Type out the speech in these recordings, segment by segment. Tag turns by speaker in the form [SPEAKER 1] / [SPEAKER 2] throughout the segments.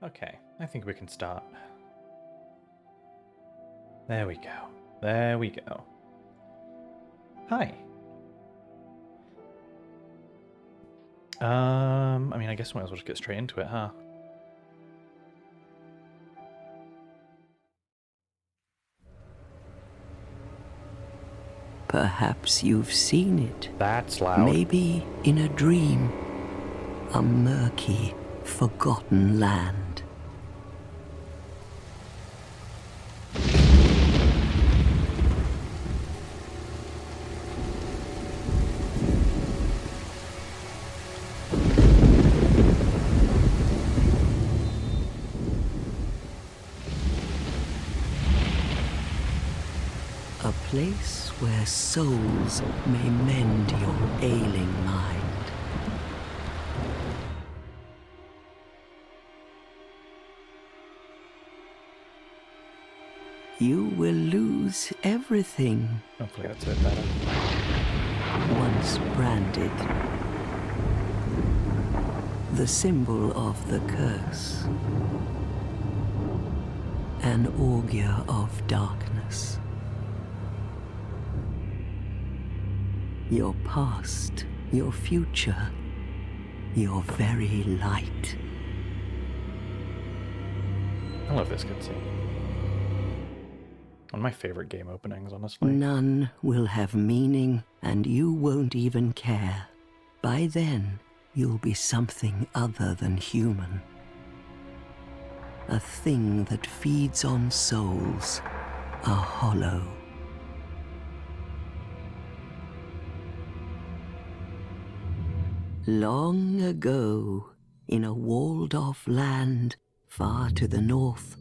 [SPEAKER 1] Okay, I think we can start. There we go. There we go. Hi. I mean, I guess we might as well just get straight into it, huh?
[SPEAKER 2] Perhaps you've seen it.
[SPEAKER 1] That's loud.
[SPEAKER 2] Maybe in a dream. A murky, forgotten land. A place where souls may mend your ailing mind. You will lose everything.
[SPEAKER 1] Hopefully that's a bit better.
[SPEAKER 2] Once branded. The symbol of the curse. An augur of darkness. Your past, your future, your very light.
[SPEAKER 1] I love this cutscene. One of my favorite game openings, honestly.
[SPEAKER 2] None will have meaning, and you won't even care. By then, you'll be something other than human. A thing that feeds on souls, a hollow. Long ago, in a walled-off land far to the north,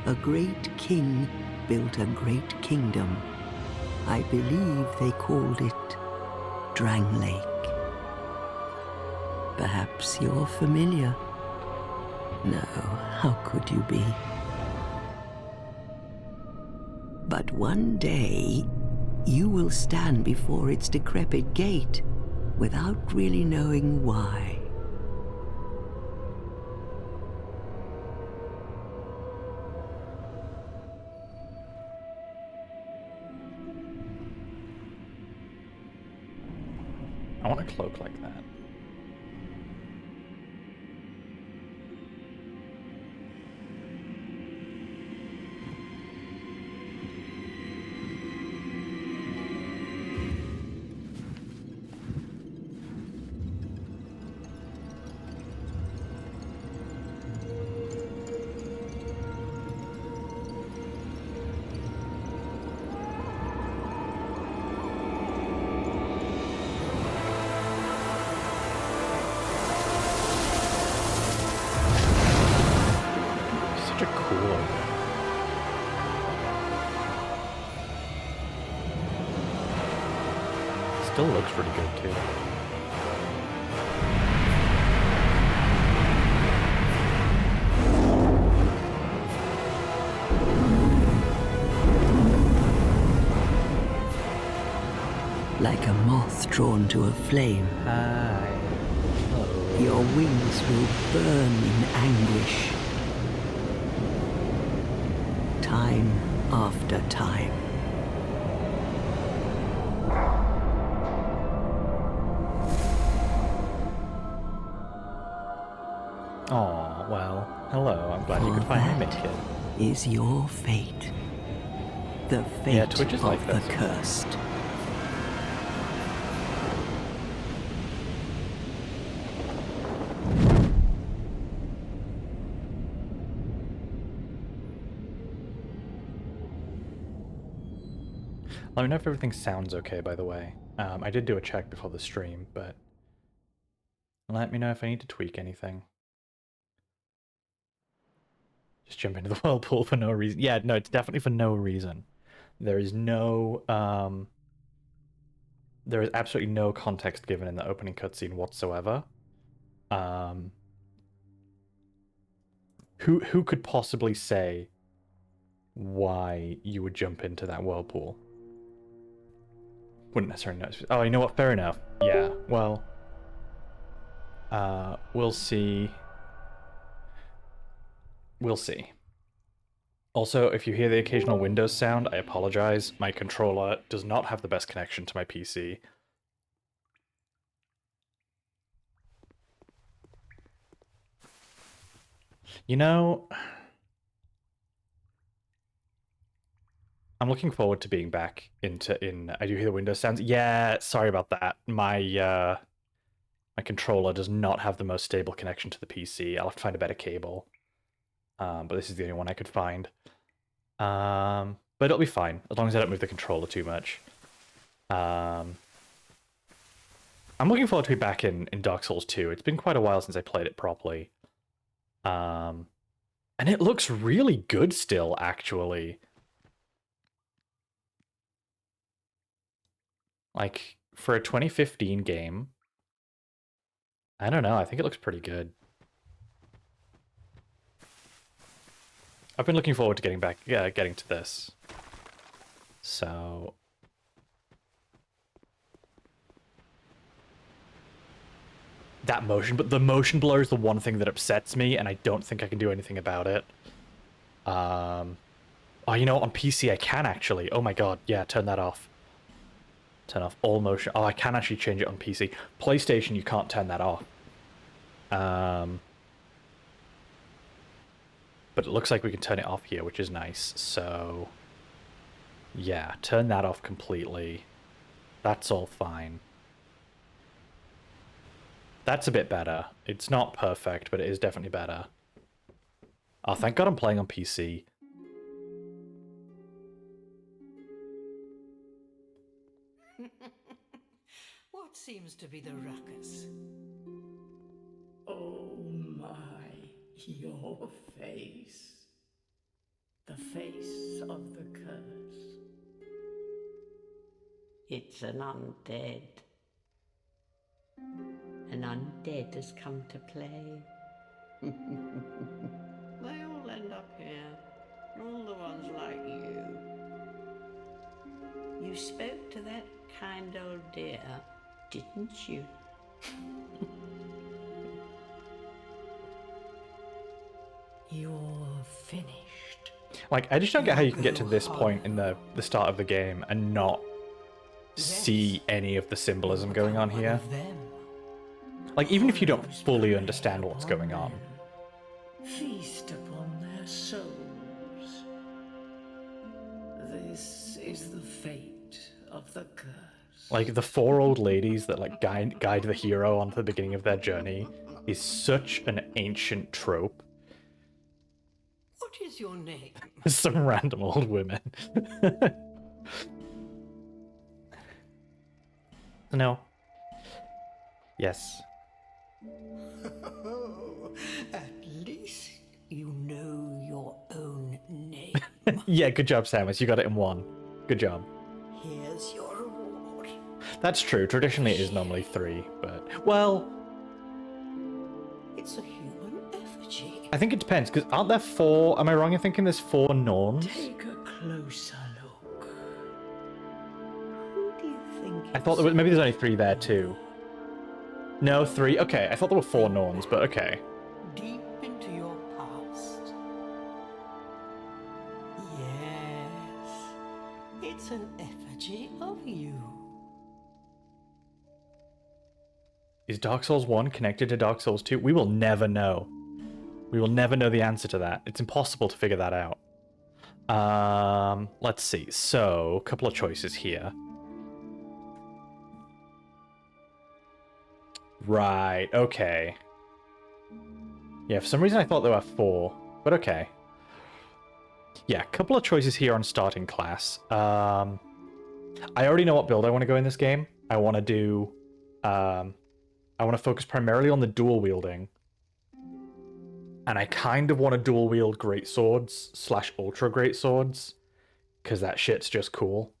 [SPEAKER 2] a great king built a great kingdom. I believe they called it Drangleic. Perhaps you're familiar. No, how could you be? But one day, you will stand before its decrepit gate without really knowing why.
[SPEAKER 1] I want a cloak like that. Such a cool opening. Still looks pretty good too.
[SPEAKER 2] Like a moth drawn to a flame,
[SPEAKER 1] Hi. Hello.
[SPEAKER 2] your wings will burn in anguish. Time after time.
[SPEAKER 1] Oh, well, hello. I'm glad you could finally make it.
[SPEAKER 2] Is your fate. The fate
[SPEAKER 1] Yeah, Twitch is like
[SPEAKER 2] of the
[SPEAKER 1] this.
[SPEAKER 2] cursed.
[SPEAKER 1] Let me know if everything sounds okay, by the way. I did do a check before the stream, but let me know if I need to tweak anything. Just jump into the whirlpool for no reason. Yeah, no, it's definitely for no reason. There is no, there is absolutely no context given in the opening cutscene whatsoever. Who could possibly say why you would jump into that whirlpool? Wouldn't necessarily know. Oh, you know what? Fair enough. Yeah, well, We'll see. We'll see. Also, if you hear the occasional Windows sound, I apologize. My controller does not have the best connection to my PC. You know, I'm looking forward to being back in. I do hear the Windows sounds. Yeah, sorry about that. My controller does not have the most stable connection to the PC. I'll have to find a better cable. But this is the only one I could find. But it'll be fine as long as I don't move the controller too much. I'm looking forward to be back in Dark Souls 2. It's been quite a while since I played it properly. And it looks really good still, actually. Like, for a 2015 game, I don't know, I think it looks pretty good. I've been looking forward to getting to this. So... that motion, but the motion blur is the one thing that upsets me, and I don't think I can do anything about it. Oh, you know, on PC I can actually. Oh my god, yeah, turn that off. Turn off all motion. Oh, I can actually change it on PC. PlayStation, you can't turn that off. But it looks like we can turn it off here, which is nice. So, yeah, turn that off completely. That's all fine. That's a bit better. It's not perfect, but it is definitely better. Oh, thank God I'm playing on PC.
[SPEAKER 3] What seems to be the ruckus?
[SPEAKER 4] Oh my, your face. The face of the curse. It's an undead. An undead has come to play. They all end up here. All the ones like you. You spoke to that kind old dear, didn't you? You're finished.
[SPEAKER 1] Like, I just don't get how you can get to this point in the start of the game and not see any of the symbolism going on here. Like, even if you don't fully understand what's going on.
[SPEAKER 4] Feast upon their souls. This is the fate of the curse.
[SPEAKER 1] Like, the four old ladies that, like, guide the hero onto the beginning of their journey is such an ancient trope.
[SPEAKER 3] What is your name?
[SPEAKER 1] Some random old women. No. Yes.
[SPEAKER 3] At least you know your own name.
[SPEAKER 1] Yeah, good job, Samus. You got it in one. Good job.
[SPEAKER 3] Here's your reward.
[SPEAKER 1] That's true. Traditionally, it is normally 3, but... well...
[SPEAKER 3] It's a human effigy.
[SPEAKER 1] I think it depends, because aren't there 4... am I wrong in thinking there's 4 Norns?
[SPEAKER 4] Take a closer look. Who do you think
[SPEAKER 1] I thought there was, maybe there's only 3 there, too. No, 3? Okay, I thought there were 4 Norns, but okay.
[SPEAKER 3] Deep into your past. Yes. It's an effigy of you.
[SPEAKER 1] Is Dark Souls 1 connected to Dark Souls 2? We will never know. We will never know the answer to that. It's impossible to figure that out. Let's see. So, a couple of choices here. Right, okay. Yeah, for some reason I thought there were 4, but okay. Yeah, a couple of choices here on starting class. I already know what build I want to go in this game. I want to do... I want to focus primarily on the dual wielding. And I kind of want to dual wield greatswords / ultra greatswords. Because that shit's just cool.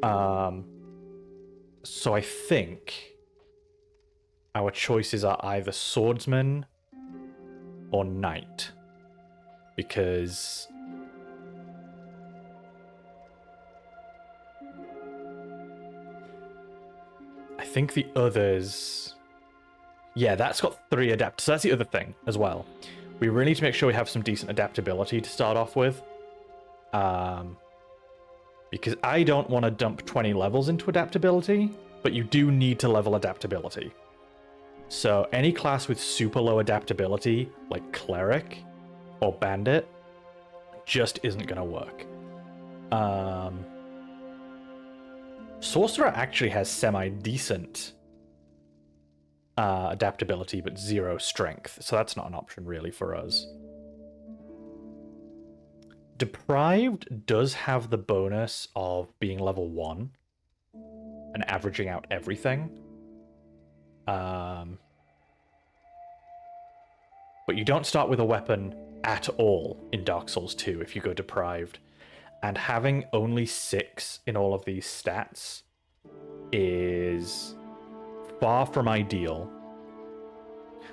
[SPEAKER 1] So I think our choices are either swordsman or knight. Because... I think the others... Yeah, that's got 3 adapt. So that's the other thing as well. We really need to make sure we have some decent adaptability to start off with. Because I don't want to dump 20 levels into adaptability, but you do need to level adaptability. So any class with super low adaptability, like Cleric or Bandit, just isn't going to work. Sorcerer actually has semi-decent adaptability, but 0 strength, so that's not an option really for us. Deprived does have the bonus of being level 1 and averaging out everything. But you don't start with a weapon at all in Dark Souls 2 if you go Deprived. And having only 6 in all of these stats is far from ideal.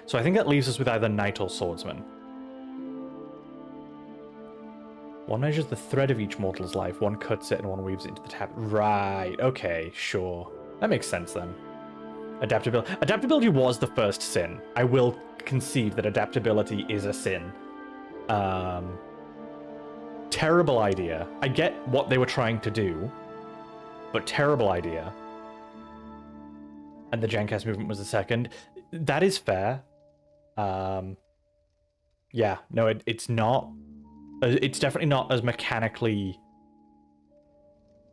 [SPEAKER 1] So I think that leaves us with either Knight or Swordsman. One measures the thread of each mortal's life, one cuts it, and one weaves it into the tap. Right, okay, sure. That makes sense then. Adaptability. Adaptability was the first sin. I will concede that adaptability is a sin. Terrible idea. I get what they were trying to do, but terrible idea. And the Jankast movement was the second. That is fair. Yeah, no, it's not. It's definitely not as mechanically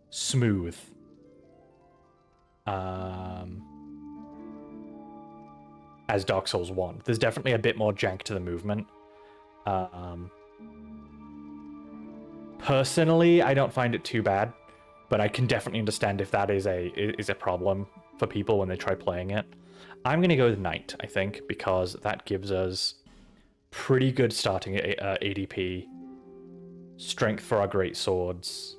[SPEAKER 1] smooth. As Dark Souls 1. There's definitely a bit more jank to the movement. Personally, I don't find it too bad, but I can definitely understand if that is a problem for people when they try playing it. I'm going to go with Knight, I think, because that gives us pretty good starting ADP. Strength for our great swords.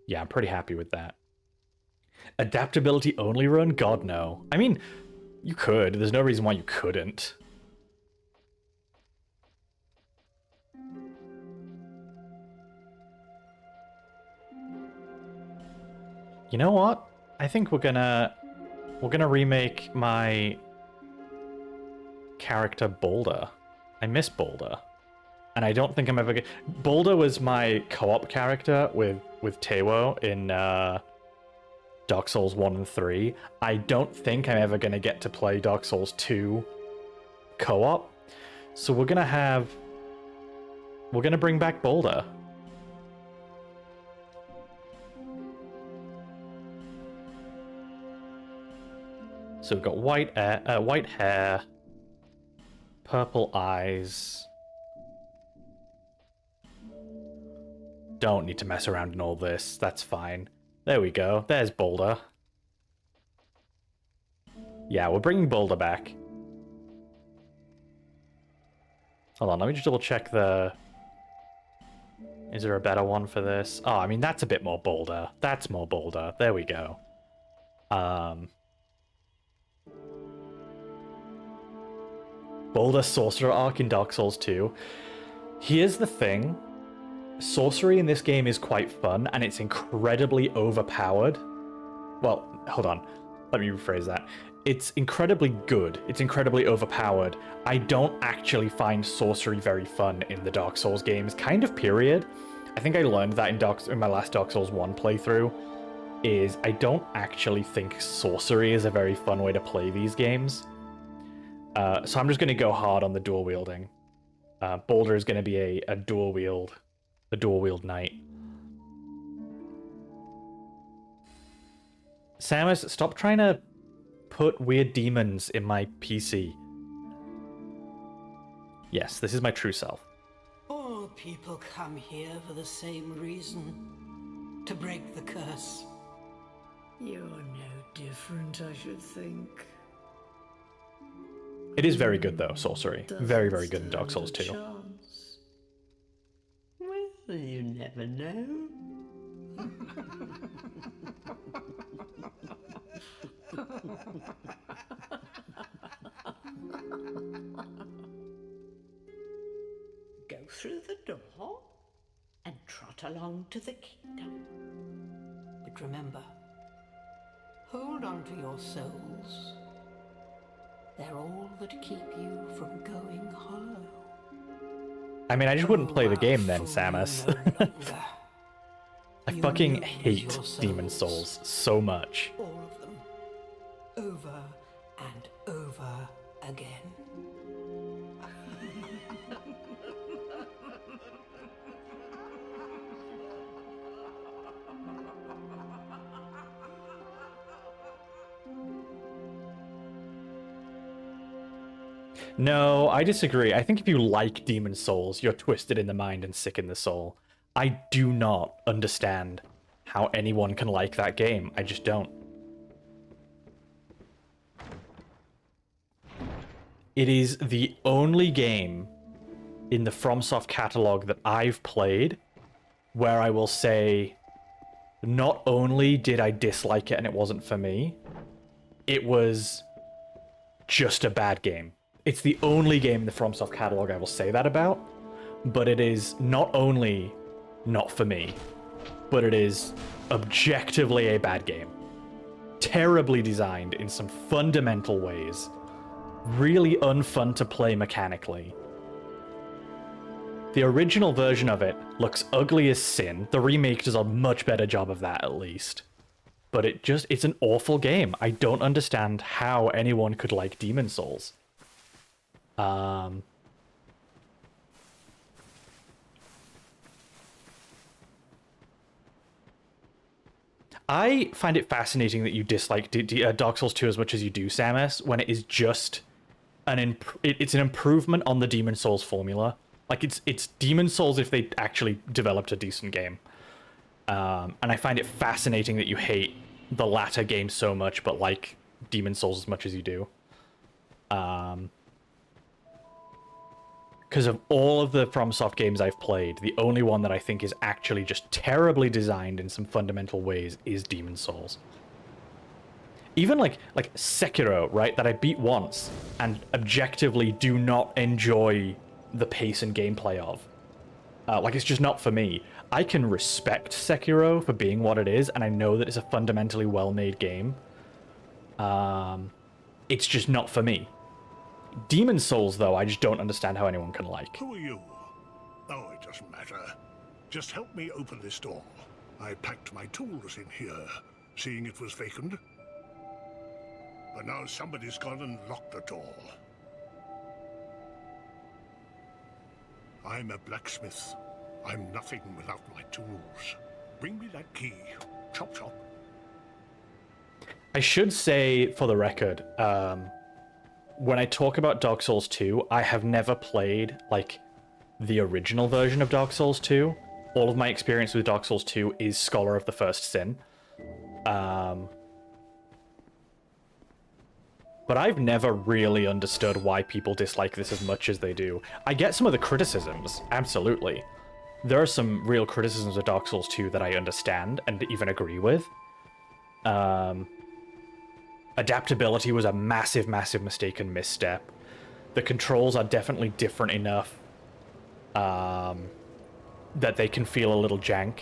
[SPEAKER 1] Yeah, I'm pretty happy with that. Adaptability only run? God, no. I mean, you could. There's no reason why you couldn't. You know what? I think we're gonna remake my character Boulder. I miss Boulder. And I don't think I'm ever gonna... Boulder was my co-op character with Tewo in Dark Souls 1 and 3. I don't think I'm ever gonna get to play Dark Souls 2 co-op. So we're gonna bring back Boulder. So we've got white hair, purple eyes. Don't need to mess around in all this. That's fine. There we go. There's Boulder. Yeah, we're bringing Boulder back. Hold on, let me just double check the... Is there a better one for this? Oh, I mean, that's a bit more Boulder. That's more Boulder. There we go. Boulder Sorcerer arc in Dark Souls 2. Here's the thing. Sorcery in this game is quite fun, and it's incredibly overpowered. Well, hold on. Let me rephrase that. It's incredibly good. It's incredibly overpowered. I don't actually find sorcery very fun in the Dark Souls games, kind of, period. I think I learned that in my last Dark Souls 1 playthrough, is I don't actually think sorcery is a very fun way to play these games. So I'm just going to go hard on the dual wielding. Boulder is going to be a dual wield knight. Samus, stop trying to put weird demons in my PC. Yes, this is my true self.
[SPEAKER 3] All people come here for the same reason. To break the curse.
[SPEAKER 4] You're no different, I should think.
[SPEAKER 1] It is very good, though, sorcery. Very, very good in Dark Souls 2.
[SPEAKER 4] Chance. Well, you never know. Go through the door and trot along to the kingdom.
[SPEAKER 3] But remember, hold on to your souls. They're all that keep you from going hollow.
[SPEAKER 1] I mean, I just wouldn't play the
[SPEAKER 3] Oh,
[SPEAKER 1] game then,
[SPEAKER 3] fool
[SPEAKER 1] Samus.
[SPEAKER 3] no longer.
[SPEAKER 1] I
[SPEAKER 3] You
[SPEAKER 1] fucking
[SPEAKER 3] lose
[SPEAKER 1] hate
[SPEAKER 3] your
[SPEAKER 1] Demon Souls so much.
[SPEAKER 3] All of them. Over and over again.
[SPEAKER 1] No, I disagree. I think if you like Demon Souls, you're twisted in the mind and sick in the soul. I do not understand how anyone can like that game. I just don't. It is the only game in the FromSoft catalog that I've played where I will say, not only did I dislike it and it wasn't for me, it was just a bad game. It's the only game in the FromSoft catalog I will say that about, but it is not only not for me, but it is objectively a bad game. Terribly designed in some fundamental ways. Really unfun to play mechanically. The original version of it looks ugly as sin. The remake does a much better job of that, at least. But it's an awful game. I don't understand how anyone could like Demon Souls. I find it fascinating that you dislike Dark Souls 2 as much as you do, Samus, when it is just it's an improvement on the Demon Souls formula. Like, it's Demon Souls if they actually developed a decent game. And I find it fascinating that you hate the latter game so much, but like Demon Souls as much as you do. Because of all of the FromSoft games I've played, the only one that I think is actually just terribly designed in some fundamental ways is Demon Souls. Even like Sekiro, right, that I beat once and objectively do not enjoy the pace and gameplay of. Like, it's just not for me. I can respect Sekiro for being what it is, and I know that it's a fundamentally well-made game. It's just not for me. Demon Souls, though, I just don't understand how anyone can like.
[SPEAKER 5] Who are you? Oh, it doesn't matter. Just help me open this door. I packed my tools in here, seeing it was vacant. But now somebody's gone and locked the door. I'm a blacksmith. I'm nothing without my tools. Bring me that key. Chop chop.
[SPEAKER 1] I should say, for the record, when I talk about Dark Souls 2, I have never played, like, the original version of Dark Souls 2. All of my experience with Dark Souls 2 is Scholar of the First Sin. But I've never really understood why people dislike this as much as they do. I get some of the criticisms, absolutely. There are some real criticisms of Dark Souls 2 that I understand and even agree with. Adaptability was a massive, massive mistake and misstep. The controls are definitely different enough that they can feel a little jank.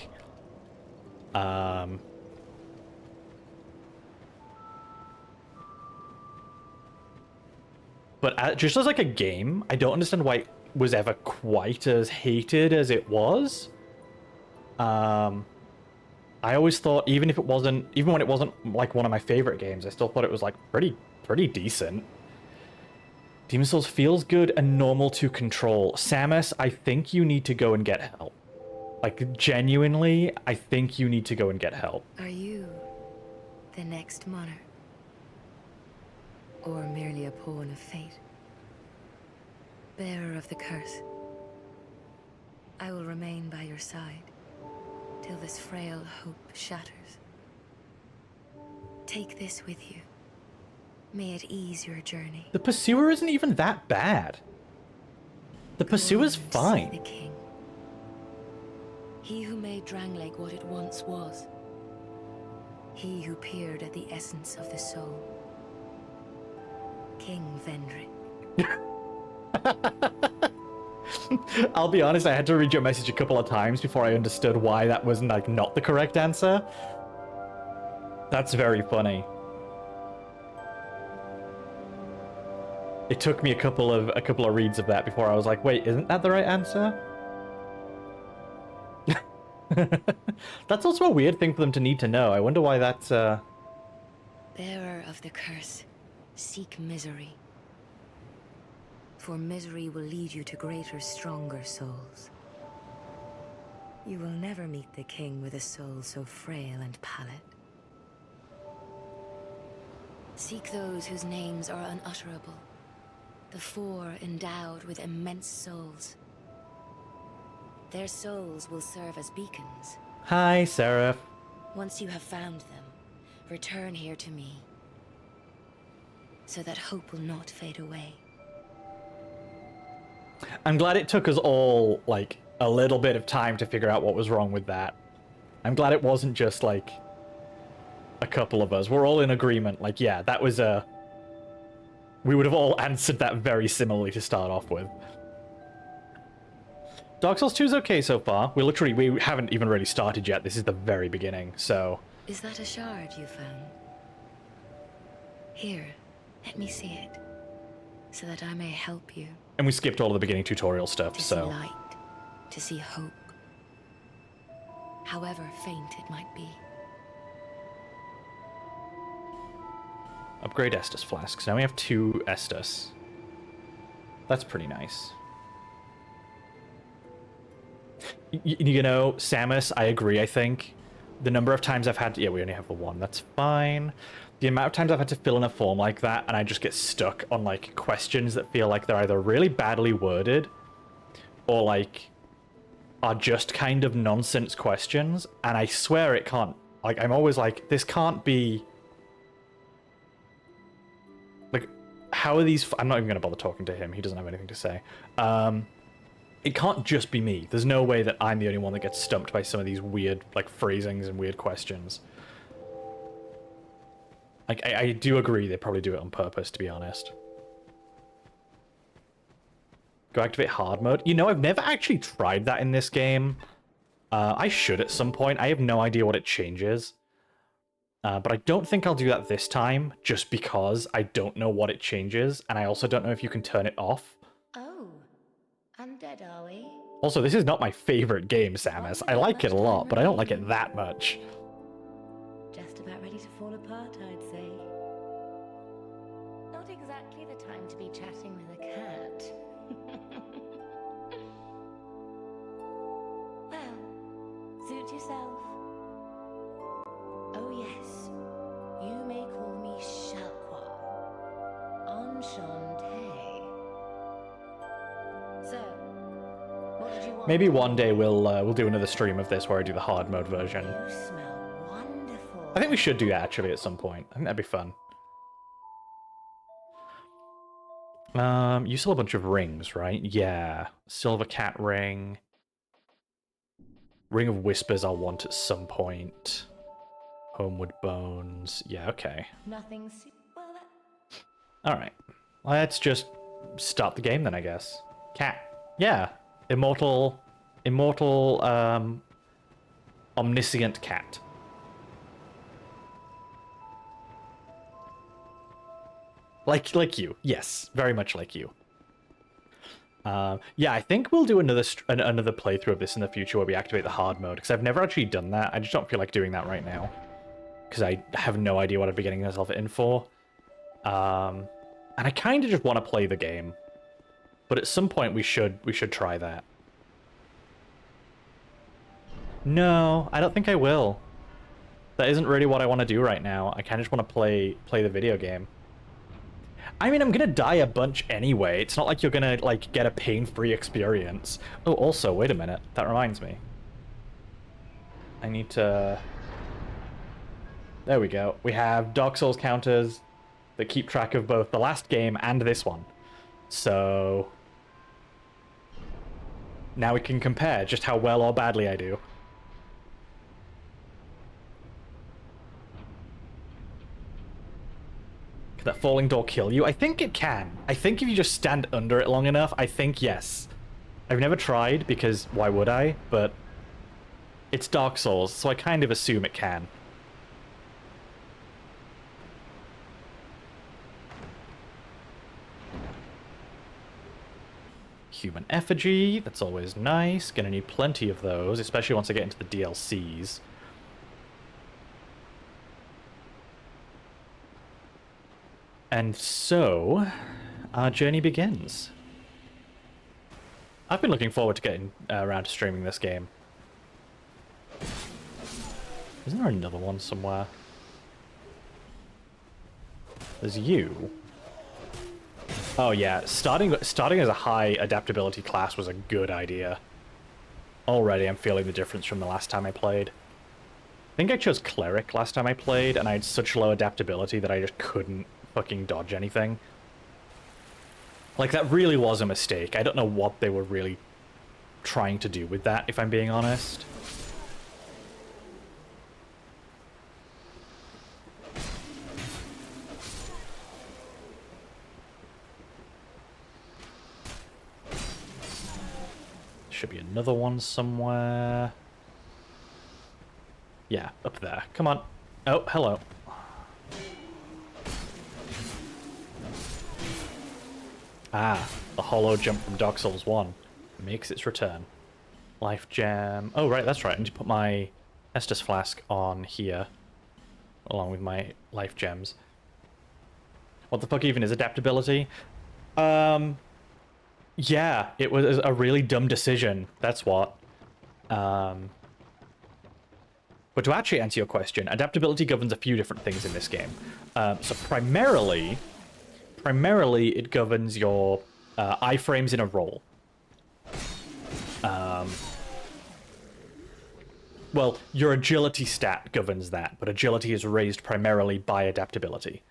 [SPEAKER 1] But just as like a game, I don't understand why it was ever quite as hated as it was. I always thought, even when it wasn't like one of my favorite games, I still thought it was like pretty decent. Demon Souls feels good and normal to control. Samus, I think you need to go and get help. Like, genuinely, I think you need to go and get help.
[SPEAKER 6] Are you the next monarch? Or merely a pawn of fate? Bearer of the curse, I will remain by your side till this frail hope shatters. Take this with you. May it ease your journey.
[SPEAKER 1] The Pursuer isn't even that bad. The Pursuer's
[SPEAKER 6] Go on and
[SPEAKER 1] fine.
[SPEAKER 6] see the king. He who made Drangleic what it once was. He who peered at the essence of the soul. King Vendrick.
[SPEAKER 1] I'll be honest, I had to read your message a couple of times before I understood why that was like not the correct answer. That's very funny. It took me a couple of reads of that before I was like, wait, isn't that the right answer? That's also a weird thing for them to need to know. I wonder why that's
[SPEAKER 6] Bearer of the curse, seek misery. For misery will lead you to greater, stronger souls. You will never meet the king with a soul so frail and pallid. Seek those whose names are unutterable. The four endowed with immense souls. Their souls will serve as beacons.
[SPEAKER 1] Hi, Seraph.
[SPEAKER 6] Once you have found them, return here to me, so that hope will not fade away.
[SPEAKER 1] I'm glad it took us all, like, a little bit of time to figure out what was wrong with that. I'm glad it wasn't just, like, a couple of us. We're all in agreement. Like, yeah, that was a... We would have all answered that very similarly to start off with. Dark Souls 2 is okay so far. We haven't even really started yet. This is the very beginning, so...
[SPEAKER 6] Is that a shard you found? Here, let me see it, so that I may help you.
[SPEAKER 1] And we skipped all of the beginning tutorial stuff,
[SPEAKER 6] To see
[SPEAKER 1] so...
[SPEAKER 6] light, to see hope, however faint it might be.
[SPEAKER 1] Upgrade Estus flasks. Now we have 2 Estus. That's pretty nice. You know, Samus, I agree, I think. The number of times I've had... Yeah, we only have the 1. That's fine. The amount of times I've had to fill in a form like that, and I just get stuck on, like, questions that feel like they're either really badly worded, or, like, are just kind of nonsense questions, and I swear it can't... Like, I'm always like, this can't be... Like, how are these... I'm not even going to bother talking to him. He doesn't have anything to say. It can't just be me. There's no way that I'm the only one that gets stumped by some of these weird, like, phrasings and weird questions. Like, I do agree they probably do it on purpose, to be honest. Go activate hard mode. You know, I've never actually tried that in this game. I should at some point. I have no idea what it changes. But I don't think I'll do that this time, just because I don't know what it changes, and I also don't know if you can turn it off.
[SPEAKER 6] Oh, undead are we?
[SPEAKER 1] Also, this is not my favorite game, Samus. I like it a lot, but I don't like it that much.
[SPEAKER 6] Just about ready to fall apart, I'd say. Not exactly the time to be chatting with a cat. Well, suit yourself. Oh yes, you may call me Shalqua. Enchanté. So, what did you want?
[SPEAKER 1] Maybe one day we'll do another stream of this where I do the hard mode version.
[SPEAKER 6] You smell wonderful.
[SPEAKER 1] I think we should do that actually at some point. I think that'd be fun. You still have a bunch of rings, right? Yeah. Silver cat ring. Ring of Whispers I'll want at some point. Homeward Bones. Yeah, okay.
[SPEAKER 6] Nothing. Well, that.
[SPEAKER 1] Alright. Let's just start the game then, I guess. Cat. Yeah. Immortal, omniscient cat. Like you. Yes. Very much like you. Yeah, I think we'll do another playthrough of this in the future where we activate the hard mode, because I've never actually done that. I just don't feel like doing that right now, because I have no idea what I'd be getting myself in for. And I kind of just want to play the game, but at some point we should try that. No, I don't think I will. That isn't really what I want to do right now. I kind of just want to play the video game. I mean, I'm gonna die a bunch anyway. It's not like you're gonna, like, get a pain-free experience. Oh, also, wait a minute. That reminds me. I need to... There we go. We have Dark Souls counters that keep track of both the last game and this one. So... now we can compare just how well or badly I do. Can that falling door kill you? I think it can. I think if you just stand under it long enough, I think yes. I've never tried, because why would I? But it's Dark Souls, so I kind of assume it can. Human effigy, that's always nice. Gonna need plenty of those, especially once I get into the DLCs. And so, our journey begins. I've been looking forward to getting around to streaming this game. Isn't there another one somewhere? There's you. Oh yeah, starting as a high adaptability class was a good idea. Already I'm feeling the difference from the last time I played. I think I chose Cleric last time I played, and I had such low adaptability that I just couldn't fucking dodge anything. Like, that really was a mistake. I don't know what they were really trying to do with that, if I'm being honest. Should be another one somewhere. Yeah, up there. Come on. Oh, hello. Ah, the hollow jump from Dark Souls 1 makes its return. Life gem. Oh, right, that's right. I need to put my Estus flask on here, along with my life gems. What the fuck even is adaptability? Yeah, it was a really dumb decision. That's what. But to actually answer your question, adaptability governs a few different things in this game. So primarily it governs your iframes in a roll. Well, your agility stat governs that, but agility is raised primarily by adaptability.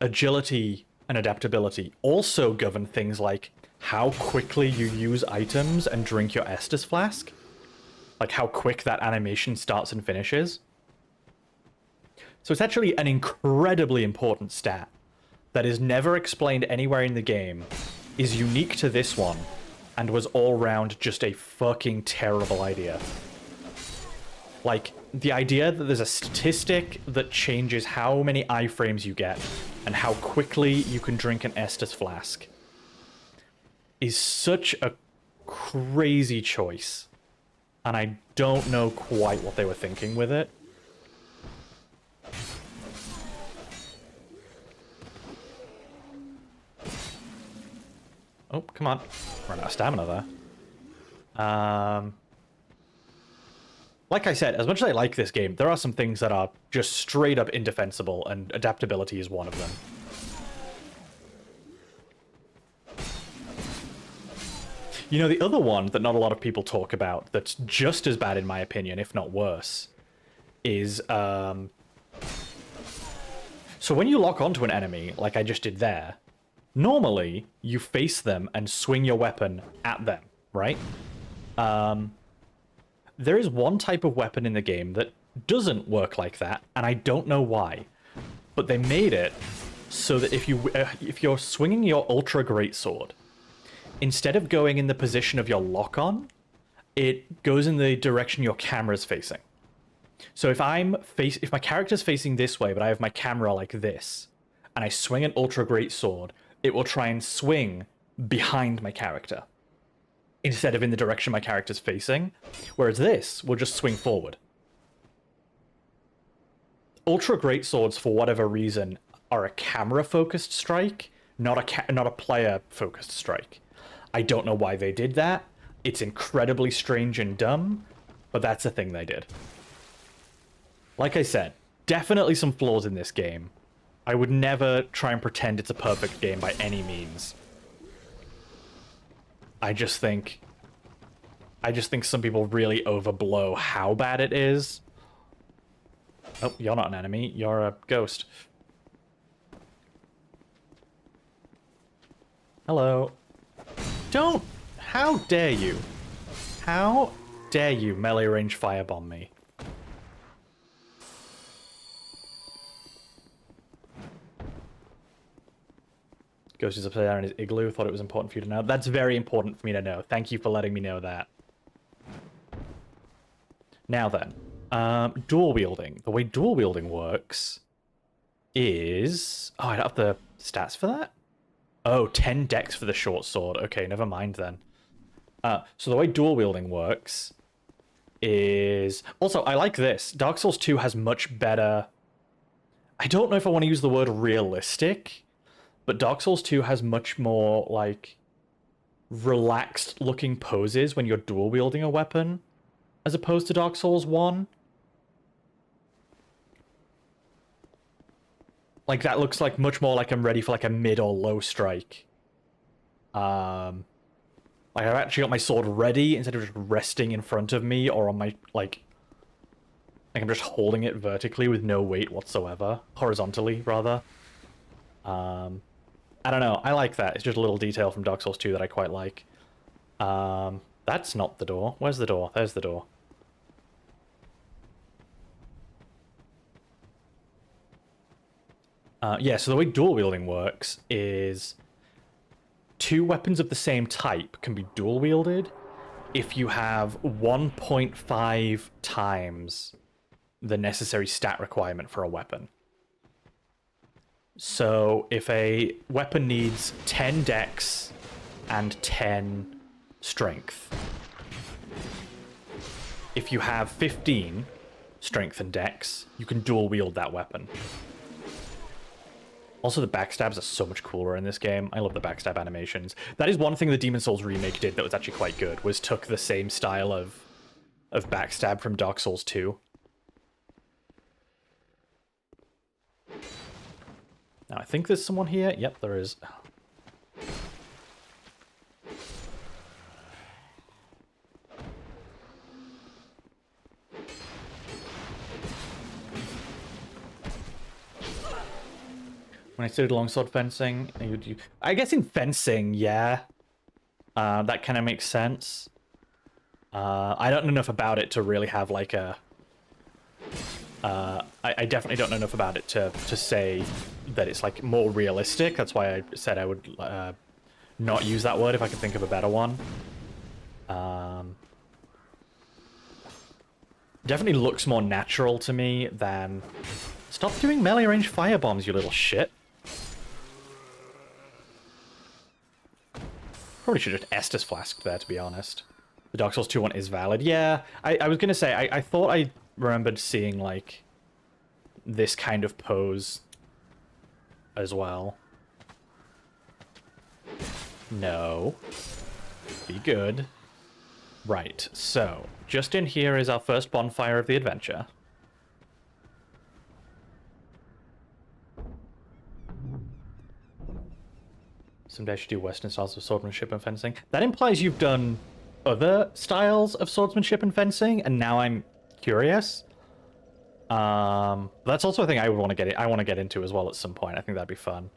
[SPEAKER 1] Agility and adaptability also govern things like how quickly you use items and drink your Estus flask. Like how quick that animation starts and finishes. So it's actually an incredibly important stat that is never explained anywhere in the game, is unique to this one, and was all round just a fucking terrible idea. Like, the idea that there's a statistic that changes how many iframes you get and how quickly you can drink an Estus flask is such a crazy choice. And I don't know quite what they were thinking with it. Oh, come on. Run out of stamina there. Like I said, as much as I like this game, there are some things that are just straight up indefensible, and adaptability is one of them. You know, the other one that not a lot of people talk about that's just as bad in my opinion, if not worse, is, so when you lock onto an enemy, like I just did there, normally you face them and swing your weapon at them, right? There is one type of weapon in the game that doesn't work like that, and I don't know why. But they made it so that if you're swinging your Ultra Greatsword, instead of going in the position of your lock-on, it goes in the direction your camera's facing. So if my character's facing this way, but I have my camera like this, and I swing an Ultra Greatsword, it will try and swing behind my character, instead of in the direction my character's facing, whereas this will just swing forward. Ultra Greatswords, for whatever reason, are a camera-focused strike, not a player-focused strike. I don't know why they did that. It's incredibly strange and dumb, but that's a thing they did. Like I said, definitely some flaws in this game. I would never try and pretend it's a perfect game by any means. I just think some people really overblow how bad it is. Oh, you're not an enemy. You're a ghost. Hello. Don't! How dare you? How dare you melee range firebomb me? Ghost is upside down in his igloo. Thought it was important for you to know. That's very important for me to know. Thank you for letting me know that. Now then, dual wielding. The way dual wielding works is... Oh, I don't have the stats for that? Oh, 10 dex for the short sword. Okay, never mind then. So the way dual wielding works is... Also, I like this. Dark Souls 2 has much better... I don't know if I want to use the word realistic, but Dark Souls 2 has much more, like, relaxed looking poses when you're dual wielding a weapon, as opposed to Dark Souls 1. Like, that looks like much more like I'm ready for, like, a mid or low strike. Like, I've actually got my sword ready instead of just resting in front of me or on my, like I'm just holding it vertically with no weight whatsoever. Horizontally, rather. I don't know. I like that. It's just a little detail from Dark Souls 2 that I quite like. That's not the door. Where's the door? There's the door. Yeah, so the way dual wielding works is... two weapons of the same type can be dual wielded if you have 1.5 times the necessary stat requirement for a weapon. So if a weapon needs 10 dex and 10 strength, if you have 15 strength and dex, you can dual wield that weapon. Also, the backstabs are so much cooler in this game. I love the backstab animations. That is one thing the Demon Souls remake did that was actually quite good, was took the same style of backstab from Dark Souls 2. Now, I think there's someone here. Yep, there is. When I studied longsword fencing, I guess in fencing, yeah. That kind of makes sense. I don't know enough about it to really have like a... I definitely don't know enough about it to say that it's like more realistic. That's why I said I would not use that word if I could think of a better one. Definitely looks more natural to me than... Stop doing melee range firebombs, you little shit. Probably should have Estus Flask there, to be honest. The Dark Souls 2 one is valid. Yeah, I was going to say, I thought I remembered seeing, like, this kind of pose as well. No. Be good. Right, so, just in here is our first bonfire of the adventure. Someday I should do Western styles of swordsmanship and fencing. That implies you've done other styles of swordsmanship and fencing, and now I'm curious. That's also a thing I would want to get. I want to get into as well at some point. I think that'd be fun.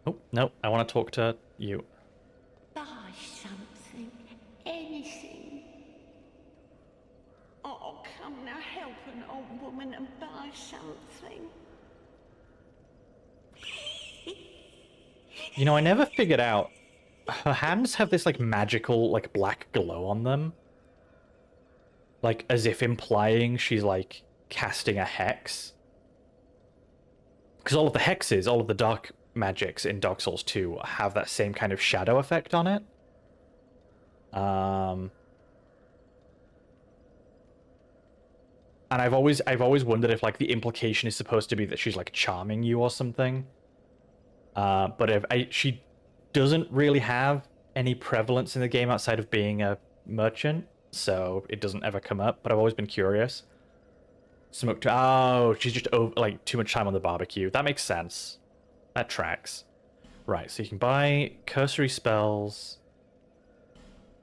[SPEAKER 1] Oh no, I want to talk to you.
[SPEAKER 4] Buy something, anything. Oh, come now, help an old woman and buy something.
[SPEAKER 1] You know, I never figured out. Her hands have this like magical, like black glow on them. Like as if implying she's like casting a hex. Because all of the hexes, all of the dark magics in Dark Souls 2 have that same kind of shadow effect on it. And I've always wondered if like the implication is supposed to be that she's like charming you or something. But if she doesn't really have any prevalence in the game outside of being a merchant, so it doesn't ever come up. But I've always been curious. Oh, she's just like too much time on the barbecue. That makes sense. That tracks. Right, so you can buy cursory spells.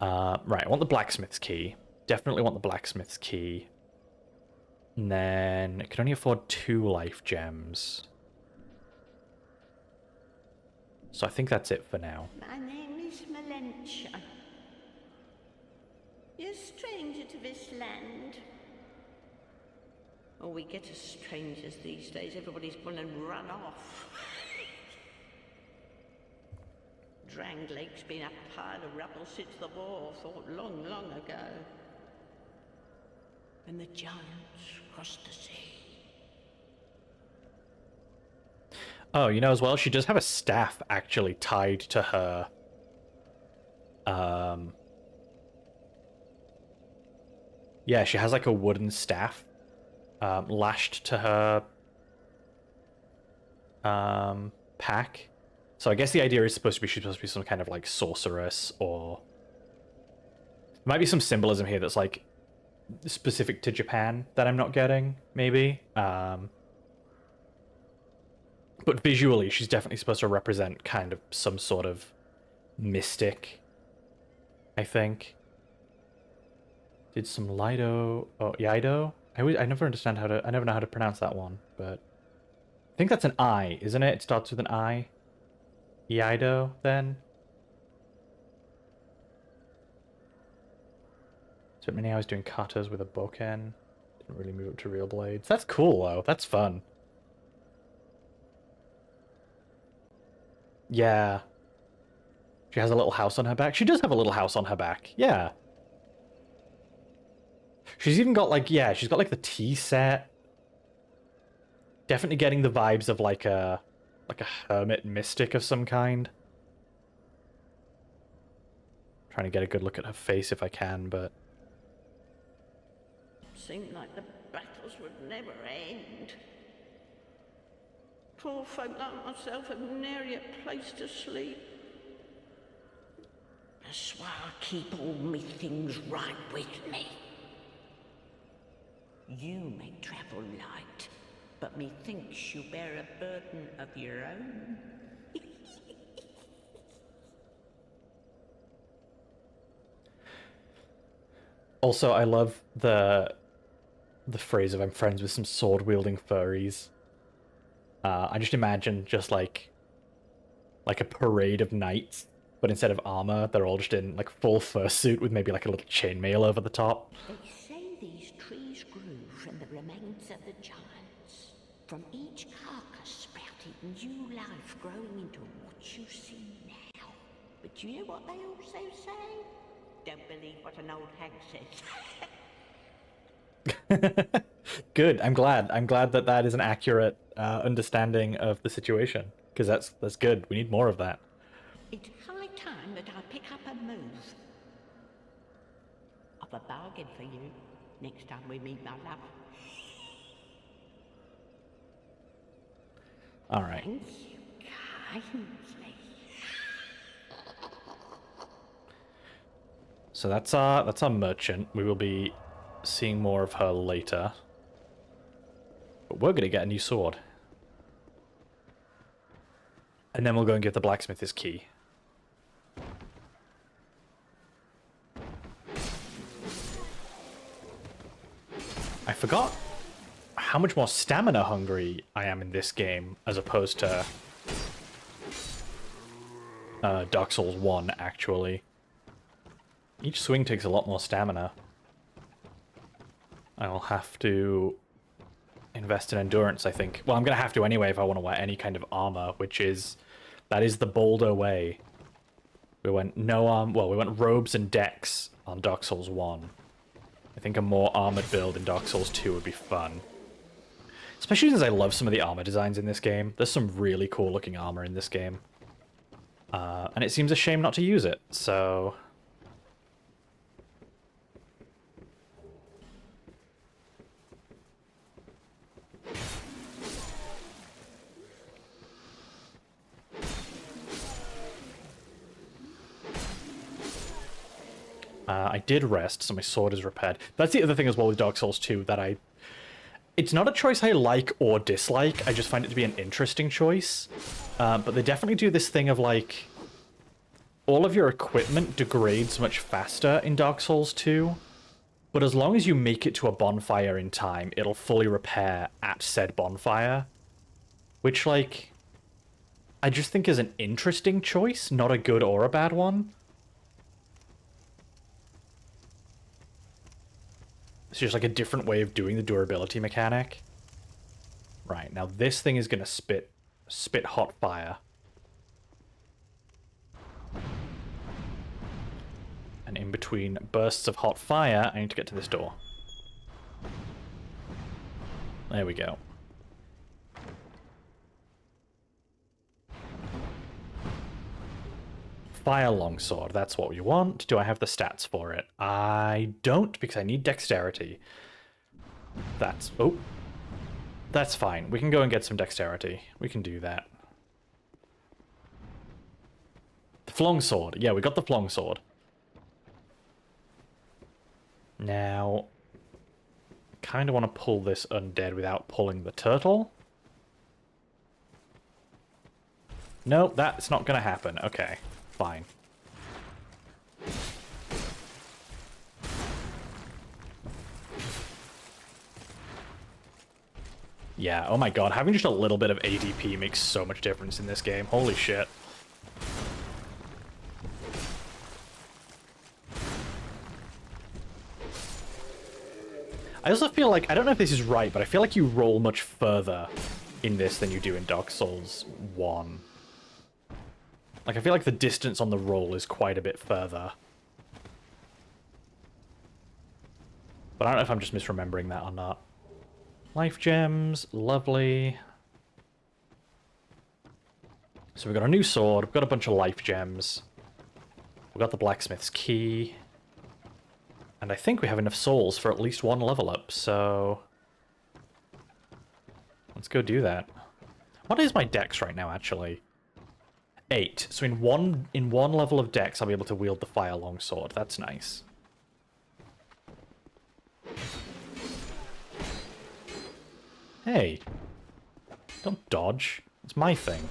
[SPEAKER 1] Right, I want the blacksmith's key. Definitely want the blacksmith's key. And then I can only afford 2 life gems. So I think that's it for now.
[SPEAKER 4] My name is Melentia. You're a stranger to this land. Oh, we get as strangers these days. Everybody's gone and run off. Drangleic's been a pile of rubble since the war fought long, long ago. When the giants crossed the sea.
[SPEAKER 1] Oh, you know as well, she does have a staff actually tied to her. Yeah, she has like a wooden staff lashed to her pack. So I guess the idea is supposed to be she's supposed to be some kind of like sorceress, or there might be some symbolism here that's like specific to Japan that I'm not getting, maybe. But visually, she's definitely supposed to represent kind of some sort of mystic, I think. Did some Lido... Oh, Yido? I never understand how to... I never know how to pronounce that one, but... I think that's an I, isn't it? It starts with an I. Yido, then? Spent many hours doing katas with a bokken. Didn't really move up to real blades. That's cool, though. That's fun. Yeah. She has a little house on her back. She does have a little house on her back. Yeah. She's even got, like, yeah, she's got, like, the tea set. Definitely getting the vibes of, like a hermit mystic of some kind. Trying to get a good look at her face if I can, but...
[SPEAKER 4] Seemed like the battles would never end. Poor folk like myself have nary a place to sleep. That's why I keep all me things right with me. You may travel light, but methinks you bear a burden of your own.
[SPEAKER 1] Also, I love the phrase of I'm friends with some sword-wielding furries. I just imagine just like a parade of knights, but instead of armor, they're all just in like full fursuit with maybe like a little chainmail over the top.
[SPEAKER 4] They say these trees grew from the remains of the giants. From each carcass sprouted new life growing into what you see now. But you know what they also say? Don't believe what an old hag says.
[SPEAKER 1] Good. I'm glad. I'm glad that that is an accurate understanding of the situation, because that's good. We need more of that.
[SPEAKER 4] It's high time that I pick up a move. I've a bargain for you next time we meet, my love.
[SPEAKER 1] All right.
[SPEAKER 4] Thank you kindly.
[SPEAKER 1] So that's our merchant. We will be seeing more of her later. But we're gonna get a new sword. And then we'll go and give the blacksmith his key. I forgot how much more stamina hungry I am in this game as opposed to Dark Souls 1, actually. Each swing takes a lot more stamina. I'll have to invest in endurance, I think. Well, I'm going to have to anyway if I want to wear any kind of armor, that is the bolder way. We went we went robes and decks on Dark Souls 1. I think a more armored build in Dark Souls 2 would be fun. Especially since I love some of the armor designs in this game. There's some really cool looking armor in this game. And it seems a shame not to use it, so... I did rest, so my sword is repaired. That's the other thing as well with Dark Souls 2, that it's not a choice I like or dislike, I just find it to be an interesting choice. But they definitely do this thing of, like, all of your equipment degrades much faster in Dark Souls 2, but as long as you make it to a bonfire in time, it'll fully repair at said bonfire. Which, like, I just think is an interesting choice, not a good or a bad one. It's just like a different way of doing the durability mechanic. Right, now this thing is gonna spit hot fire. And in between bursts of hot fire, I need to get to this door. There we go. fire longsword. That's what we want. Do I have the stats for it? I don't, because I need dexterity. That's... Oh. That's fine. We can go and get some dexterity. We can do that. The longsword. Yeah, we got the longsword. Now... kind of want to pull this undead without pulling the turtle. Nope, that's not going to happen. Okay, fine. Yeah, oh my god, having just a little bit of ADP makes so much difference in this game. Holy shit. I also feel like, I don't know if this is right, but I feel like you roll much further in this than you do in Dark Souls 1. Like, I feel like the distance on the roll is quite a bit further. But I don't know if I'm just misremembering that or not. Life gems, lovely. So we've got a new sword, we've got a bunch of life gems. We've got the blacksmith's key. And I think we have enough souls for at least one level up, so... let's go do that. What is my dex right now, actually? 8. So in one level of dex, I'll be able to wield the fire longsword. That's nice. Hey. Don't dodge. It's my thing.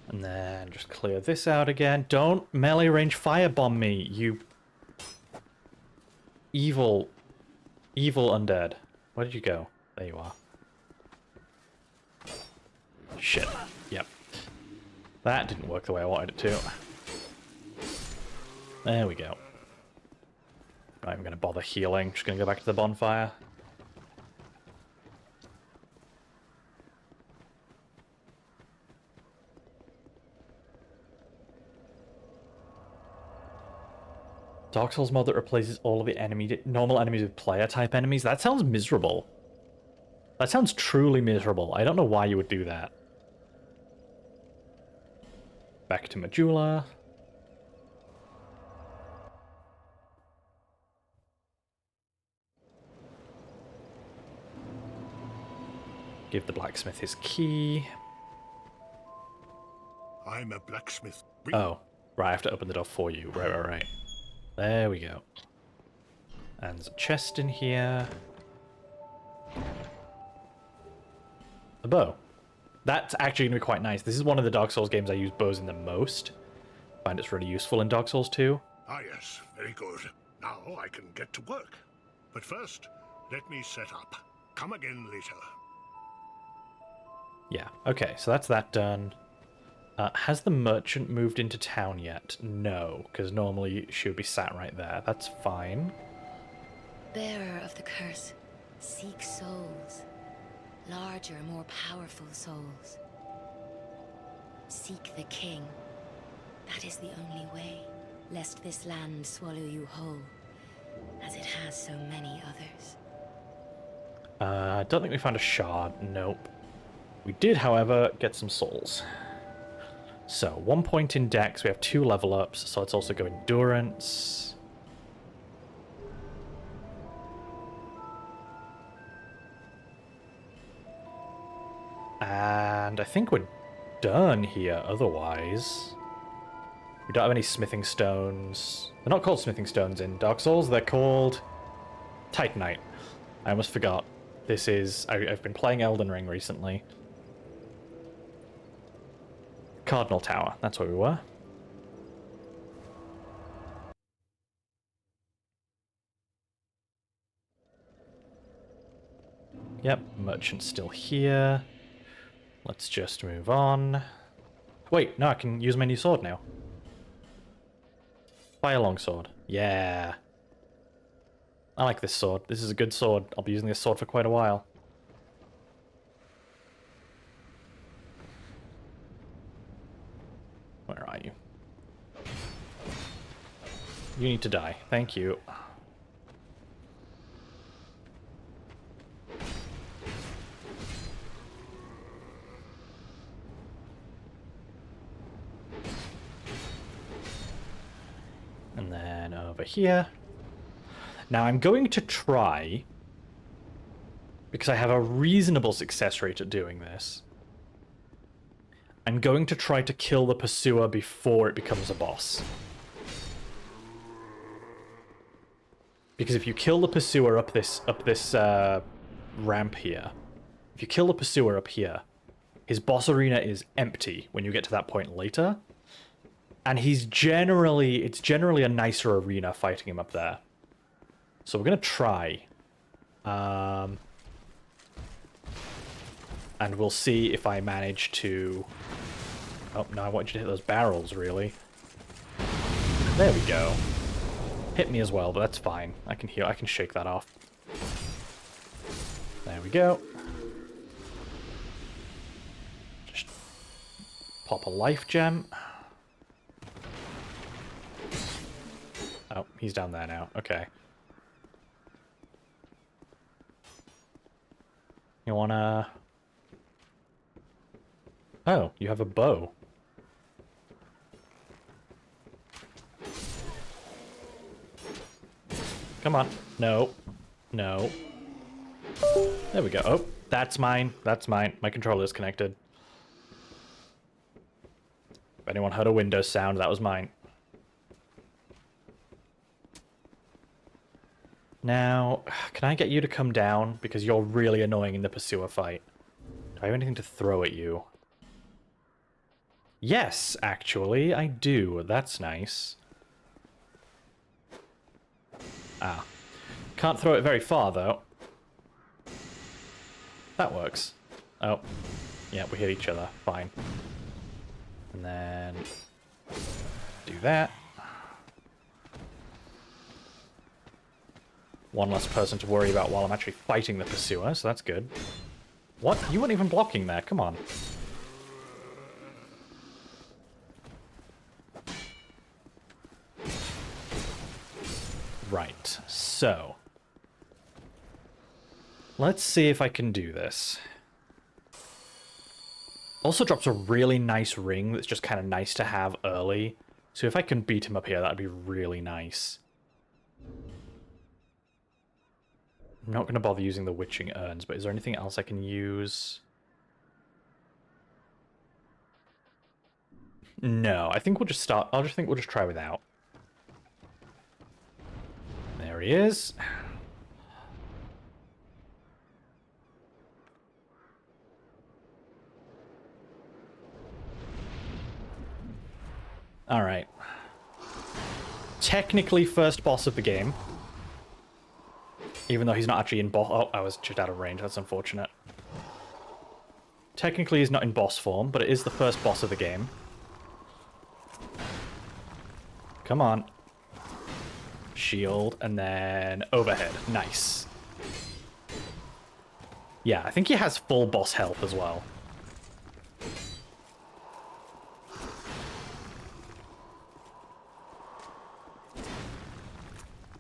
[SPEAKER 1] And then just clear this out again. Don't melee range firebomb me, you evil undead. Where did you go? There you are. Shit. Yep. That didn't work the way I wanted it to. There we go. Not even going to bother healing. Just going to go back to the bonfire. Dark Souls mod that replaces all of the normal enemies with player-type enemies? That sounds miserable. That sounds truly miserable. I don't know why you would do that. Back to Majula. Give the blacksmith his key.
[SPEAKER 5] I'm a blacksmith.
[SPEAKER 1] Oh, right, I have to open the door for you. Right. There we go. And there's a chest in here. A bow. That's actually going to be quite nice. This is one of the Dark Souls games I use bows in the most. I find it's really useful in Dark Souls 2.
[SPEAKER 5] Ah, yes, very good. Now I can get to work. But first, let me set up. Come again later.
[SPEAKER 1] Yeah, okay, so that's that done. Has the merchant moved into town yet? No, because normally she would be sat right there. That's fine.
[SPEAKER 6] Bearer of the curse, seek souls. Larger, more powerful souls. Seek the king. That is the only way, lest this land swallow you whole, as it has so many others.
[SPEAKER 1] I don't think we found a shard. Nope. We did, however, get some souls. So, 1 point in dex, we have 2 level ups, so let's also go endurance. And I think we're done here otherwise. We don't have any smithing stones. They're not called smithing stones in Dark Souls, they're called Titanite. I almost forgot. This is... I've been playing Elden Ring recently. Cardinal Tower, that's where we were. Yep, merchant's still here. Let's just move on. Wait, no, I can use my new sword now. Fire longsword. Yeah. I like this sword. This is a good sword. I'll be using this sword for quite a while. You need to die. Thank you. And then over here. Now I'm going to try, because I have a reasonable success rate at doing this, I'm going to try to kill the pursuer before it becomes a boss. Because if you kill the pursuer up this ramp here, if you kill the pursuer up here, his boss arena is empty when you get to that point later. And it's generally a nicer arena fighting him up there. So we're going to try. And we'll see if I manage to... Oh, no, I want you to hit those barrels, really. There we go. Hit me as well, but that's fine. I can heal. I can shake that off. There we go. Just pop a life gem. Oh, he's down there now. Okay. You wanna... Oh, you have a bow. Come on. No. No. There we go. Oh, that's mine. That's mine. My controller is connected. If anyone heard a Windows sound, that was mine. Now, can I get you to come down? Because you're really annoying in the pursuer fight. Do I have anything to throw at you? Yes, actually, I do. That's nice. Ah. Can't throw it very far, though. That works. Oh. Yeah, we hit each other. Fine. And then... do that. One less person to worry about while I'm actually fighting the pursuer, so that's good. What? You weren't even blocking there. Come on. Right, so... let's see if I can do this. Also drops a really nice ring that's just kind of nice to have early. So if I can beat him up here, that'd be really nice. I'm not going to bother using the witching urns, but is there anything else I can use? No, I think we'll just start... I think we'll just try without. There he is. Alright. Technically first boss of the game. Even though he's not actually in boss... Oh, I was just out of range. That's unfortunate. Technically he's not in boss form, but it is the first boss of the game. Come on. Shield, and then overhead. Nice. Yeah, I think he has full boss health as well.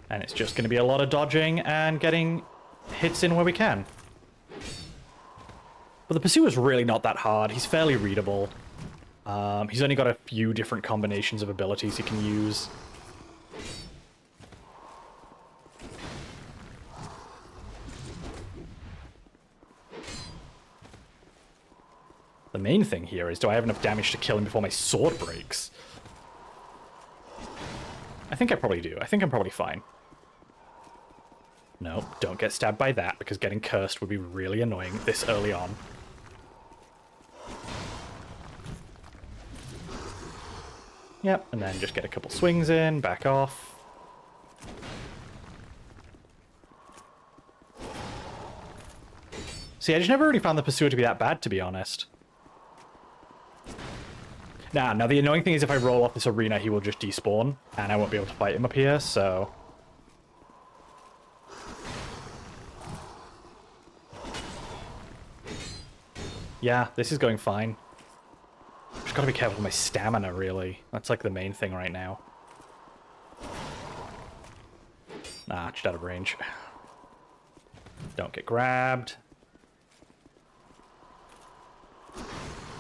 [SPEAKER 1] And it's just going to be a lot of dodging and getting hits in where we can. But the Pursuer's really not that hard. He's fairly readable. He's only got a few different combinations of abilities he can use. The main thing here is, do I have enough damage to kill him before my sword breaks? I think I probably do. I think I'm probably fine. No, don't get stabbed by that, because getting cursed would be really annoying this early on. Yep, and then just get a couple swings in, back off. See, I just never really found the Pursuer to be that bad, to be honest. Now the annoying thing is if I roll off this arena, he will just despawn, and I won't be able to fight him up here, so... yeah, this is going fine. Just gotta be careful with my stamina, really. That's like the main thing right now. Nah, just out of range. Don't get grabbed.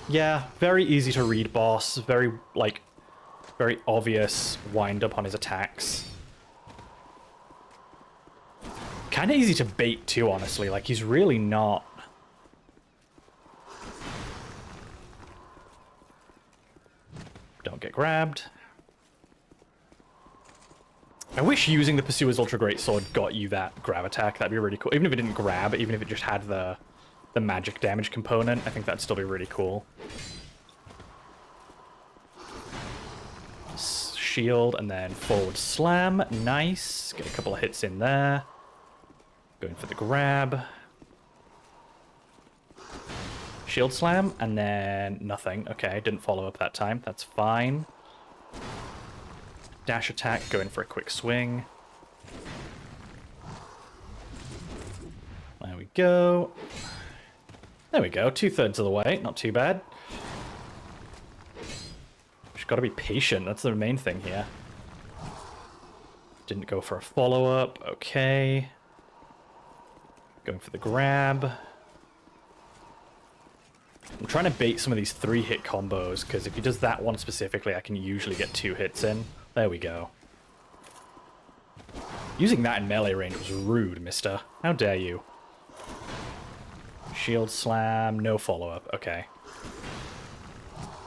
[SPEAKER 1] Yeah, very easy to read boss. Very, like, very obvious wind up on his attacks. Kind of easy to bait too, honestly. Like, he's really not... Don't get grabbed. I wish using the Pursuer's Ultra Great Sword got you that grab attack. That'd be really cool. Even if it didn't grab, even if it just had the magic damage component, I think that'd still be really cool. Shield and then forward slam. Nice. Get a couple of hits in there. Going for the grab. Shield slam and then nothing. Okay, didn't follow up that time. That's fine. Dash attack, going for a quick swing. There we go. There we go, 2/3 of the way, not too bad. Just gotta be patient, that's the main thing here. Didn't go for a follow-up, okay. Going for the grab. I'm trying to bait some of these 3-hit combos, because if he does that one specifically, I can usually get 2 hits in. There we go. Using that in melee range was rude, mister. How dare you? Shield slam, no follow-up. Okay.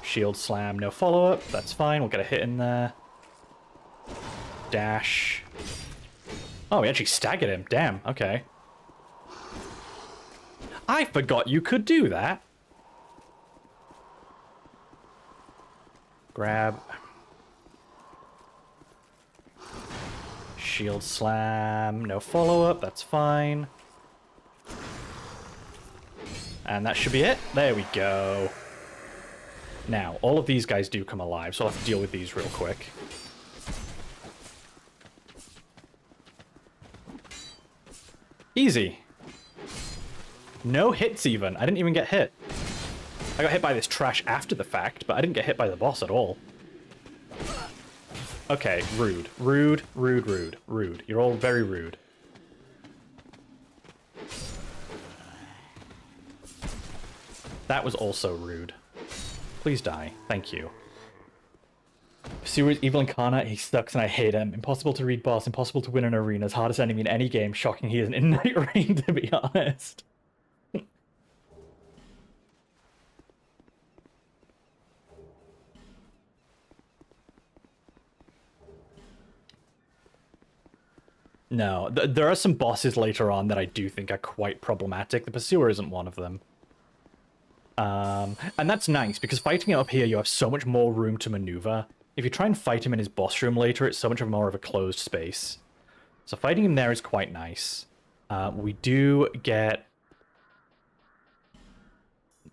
[SPEAKER 1] Shield slam, no follow-up. That's fine. We'll get a hit in there. Dash. Oh, we actually staggered him. Damn. Okay. I forgot you could do that. Grab. Shield slam, no follow-up, that's fine. And that should be it. There we go. Now, all of these guys do come alive, so I'll have to deal with these real quick. Easy. No hits even. I didn't even get hit. I got hit by this trash after the fact, but I didn't get hit by the boss at all. Okay, rude. Rude, rude, rude, rude. You're all very rude. That was also rude. Please die. Thank you. Pursuer's evil incarnate, he sucks and I hate him. Impossible to read boss, impossible to win an arena's hardest enemy in any game. Shocking he isn't in Night Rain, to be honest. No, there are some bosses later on that I do think are quite problematic. The Pursuer isn't one of them. And that's nice, because fighting it up here, you have so much more room to maneuver. If you try and fight him in his boss room later, it's so much more of a closed space. So fighting him there is quite nice. We do get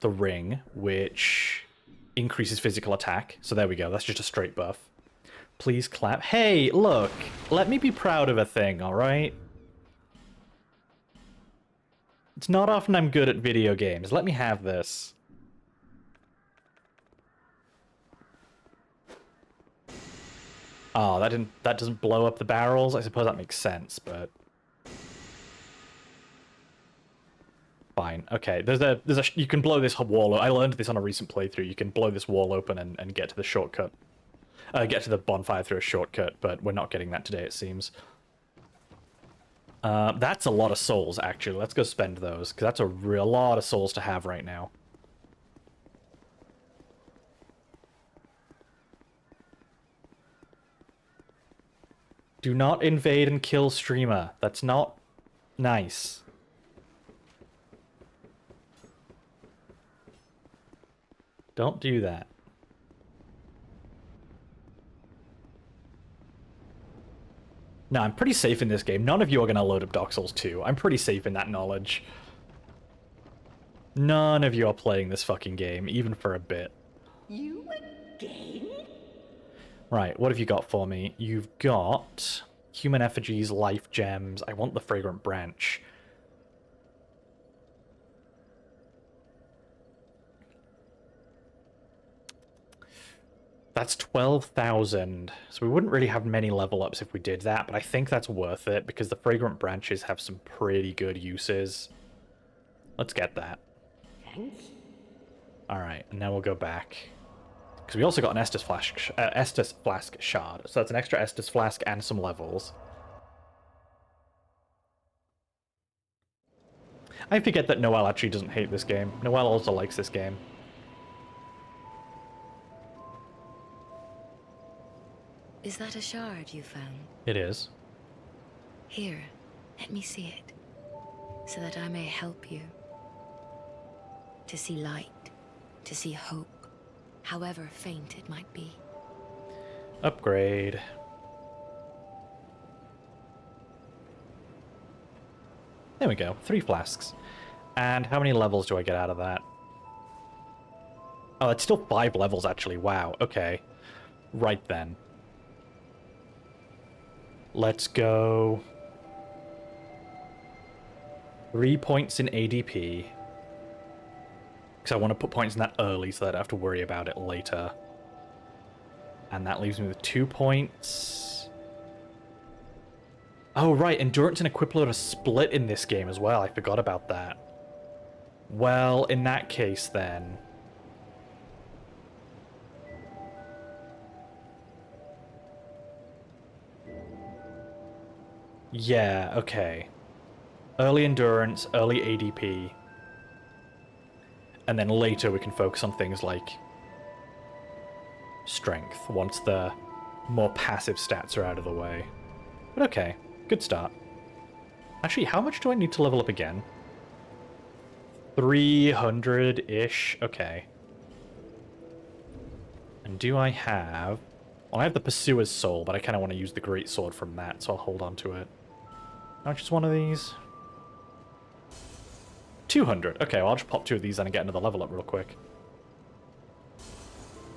[SPEAKER 1] the ring, which increases physical attack. So there we go, that's just a straight buff. Please clap. Hey, look, let me be proud of a thing, alright? It's not often I'm good at video games. Let me have this. Oh, that doesn't blow up the barrels? I suppose that makes sense, but... Fine. Okay, you can blow this wall. I learned this on a recent playthrough. You can blow this wall open and get to the shortcut. Get to the bonfire through a shortcut, but we're not getting that today, it seems. That's a lot of souls, actually. Let's go spend those, because that's a real lot of souls to have right now. Do not invade and kill streamer. That's not nice. Don't do that. No, I'm pretty safe in this game. None of you are going to load up Dark Souls 2. I'm pretty safe in that knowledge. None of you are playing this fucking game, even for a bit.
[SPEAKER 4] You again?
[SPEAKER 1] Right, what have you got for me? You've got human effigies, life gems. I want the fragrant branch. That's 12,000. So we wouldn't really have many level ups if we did that, but I think that's worth it because the fragrant branches have some pretty good uses. Let's get that.
[SPEAKER 4] Thanks.
[SPEAKER 1] Alright, and now we'll go back. Because we also got an Estus Flask shard. So that's an extra Estus Flask and some levels. I forget that Noelle actually doesn't hate this game. Noelle also likes this game.
[SPEAKER 6] Is that a shard you found?
[SPEAKER 1] It is.
[SPEAKER 6] Here, let me see it, so that I may help you. To see light, to see hope, however faint it might be.
[SPEAKER 1] Upgrade. There we go, 3 flasks. And how many levels do I get out of that? Oh, it's still 5 levels actually, wow, okay. Right then. Let's go... 3 points in ADP. Because I want to put points in that early so that I don't have to worry about it later. And that leaves me with 2 points. Oh, right, endurance and equip load are split in this game as well. I forgot about that. Well, in that case, then... yeah, okay. Early endurance, early ADP. And then later we can focus on things like strength, once the more passive stats are out of the way. But okay, good start. Actually, how much do I need to level up again? 300-ish? Okay. And do I have... well, I have the Pursuer's Soul, but I kind of want to use the Great Sword from that, so I'll hold on to it. How much is one of these? 200. Okay, well, I'll just pop 2 of these then and get another level up real quick.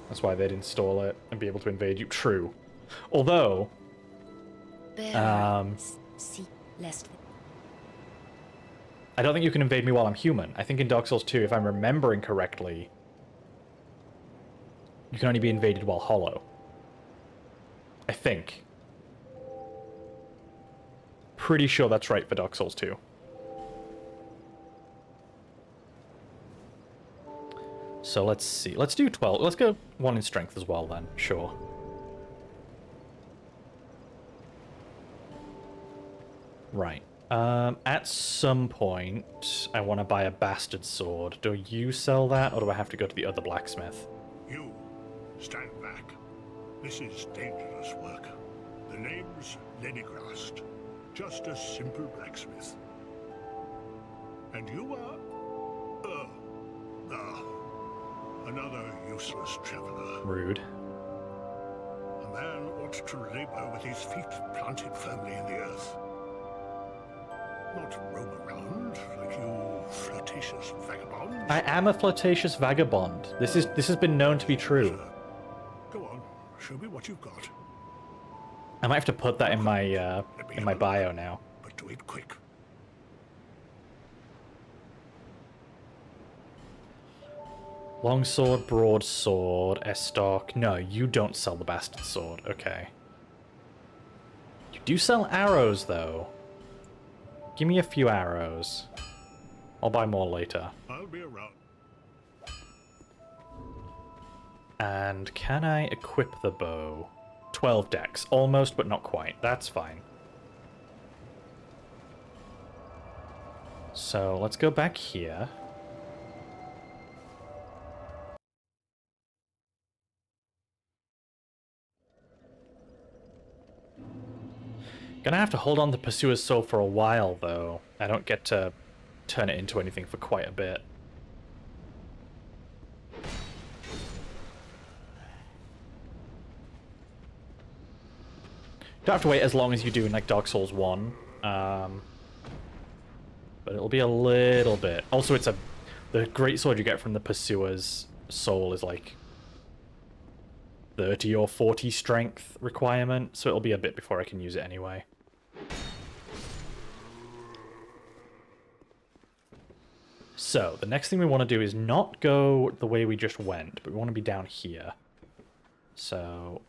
[SPEAKER 1] That's why they'd install it and be able to invade you. True. Although...
[SPEAKER 6] See less.
[SPEAKER 1] I don't think you can invade me while I'm human. I think in Dark Souls 2, if I'm remembering correctly, you can only be invaded while hollow. I think. Pretty sure that's right for Dark Souls 2. So let's see. Let's do 12. Let's go 1 in strength as well then. Sure. Right. At some point, I want to buy a bastard sword. Do you sell that, or do I have to go to the other blacksmith?
[SPEAKER 5] You, stand back. This is dangerous work. The name's Lenigrast. Just a simple blacksmith. And you are... another useless traveler.
[SPEAKER 1] Rude.
[SPEAKER 5] A man ought to labor with his feet planted firmly in the earth. Not roam around like you flirtatious vagabonds.
[SPEAKER 1] I am a flirtatious vagabond. This has been known to be true.
[SPEAKER 5] Sir, go on, show me what you've got.
[SPEAKER 1] I might have to put that in my bio now.
[SPEAKER 5] But do it quick.
[SPEAKER 1] Longsword, broadsword, Estoc. No, you don't sell the bastard sword. Okay. You do sell arrows, though. Give me a few arrows. I'll buy more later.
[SPEAKER 5] I'll be around.
[SPEAKER 1] And can I equip the bow? 12 decks. Almost, but not quite. That's fine. So, let's go back here. Gonna have to hold on to Pursuer's Soul for a while, though. I don't get to turn it into anything for quite a bit. Don't have to wait as long as you do in, like, Dark Souls 1. But it'll be a little bit. Also, it's the great sword you get from the Pursuer's Soul is, like, 30 or 40 strength requirement, so it'll be a bit before I can use it anyway. So, the next thing we want to do is not go the way we just went, but we want to be down here. So...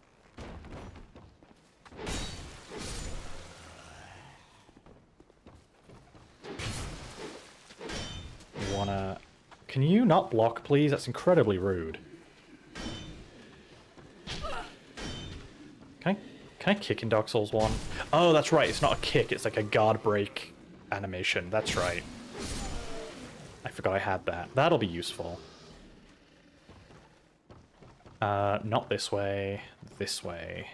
[SPEAKER 1] you wanna... Can you not block, please? That's incredibly rude. Can I kick in Dark Souls 1? Oh, that's right. It's not a kick. It's like a guard break animation. That's right. I forgot I had that. That'll be useful. Not this way. This way.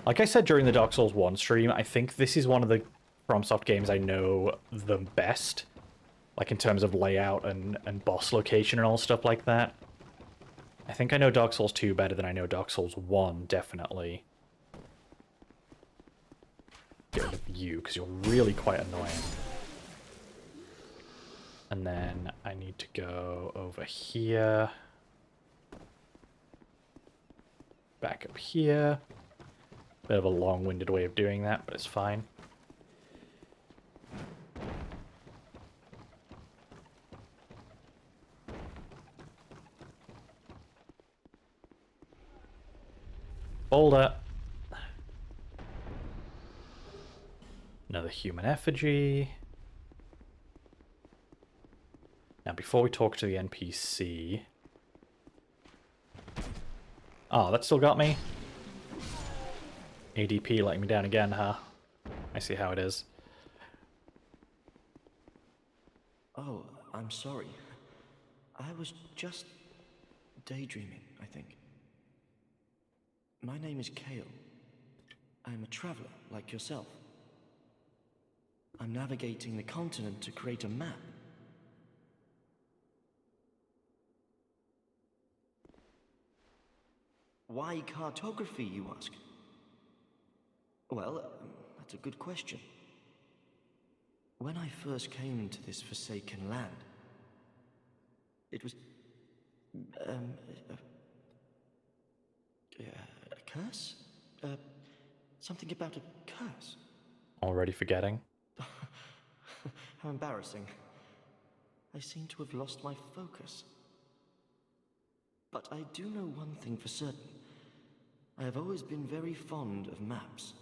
[SPEAKER 1] Like I said during the Dark Souls 1 stream, I think this is one of the FromSoft games I know the best. Like in terms of layout and boss location and all stuff like that. I think I know Dark Souls 2 better than I know Dark Souls 1, definitely. Get rid of you, because you're really quite annoying. And then I need to go over here. Back up here. Bit of a long-winded way of doing that, but it's fine. Boulder. Another human effigy. Now, before we talk to the NPC... Oh, that still got me? ADP letting me down again, huh? I see how it is.
[SPEAKER 7] Oh, I'm sorry. I was just daydreaming, I think. My name is Kale. I'm a traveler, like yourself. I'm navigating the continent to create a map. Why cartography, you ask? Well, that's a good question. When I first came to this forsaken land, it was... a curse? Something about a curse?
[SPEAKER 1] Already forgetting?
[SPEAKER 7] How embarrassing. I seem to have lost my focus. But I do know one thing for certain. I have always been very fond of maps.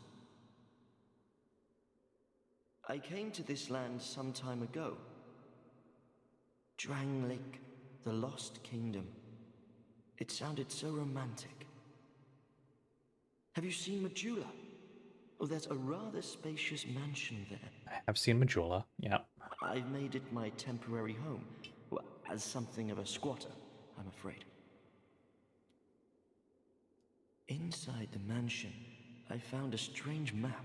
[SPEAKER 7] I came to this land some time ago. Drangleic, the Lost Kingdom. It sounded so romantic. Have you seen Majula? Oh, there's a rather spacious mansion there.
[SPEAKER 1] I have seen Majula, yeah.
[SPEAKER 7] I've made it my temporary home. Well, as something of a squatter, I'm afraid. Inside the mansion, I found a strange map,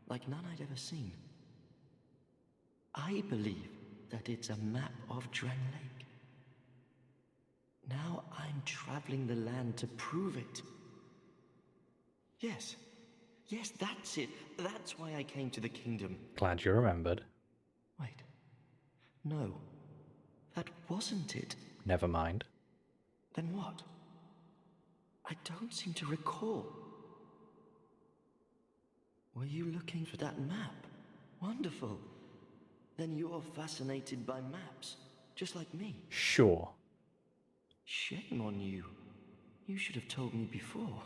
[SPEAKER 7] like none I'd ever seen. I believe that it's a map of Drangleic. Now I'm traveling the land to prove it. Yes, that's it. That's why I came to the kingdom.
[SPEAKER 1] Glad you remembered.
[SPEAKER 7] Wait. No. That wasn't it.
[SPEAKER 1] Never mind.
[SPEAKER 7] Then what? I don't seem to recall. Were you looking for that map? Wonderful. Then you're fascinated by maps, just like me.
[SPEAKER 1] Sure.
[SPEAKER 7] Shame on you. You should have told me before.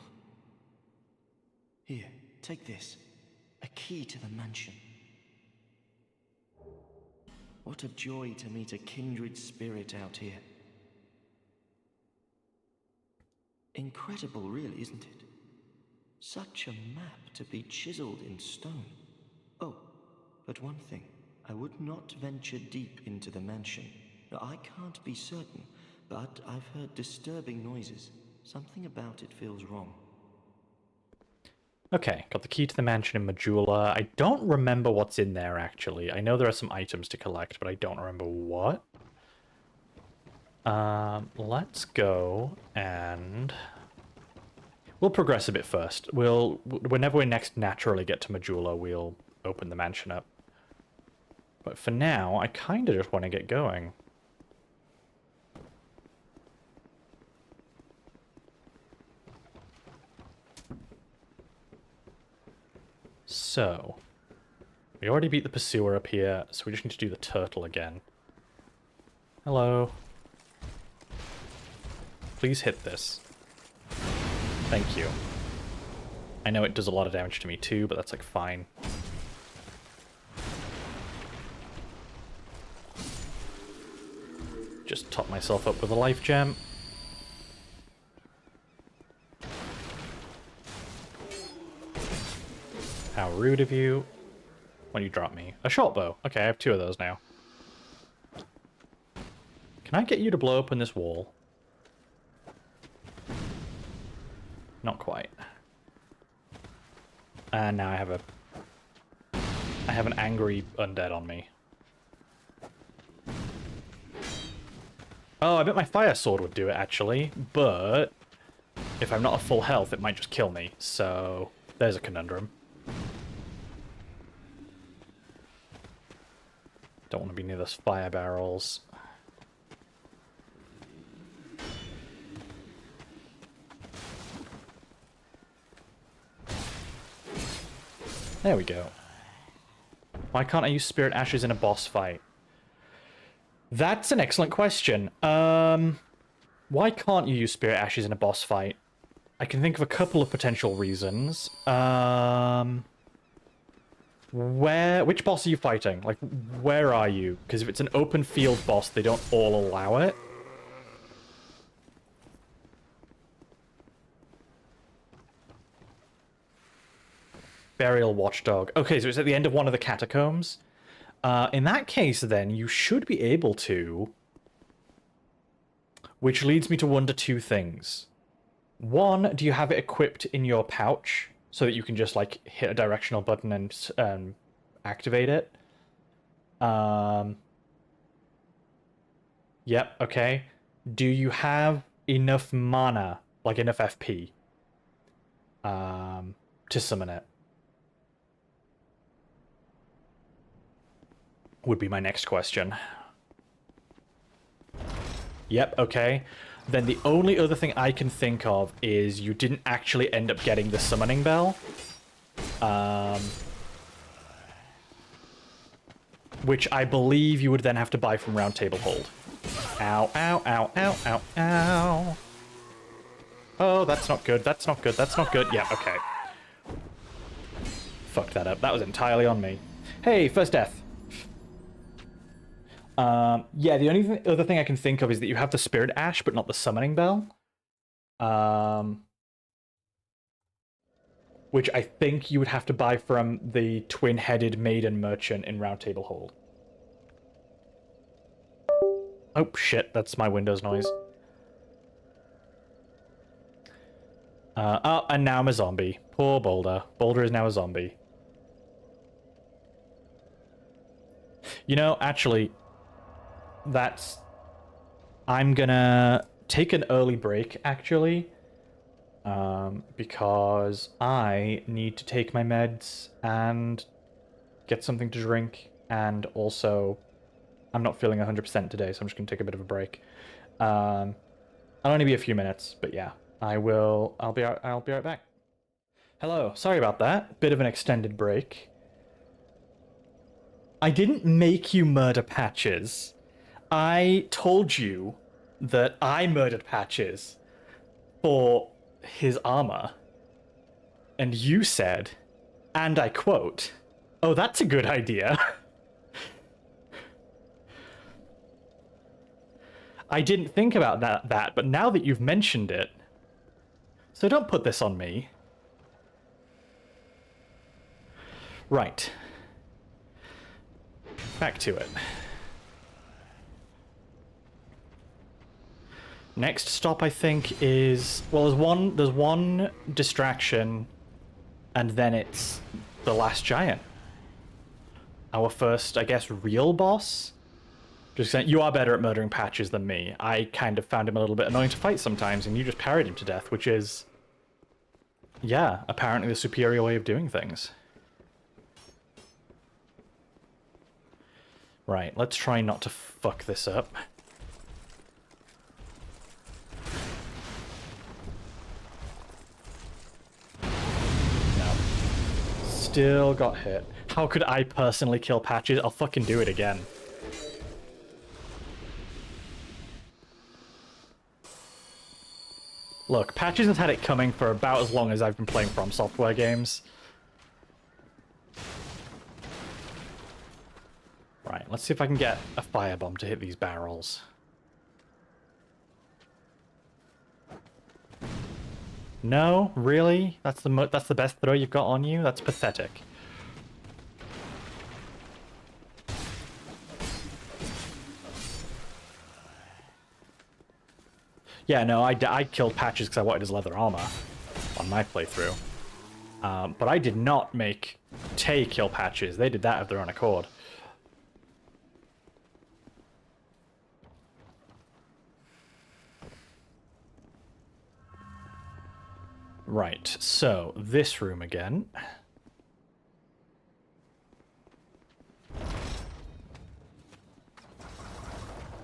[SPEAKER 7] Here, take this. A key to the mansion. What a joy to meet a kindred spirit out here. Incredible, really, isn't it? Such a map to be chiseled in stone. Oh, but one thing. I would not venture deep into the mansion. Now, I can't be certain, but I've heard disturbing noises. Something about it feels wrong.
[SPEAKER 1] Okay, got the key to the mansion in Majula. I don't remember what's in there, actually. I know there are some items to collect, but I don't remember what. Let's go and... We'll progress a bit first. Whenever we next naturally get to Majula, we'll open the mansion up. But for now, I kind of just want to get going. So, we already beat the pursuer up here, so we just need to do the turtle again. Hello. Please hit this. Thank you. I know it does a lot of damage to me too, but that's like fine. Just top myself up with a life gem. How rude of you. When you drop me. A short bow. Okay, I have 2 of those now. Can I get you to blow open this wall? Not quite. And now I have an angry undead on me. Oh, I bet my fire sword would do it, actually. But if I'm not at full health, it might just kill me. So there's a conundrum. Don't want to be near those fire barrels. There we go. Why can't I use Spirit Ashes in a boss fight? That's an excellent question. Why can't you use Spirit Ashes in a boss fight? I can think of a couple of potential reasons. Which boss are you fighting? Like, where are you? Because if it's an open field boss, they don't all allow it. Burial Watchdog. Okay, so it's at the end of one of the catacombs. In that case, then, you should be able to... Which leads me to wonder 2 things. One, do you have it equipped in your pouch so that you can just, like, hit a directional button and activate it? Yep, okay. Do you have enough mana, like enough FP, to summon it? Would be my next question. Yep, okay. Then the only other thing I can think of is you didn't actually end up getting the summoning bell. Which I believe you would then have to buy from Round Table Hold. Ow, ow, ow, ow, ow, ow. Oh, that's not good, that's not good, that's not good. Yeah, okay. Fucked that up. That was entirely on me. Hey, first death. Yeah, the only other thing I can think of is that you have the Spirit Ash, but not the Summoning Bell. Which I think you would have to buy from the twin-headed maiden merchant in Round Table Hold. Oh, shit, that's my Windows noise. Oh, and now I'm a zombie. Poor Boulder. Boulder is now a zombie. You know, actually... I'm gonna take an early break, actually, because I need to take my meds and get something to drink, and also I'm not feeling 100% today, so I'm just gonna take a bit of a break. I'll only be a few minutes, but yeah, I'll be right back. Hello, sorry about that. Bit of an extended break. I didn't make you murder Patches. I told you that I murdered Patches for his armor. And you said, and I quote, "Oh, that's a good idea." I didn't think about that, but now that you've mentioned it... So don't put this on me. Right. Back to it. Next stop, I think, is... Well, there's one distraction, and then it's the last giant. Our first, I guess, real boss? Just saying, you are better at murdering Patches than me. I kind of found him a little bit annoying to fight sometimes, and you just parried him to death, which is... Yeah, apparently the superior way of doing things. Right, let's try not to fuck this up. Still got hit. How could I personally kill Patches? I'll fucking do it again. Look, Patches has had it coming for about as long as I've been playing From Software games. Right, let's see if I can get a firebomb to hit these barrels. No, really? That's the best throw you've got on you? That's pathetic. Yeah, no, I killed Patches because I wanted his leather armor on my playthrough. But I did not make Tay kill Patches. They did that of their own accord. Right, so this room again.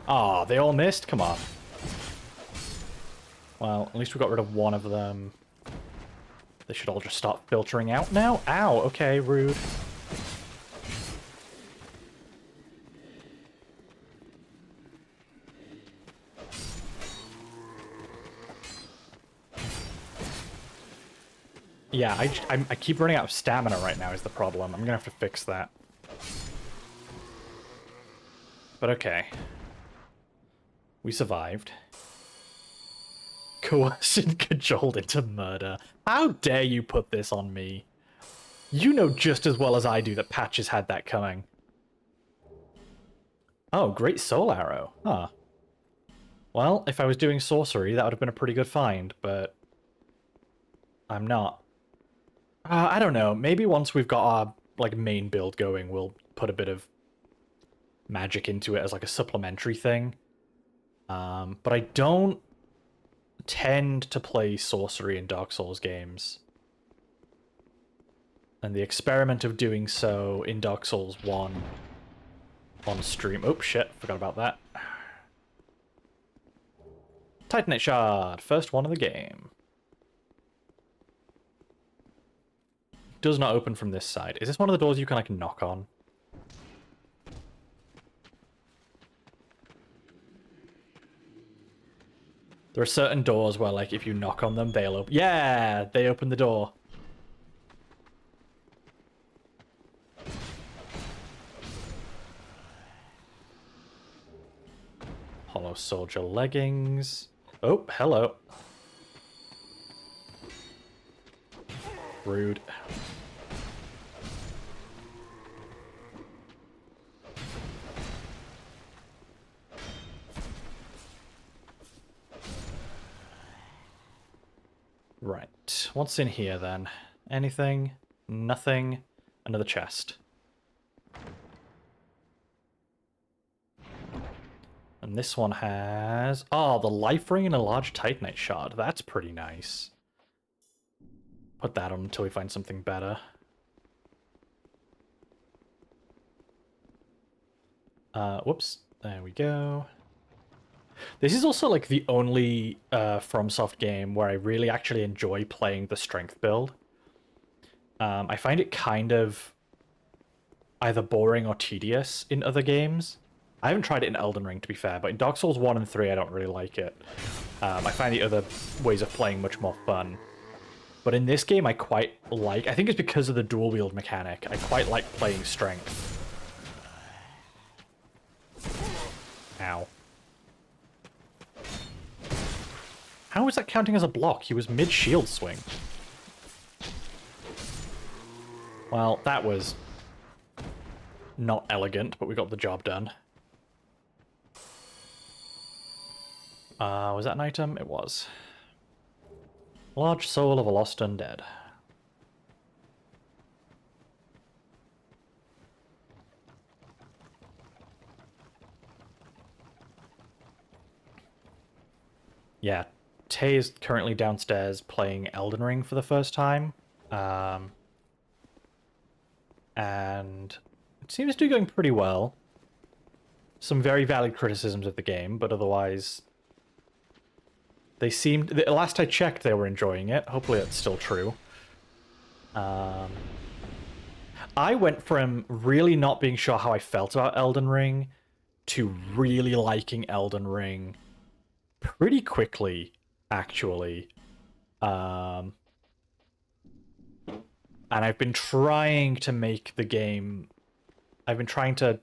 [SPEAKER 1] Ah, they all missed? Come on. Well, at least we got rid of one of them. They should all just start filtering out now. Ow, okay, rude. Yeah, I keep running out of stamina right now is the problem. I'm gonna have to fix that. But okay. We survived. Coerced and cajoled into murder. How dare you put this on me? You know just as well as I do that Patches had that coming. Oh, great soul arrow. Huh. Well, if I was doing sorcery, that would have been a pretty good find, but I'm not. I don't know. Maybe once we've got our like main build going, we'll put a bit of magic into it as like a supplementary thing. But I don't tend to play sorcery in Dark Souls games. And the experiment of doing so in Dark Souls 1 on stream... Oh, shit. Forgot about that. Titanite Shard. First one of the game. Does not open from this side. Is this one of the doors you can, like, knock on? There are certain doors where, like, if you knock on them, they'll open. Yeah! They open the door. Hollow Soldier leggings. Oh, hello. Rude. Right. What's in here then? Anything? Nothing? Another chest. And this one has... Oh, the life ring and a large Titanite shard. That's pretty nice. Put that on until we find something better. Whoops. There we go. This is also like the only FromSoft game where I really actually enjoy playing the strength build. I find it kind of either boring or tedious in other games. I haven't tried it in Elden Ring, to be fair, but in Dark Souls 1 and 3, I don't really like it. I find the other ways of playing much more fun. But in this game, I quite like... I think it's because of the dual-wield mechanic. I quite like playing strength. Ow. How is that counting as a block? He was mid-shield swing. Well, that was not elegant, but we got the job done. Was that an item? It was. Large soul of a lost undead. Yeah, Tay is currently downstairs playing Elden Ring for the first time. And it seems to be going pretty well. Some very valid criticisms of the game, but otherwise... They seemed... Last I checked, they were enjoying it. Hopefully that's still true. I went from really not being sure how I felt about Elden Ring to really liking Elden Ring pretty quickly actually. And I've been trying to make the game... I've been trying to...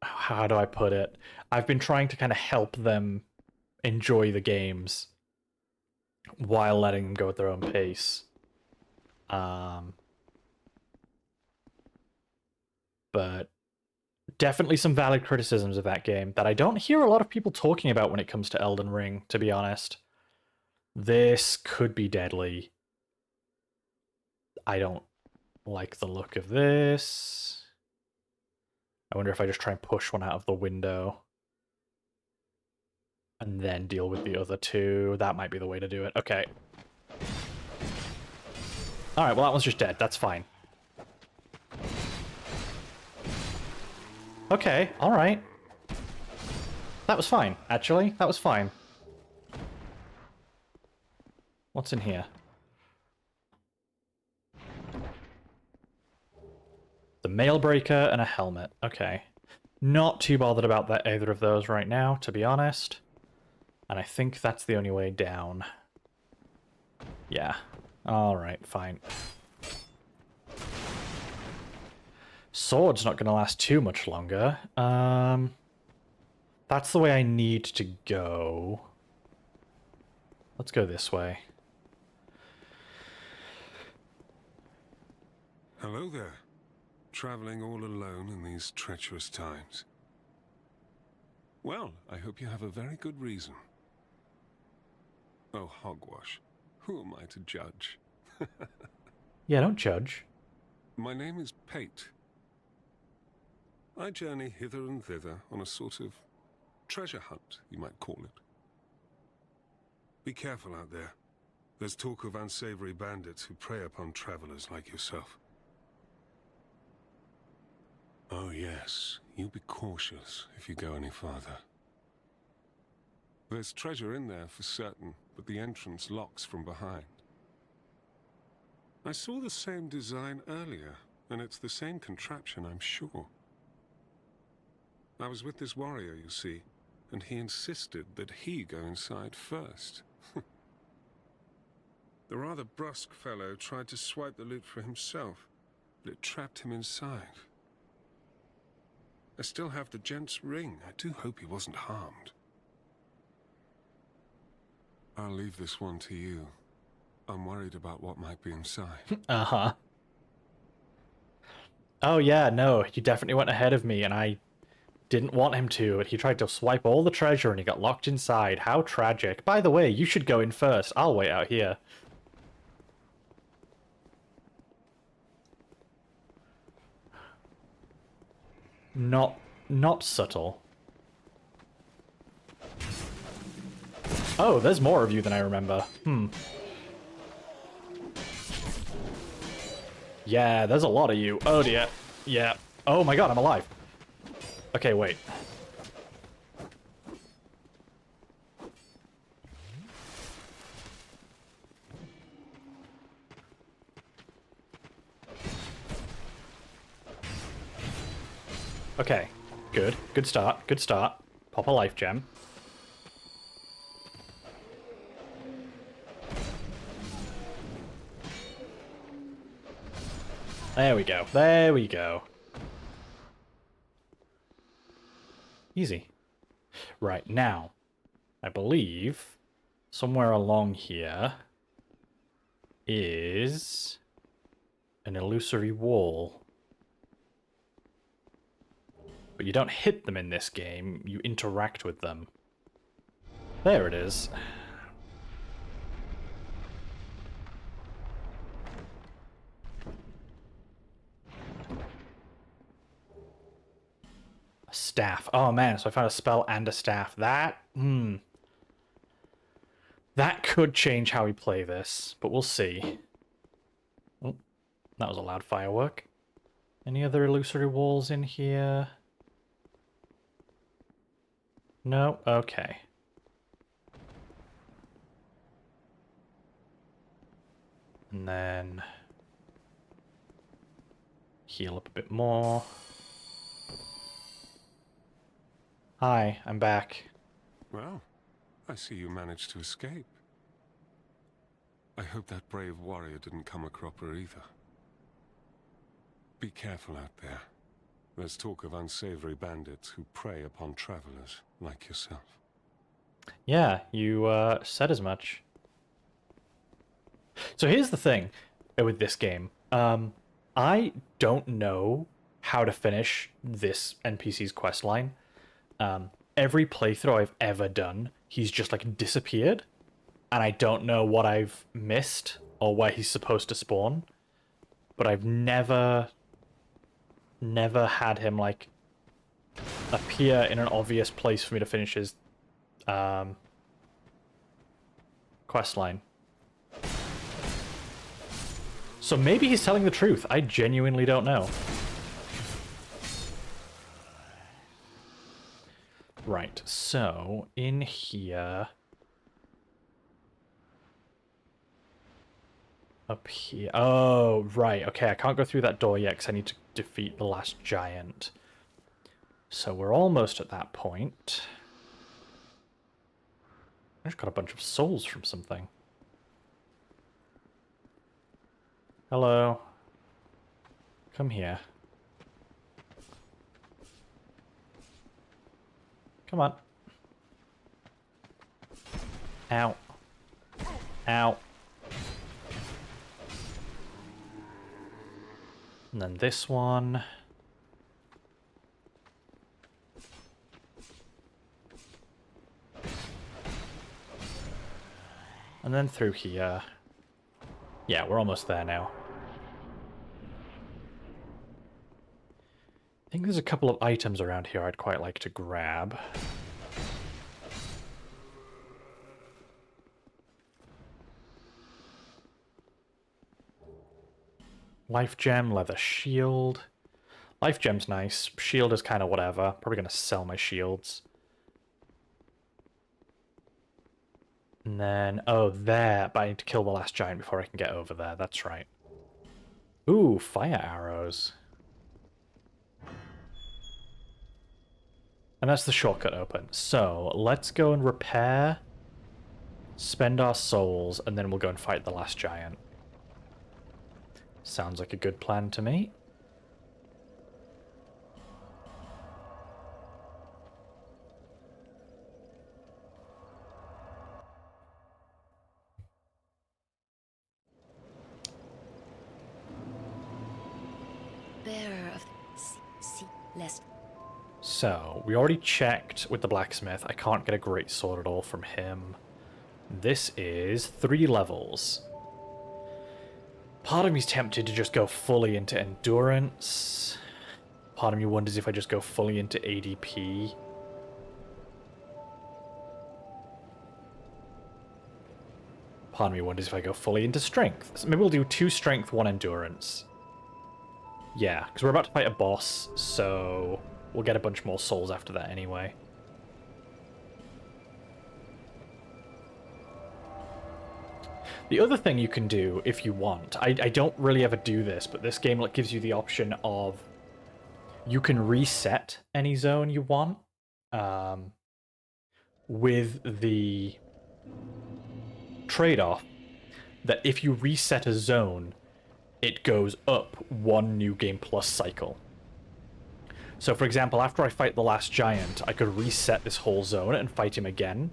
[SPEAKER 1] how do I put it? I've been trying to kind of help them enjoy the games while letting them go at their own pace. But definitely some valid criticisms of that game that I don't hear a lot of people talking about when it comes to Elden Ring, to be honest. This could be deadly. I don't like the look of this. I wonder if I just try and push one out of the window and then deal with the other two. That might be the way to do it. Okay. Alright, well that one's just dead. That's fine. Okay, alright. That was fine, actually. That was fine. What's in here? The mail breaker and a helmet. Okay. Not too bothered about that either of those right now, to be honest. And I think that's the only way down. Yeah. Alright, fine. Sword's not going to last too much longer. That's the way I need to go. Let's go this way.
[SPEAKER 8] Hello there. Traveling all alone in these treacherous times. Well, I hope you have a very good reason. Oh, hogwash. Who am I to judge?
[SPEAKER 1] Yeah, don't judge.
[SPEAKER 8] My name is Pate. I journey hither and thither on a sort of treasure hunt, you might call it. Be careful out there. There's talk of unsavory bandits who prey upon travelers like yourself. Oh yes, you be cautious if you go any farther. There's treasure in there for certain, but the entrance locks from behind. I saw the same design earlier, and it's the same contraption, I'm sure. I was with this warrior, you see, and he insisted that he go inside first. The rather brusque fellow tried to swipe the loot for himself, but it trapped him inside. I still have the gent's ring. I do hope he wasn't harmed. I'll leave this one to you. I'm worried about what might be inside.
[SPEAKER 1] Uh-huh. Oh yeah, no, he definitely went ahead of me and I didn't want him to, but he tried to swipe all the treasure and he got locked inside. How tragic. By the way, you should go in first. I'll wait out here. Not subtle. Oh, there's more of you than I remember. Yeah, there's a lot of you. Oh dear. Yeah. Oh my god, I'm alive. Okay, wait. Okay, good. Good start. Good start. Pop a life gem. There we go. There we go. Easy. Right, now, I believe somewhere along here is an illusory wall. But you don't hit them in this game, you interact with them. There it is. A staff. Oh man, so I found a spell and a staff. That could change how we play this, but we'll see. Oh, that was a loud firework. Any other illusory walls in here? No? Okay. And then heal up a bit more. Hi, I'm back.
[SPEAKER 8] Well, I see you managed to escape. I hope that brave warrior didn't come a cropper either. Be careful out there. There's talk of unsavory bandits who prey upon travelers like yourself.
[SPEAKER 1] Yeah, you said as much. So here's the thing with this game. I don't know how to finish this NPC's questline. Every playthrough I've ever done, he's just like disappeared, and I don't know what I've missed or where he's supposed to spawn. But I've never had him like appear in an obvious place for me to finish his questline. So maybe he's telling the truth. I genuinely don't know. Right, so in here... Up here... Oh, right, okay, I can't go through that door yet because I need to defeat the last giant. So we're almost at that point. I just got a bunch of souls from something. Hello. Come here. Come on. Ow. Ow. And then this one. And then through here. Yeah, we're almost there now. I think there's a couple of items around here I'd quite like to grab. Life gem, leather shield. Life gem's nice. Shield is kind of whatever. Probably going to sell my shields. And then, oh, there. But I need to kill the last giant before I can get over there. That's right. Ooh, fire arrows. And that's the shortcut open. So, let's go and repair, spend our souls, and then we'll go and fight the last giant. Sounds like a good plan to me.
[SPEAKER 6] Bearer of less.
[SPEAKER 1] So, we already checked with the blacksmith. I can't get a great sword at all from him. This is 3 levels. Part of me's tempted to just go fully into endurance. Part of me wonders if I just go fully into ADP. Part of me wonders if I go fully into strength. So maybe we'll do 2 strength, 1 endurance. Yeah, because we're about to fight a boss, so we'll get a bunch more souls after that anyway. The other thing you can do, if you want, I don't really ever do this, but this game gives you the option of you can reset any zone you want with the trade-off that if you reset a zone, it goes up 1 New Game Plus cycle. So, for example, after I fight the last giant, I could reset this whole zone and fight him again,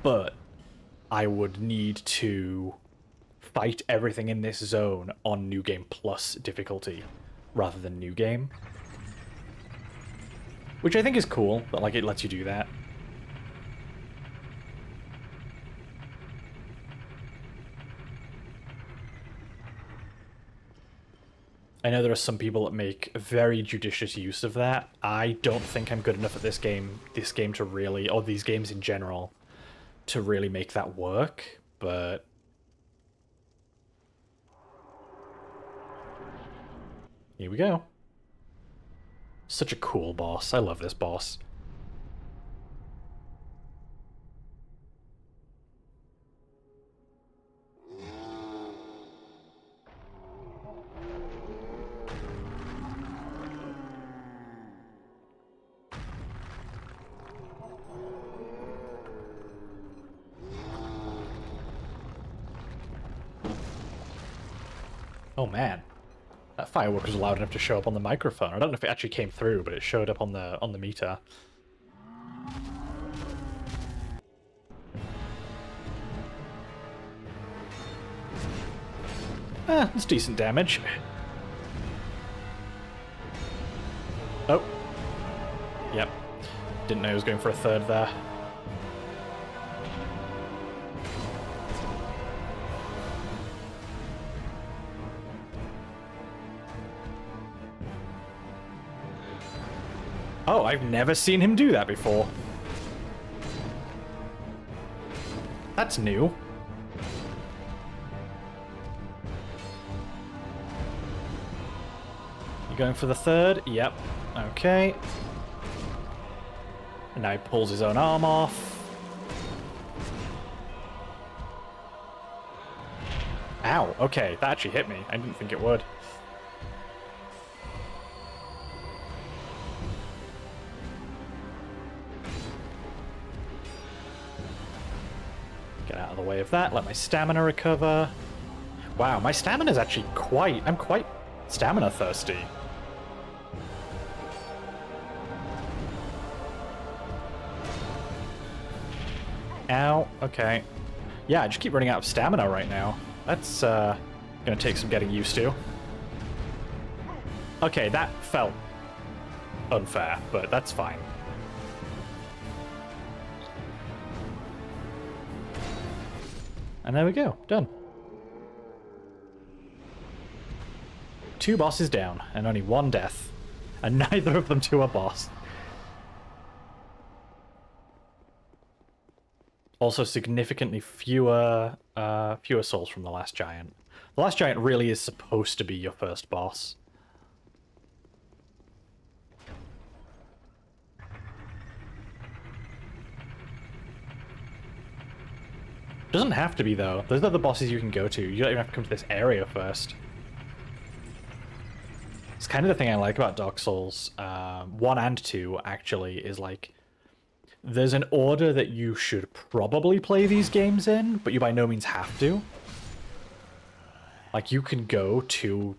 [SPEAKER 1] but I would need to fight everything in this zone on New Game Plus difficulty rather than New Game. Which I think is cool, that like it lets you do that. I know there are some people that make very judicious use of that. I don't think I'm good enough at this game to really, or these games in general, to really make that work, but here we go. Such a cool boss. I love this boss. Oh man, that firework was loud enough to show up on the microphone. I don't know if it actually came through, but it showed up on the meter. It's decent damage. Oh. Yep. Didn't know he was going for a third there. Oh, I've never seen him do that before. That's new. You going for the third? Yep. Okay. And now he pulls his own arm off. Ow, okay, that actually hit me. I didn't think it would. Get out of the way of that, let my stamina recover. Wow, my stamina's actually I'm quite stamina thirsty. Ow, okay. Yeah, I just keep running out of stamina right now. That's gonna take some getting used to. Okay, that felt unfair, but that's fine. And there we go, done. 2 bosses down, and only 1 death. And neither of them to a boss. Also significantly fewer souls from the last giant. The last giant really is supposed to be your first boss. Doesn't have to be though. There's other bosses you can go to. You don't even have to come to this area first. It's kind of the thing I like about Dark Souls 1 and 2 actually is like there's an order that you should probably play these games in, but you by no means have to. Like, you can go to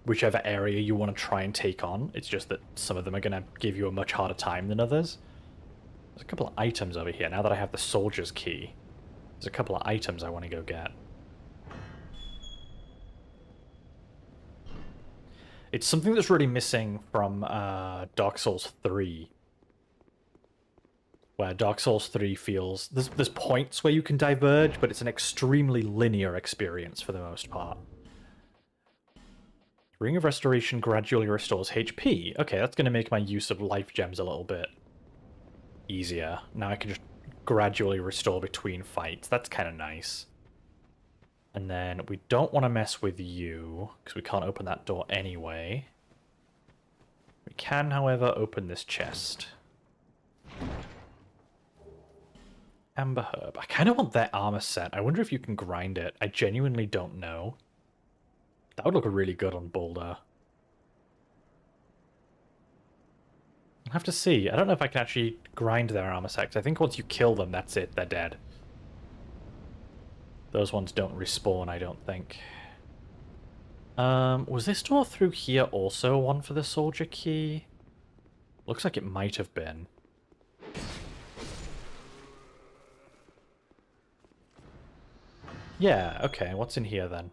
[SPEAKER 1] whichever area you want to try and take on. It's just that some of them are going to give you a much harder time than others. There's a couple of items over here. Now that I have the soldier's key, there's a couple of items I want to go get. It's something that's really missing from Dark Souls 3. Where Dark Souls 3 feels... There's points where you can diverge, but it's an extremely linear experience for the most part. Ring of Restoration gradually restores HP. Okay, that's going to make my use of life gems a little bit easier. Now I can just gradually restore between fights. That's kind of nice. And then we don't want to mess with you, because we can't open that door anyway. We can, however, open this chest. Amber Herb. I kind of want that armor set. I wonder if you can grind it. I genuinely don't know. That would look really good on Boulder. I'll have to see. I don't know if I can actually grind their armor set. I think once you kill them, that's it. They're dead. Those ones don't respawn, I don't think. Was this door through here also one for the soldier key? Looks like it might have been. Yeah, okay, what's in here then?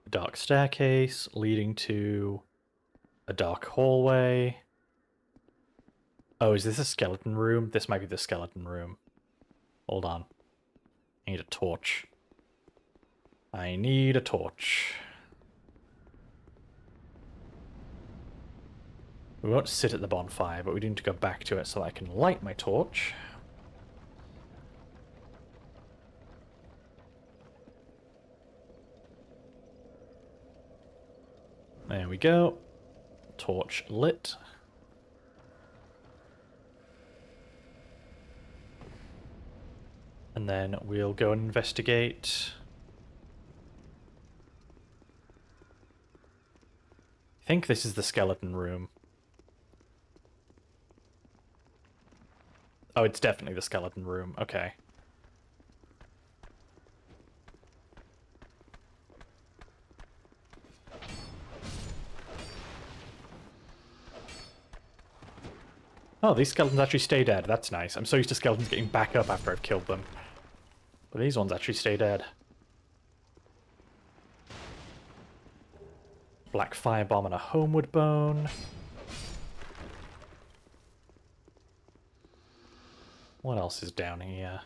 [SPEAKER 1] A dark staircase leading to a dark hallway. Oh, is this a skeleton room? This might be the skeleton room. Hold on. I need a torch. I need a torch. We won't sit at the bonfire, but we need to go back to it so that I can light my torch. There we go. Torch lit. And then we'll go and investigate. I think this is the skeleton room. Oh, it's definitely the skeleton room. Okay. Oh, these skeletons actually stay dead. That's nice. I'm so used to skeletons getting back up after I've killed them. But these ones actually stay dead. Black firebomb and a homeward bone. What else is down here?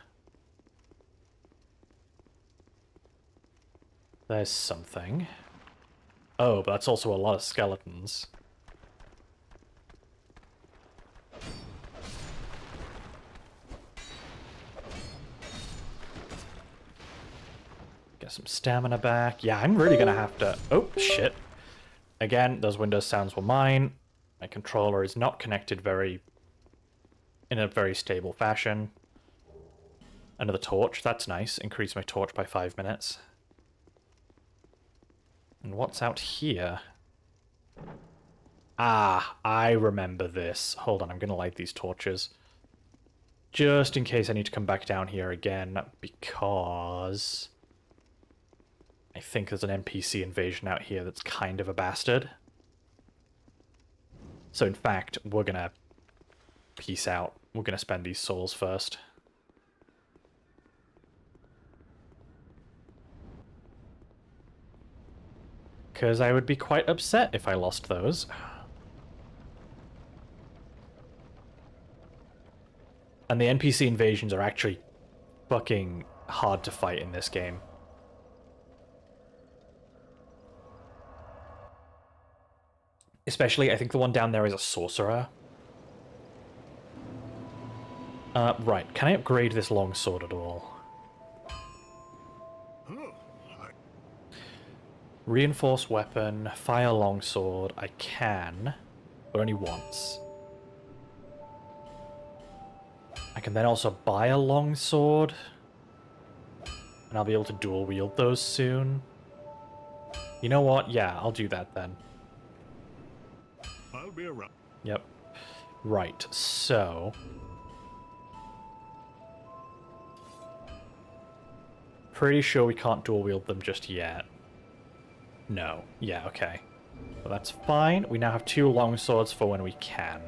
[SPEAKER 1] There's something. Oh, but that's also a lot of skeletons. Get some stamina back. Yeah, I'm really gonna have to... Oh, shit. Again, those Windows sounds were mine. My controller is not connected in a very stable fashion. Another torch. That's nice. Increase my torch by 5 minutes. And what's out here? Ah, I remember this. Hold on, I'm gonna light these torches. Just in case I need to come back down here again, because I think there's an NPC invasion out here that's kind of a bastard. So in fact, we're gonna peace out. We're gonna spend these souls first. Because I would be quite upset if I lost those. And the NPC invasions are actually fucking hard to fight in this game. Especially, I think the one down there is a sorcerer. Right. Can I upgrade this longsword at all? Reinforced weapon, fire longsword. I can, but only once. I can then also buy a longsword. And I'll be able to dual wield those soon. You know what? Yeah, I'll do that then.
[SPEAKER 5] I'll be around.
[SPEAKER 1] Yep. Right, so... Pretty sure we can't dual wield them just yet. No. Yeah, okay. Well, that's fine. We now have 2 longswords for when we can.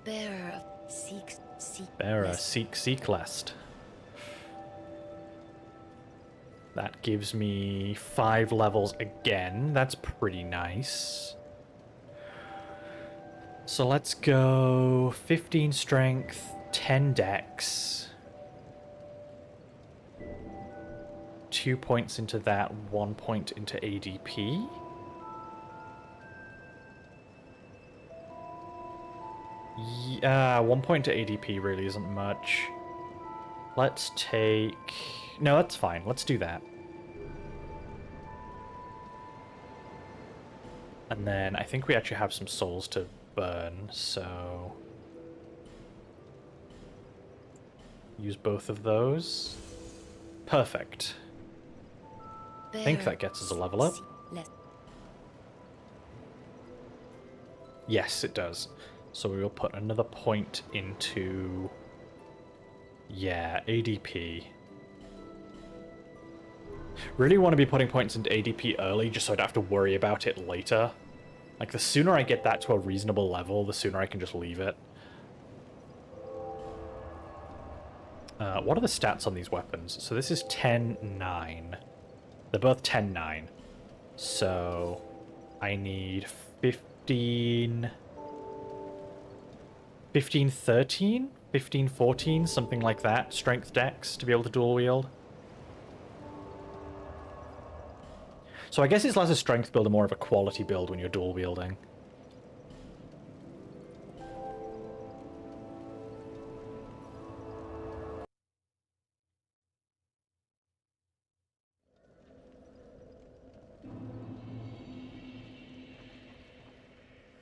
[SPEAKER 6] Bearer of
[SPEAKER 1] Seek Lest. That gives me 5 levels again. That's pretty nice. So let's go 15 strength, 10 dex. 2 points into that, 1 point into ADP. Yeah, 1 point to ADP really isn't much. Let's take... No, that's fine. Let's do that. And then I think we actually have some souls to burn, so... Use both of those. Perfect. I think that gets us a level up. Yes, it does. So we will put another point into... Yeah, ADP. Really want to be putting points into ADP early, just so I don't have to worry about it later. Like, the sooner I get that to a reasonable level, the sooner I can just leave it. What are the stats on these weapons? So this is 10-9. They're both 10-9. So I need 15... 15-13? 15-14? Something like that. Strength dex to be able to dual wield. So I guess it's less a strength build and more of a quality build when you're dual wielding.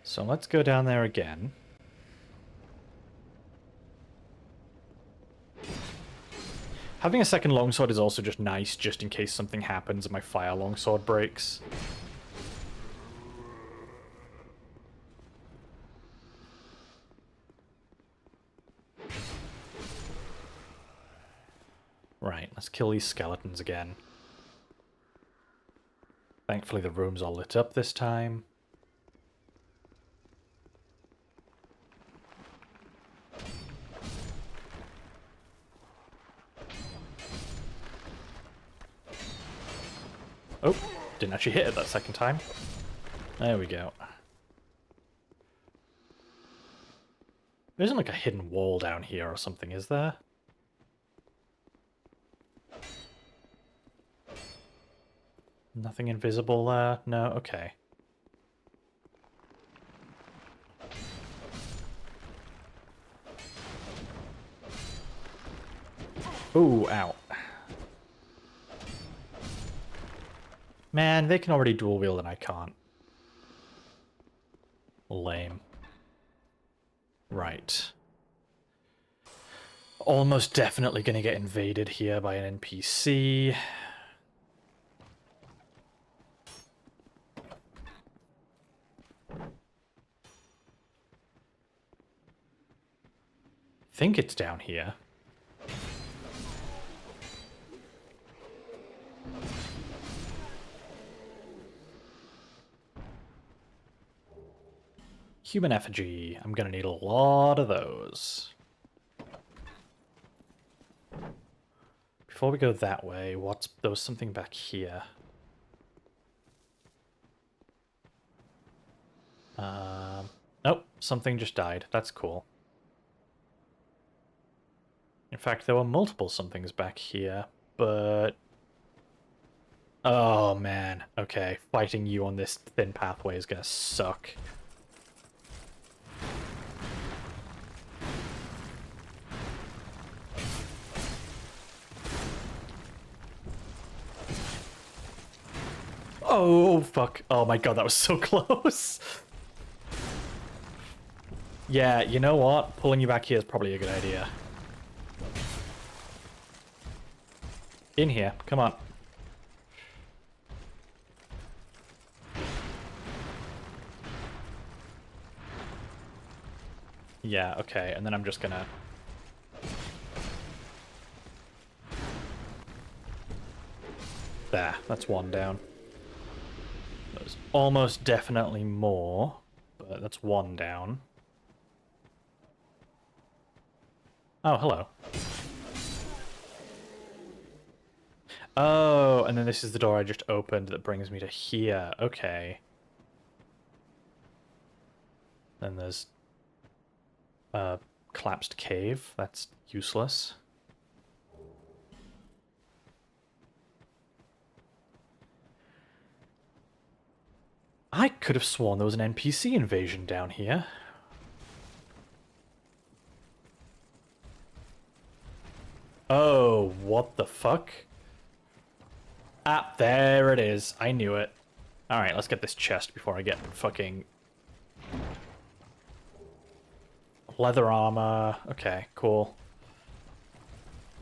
[SPEAKER 1] So let's go down there again. Having a second longsword is also just nice, just in case something happens and my fire longsword breaks. Right, let's kill these skeletons again. Thankfully the room's all lit up this time. Oh, didn't actually hit it that second time. There we go. There isn't like a hidden wall down here or something, is there? Nothing invisible there? No? Okay. Ooh, ow. Man, they can already dual wield and I can't. Lame. Right. Almost definitely gonna get invaded here by an NPC. Think it's down here. Human effigy. I'm gonna need a lot of those. Before we go that way, there was something back here. Nope, something just died. That's cool. In fact, there were multiple somethings back here, but... Oh, man. Okay, fighting you on this thin pathway is gonna suck. Oh, fuck. Oh my god, that was so close. Yeah, you know what? Pulling you back here is probably a good idea. In here. Come on. Yeah, okay. And then I'm just gonna... There. That's one down. There's almost definitely more, but that's one down. Oh, hello. Oh, and then this is the door I just opened that brings me to here. Okay. Then there's a collapsed cave. That's useless. I could have sworn there was an NPC invasion down here. Oh, what the fuck? Ah, there it is. I knew it. Alright, let's get this chest before I get fucking... Leather armor. Okay, cool.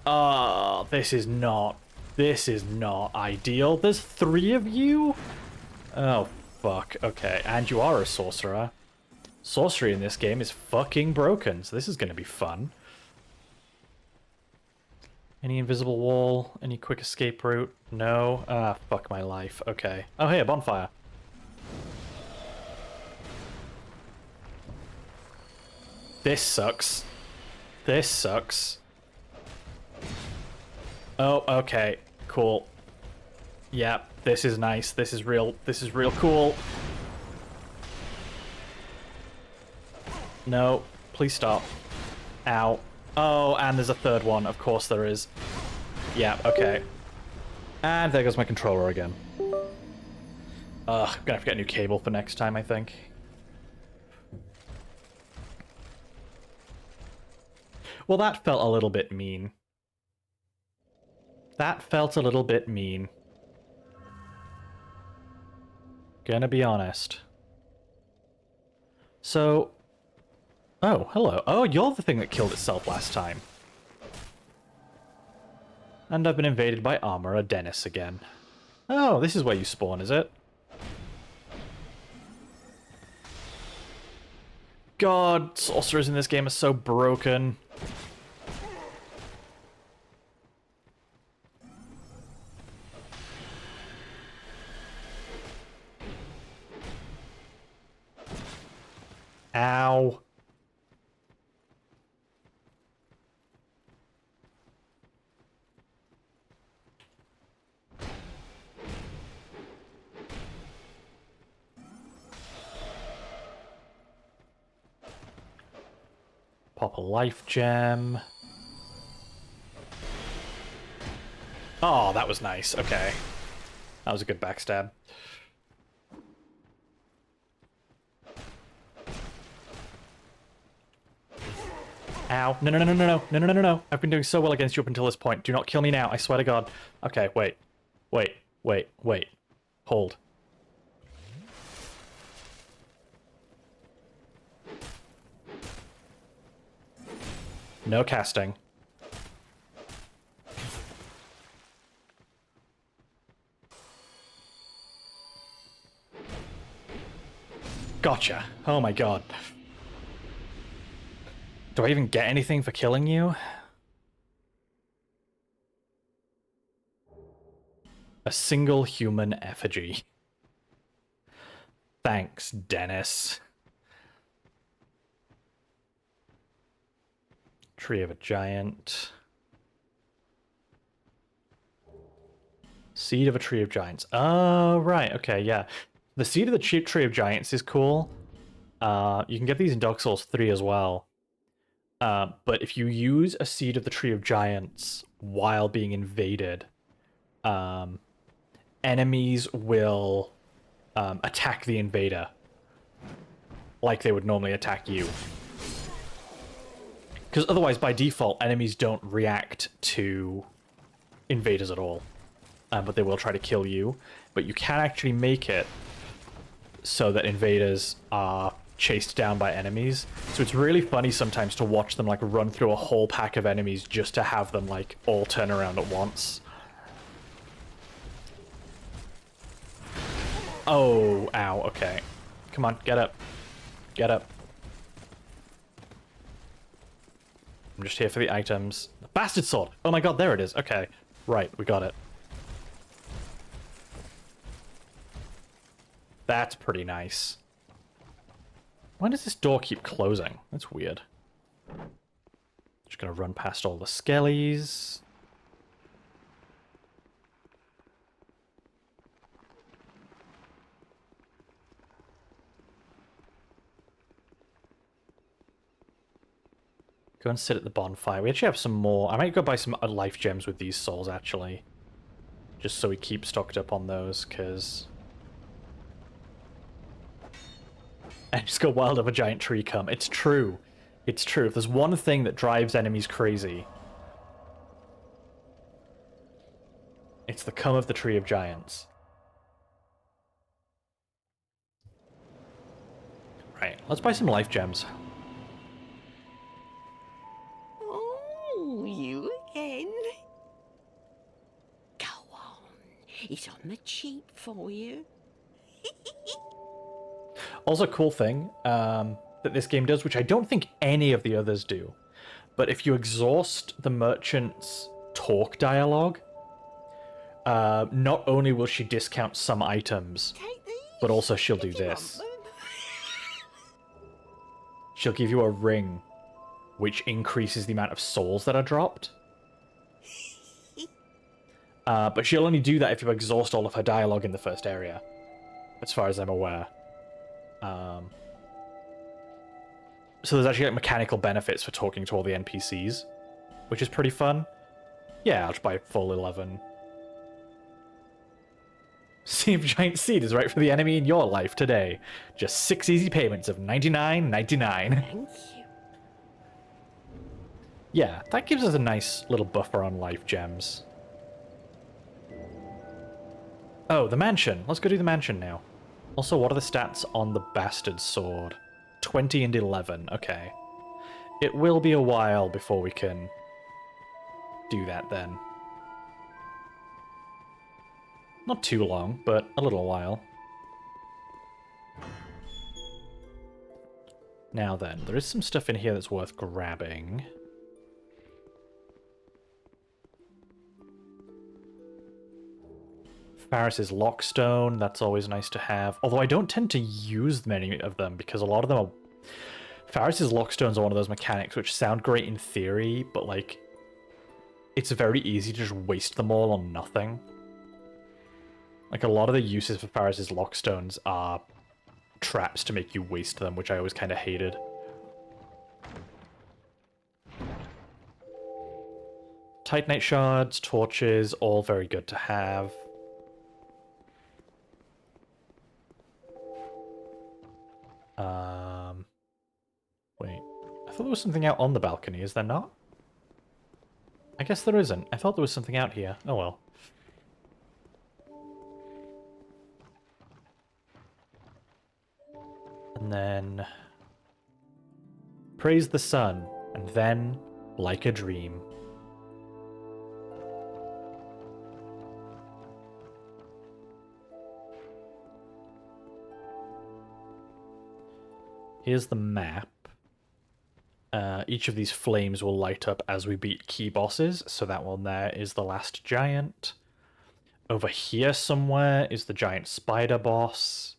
[SPEAKER 1] Oh, this is not ideal. There's 3 of you? Oh, fuck. Okay, and you are a sorcerer. Sorcery in this game is fucking broken, so this is gonna be fun. Any invisible wall? Any quick escape route? No? Ah, fuck my life. Okay. Oh, hey, a bonfire. This sucks. This sucks. Oh, okay. Cool. Yep, this is nice. This is real cool. No, please stop. Ow. Oh, and there's a third one. Of course there is. Yeah, okay. And there goes my controller again. Ugh, I'm gonna have to get a new cable for next time, I think. Well, that felt a little bit mean. That felt a little bit mean. Gonna be honest. So... Oh, hello. Oh, you're the thing that killed itself last time. And I've been invaded by Armorer Dennis again. Oh, this is where you spawn, is it? God, sorcerers in this game are so broken. Ow. Pop a life gem. Oh, that was nice. Okay. That was a good backstab. Ow. No, no, no, no, no, no, no, no, no, no. I've been doing so well against you up until this point. Do not kill me now. I swear to God. Okay, wait. Wait, wait, wait. Hold. No casting. Gotcha. Oh my God. Do I even get anything for killing you? A single human effigy. Thanks, Dennis. Tree of a Giant. Seed of a Tree of Giants. Oh, right. Okay, yeah. The Seed of the Tree of Giants is cool. You can get these in Dark Souls 3 as well. But if you use a Seed of the Tree of Giants while being invaded, enemies will attack the invader like they would normally attack you. Because otherwise, by default, enemies don't react to invaders at all. But they will try to kill you. But you can actually make it so that invaders are chased down by enemies. So it's really funny sometimes to watch them like run through a whole pack of enemies just to have them like all turn around at once. Oh, ow, okay. Come on, get up. Get up. I'm just here for the items. The bastard sword! Oh my God, there it is. Okay. Right, we got it. That's pretty nice. Why does this door keep closing? That's weird. Just gonna run past all the skellies. Go and sit at the bonfire. We actually have some more. I might go buy some life gems with these souls, actually. Just so we keep stocked up on those, because... And just go wild of a giant tree come. It's true. It's true. If there's one thing that drives enemies crazy, it's the come of the Tree of Giants. Right, let's buy some life gems.
[SPEAKER 4] Oh, you again? Go on. It's on the cheap for you.
[SPEAKER 1] Also, cool thing that this game does, which I don't think any of the others do, but if you exhaust the merchant's talk dialogue, not only will she discount some items, but also she'll do this. She'll give you a ring, which increases the amount of souls that are dropped. But she'll only do that if you exhaust all of her dialogue in the first area, as far as I'm aware. So there's actually like mechanical benefits for talking to all the NPCs, which is pretty fun. Yeah, I'll just buy full 11. Sea of Giant Seed is right for the enemy in your life today. Just 6 easy payments of $99.99.
[SPEAKER 4] Thank you.
[SPEAKER 1] Yeah, that gives us a nice little buffer on life gems. Oh, the mansion. Let's go do the mansion now. Also, what are the stats on the bastard sword? 20 and 11. Okay. It will be a while before we can do that then. Not too long, but a little while. Now then, there is some stuff in here that's worth grabbing. Faris's Lockstone, that's always nice to have. Although I don't tend to use many of them because a lot of them are... Faris's Lockstones are one of those mechanics which sound great in theory, but like... It's very easy to just waste them all on nothing. Like a lot of the uses for Faris's Lockstones are traps to make you waste them, which I always kind of hated. Titanite shards, torches, all very good to have. Wait. I thought there was something out on the balcony, is there not? I guess there isn't. I thought there was something out here. Oh well. And then... Praise the sun, and then, like a dream. Here's the map. Each of these flames will light up as we beat key bosses, so that one there is the last giant. Over here somewhere is the giant spider boss.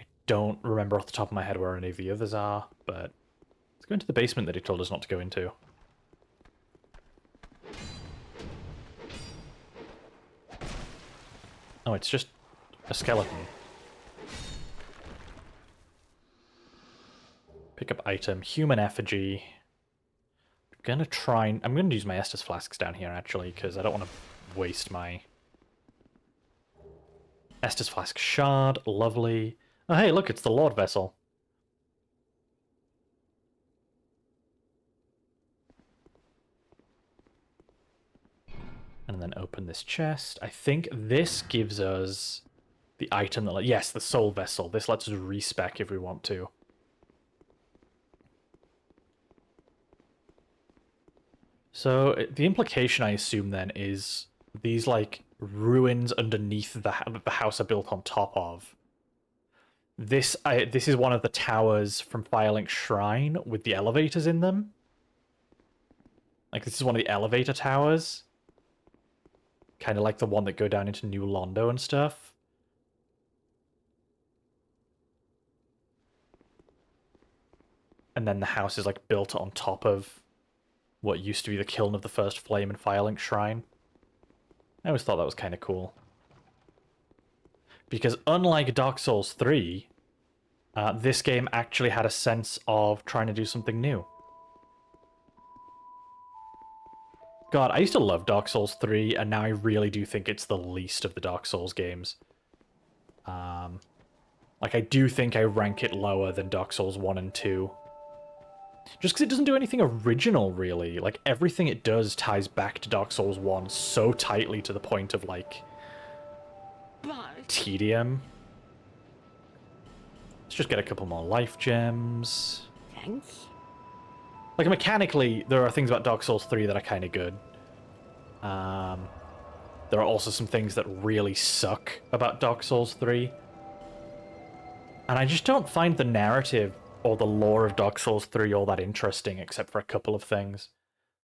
[SPEAKER 1] I don't remember off the top of my head where any of the others are, but let's go into the basement that he told us not to go into. Oh, it's just a skeleton. Pick up item, human effigy. I'm gonna use my Estus flasks down here actually, because I don't want to waste my Estus flask shard. Lovely. Oh hey, look, it's the Lord vessel. And then open this chest. I think this gives us the item that... Yes, the soul vessel. This lets us respec if we want to. So the implication, I assume, then, is these, like, ruins underneath the house are built on top of. This is one of the towers from Firelink Shrine with the elevators in them. Like, this is one of the elevator towers. Kind of like the one that go down into New Londo and stuff. And then the house is, like, built on top of what used to be the Kiln of the First Flame and Firelink Shrine. I always thought that was kind of cool. Because unlike Dark Souls 3, this game actually had a sense of trying to do something new. God, I used to love Dark Souls 3, and now I really do think it's the least of the Dark Souls games. Like, I do think I rank it lower than Dark Souls 1 and 2. Just because it doesn't do anything original, really. Like, everything it does ties back to Dark Souls 1 so tightly to the point of, like, tedium. Let's just get a couple more life gems.
[SPEAKER 4] Thanks.
[SPEAKER 1] Like, mechanically, there are things about Dark Souls 3 that are kind of good. There are also some things that really suck about Dark Souls 3. And I just don't find the narrative or the lore of Dark Souls 3 all that interesting, except for a couple of things.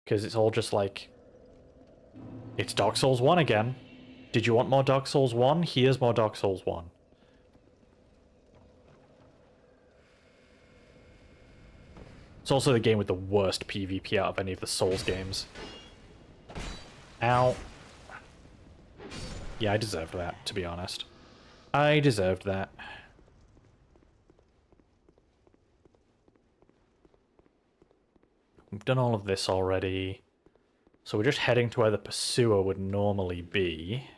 [SPEAKER 1] Because it's all just like... It's Dark Souls 1 again. Did you want more Dark Souls 1? Here's more Dark Souls 1. It's also the game with the worst PvP out of any of the Souls games. Ow. Yeah, I deserved that, to be honest. I deserved that. We've done all of this already. So we're just heading to where the Pursuer would normally be.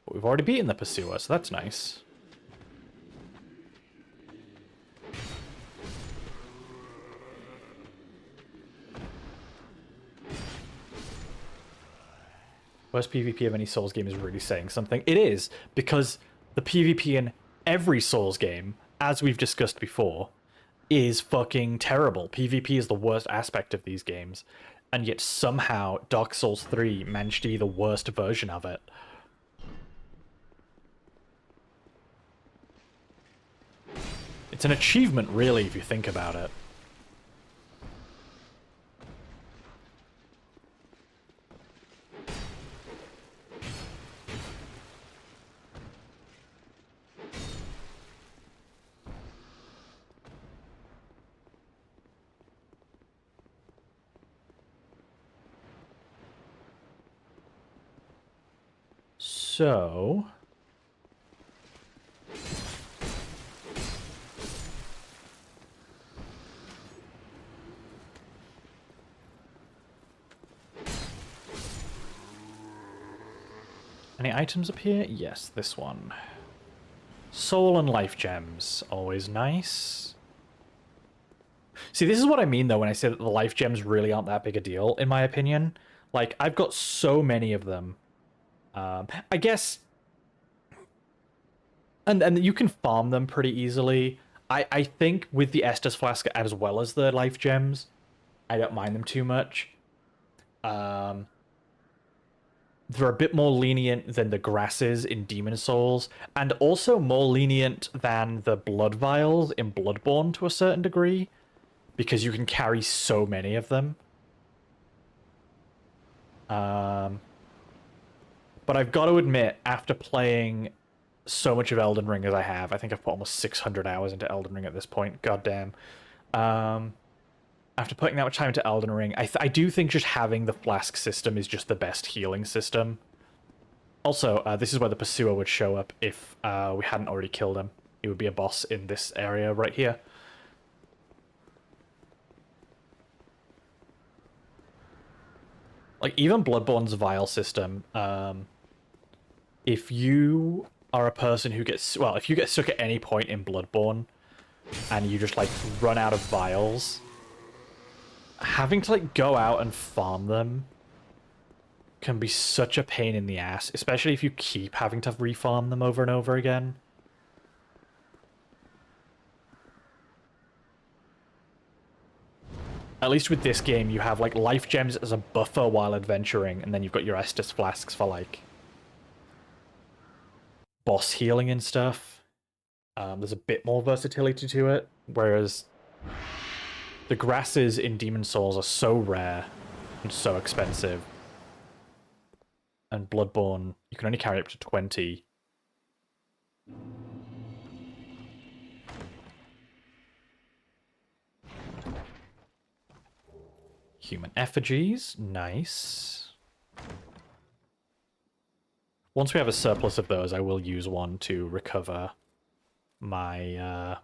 [SPEAKER 1] But we've already beaten the Pursuer, so that's nice. Worst PvP of any Souls game is really saying something. It is, because the PvP in every Souls game, as we've discussed before, is fucking terrible. PvP is the worst aspect of these games, and yet somehow Dark Souls 3 managed to be the worst version of it. It's an achievement, really, if you think about it. So... Any items up here? Yes, this one. Soul and life gems. Always nice. See, this is what I mean, though, when I say that the life gems really aren't that big a deal, in my opinion. Like, I've got so many of them. I guess... And you can farm them pretty easily. I think with the Estus Flask as well as the life gems, I don't mind them too much. They're a bit more lenient than the grasses in Demon Souls, and also more lenient than the blood vials in Bloodborne to a certain degree, because you can carry so many of them. But I've got to admit, after playing so much of Elden Ring as I have, I think I've put almost 600 hours into Elden Ring at this point, goddamn. After putting that much time into Elden Ring, I do think just having the flask system is just the best healing system. Also, this is where the Pursuer would show up if we hadn't already killed him. He would be a boss in this area right here. Like, even Bloodborne's vial system, if you are a person who gets... Well, if you get stuck at any point in Bloodborne, and you just, like, run out of vials, having to, like, go out and farm them can be such a pain in the ass, especially if you keep having to refarm them over and over again. At least with this game, you have, like, life gems as a buffer while adventuring, and then you've got your Estus Flasks for, like, boss healing and stuff. There's a bit more versatility to it, whereas the grasses in Demon Souls are so rare and so expensive. And Bloodborne, you can only carry up to 20. Human effigies, nice. Once we have a surplus of those, I will use one to recover my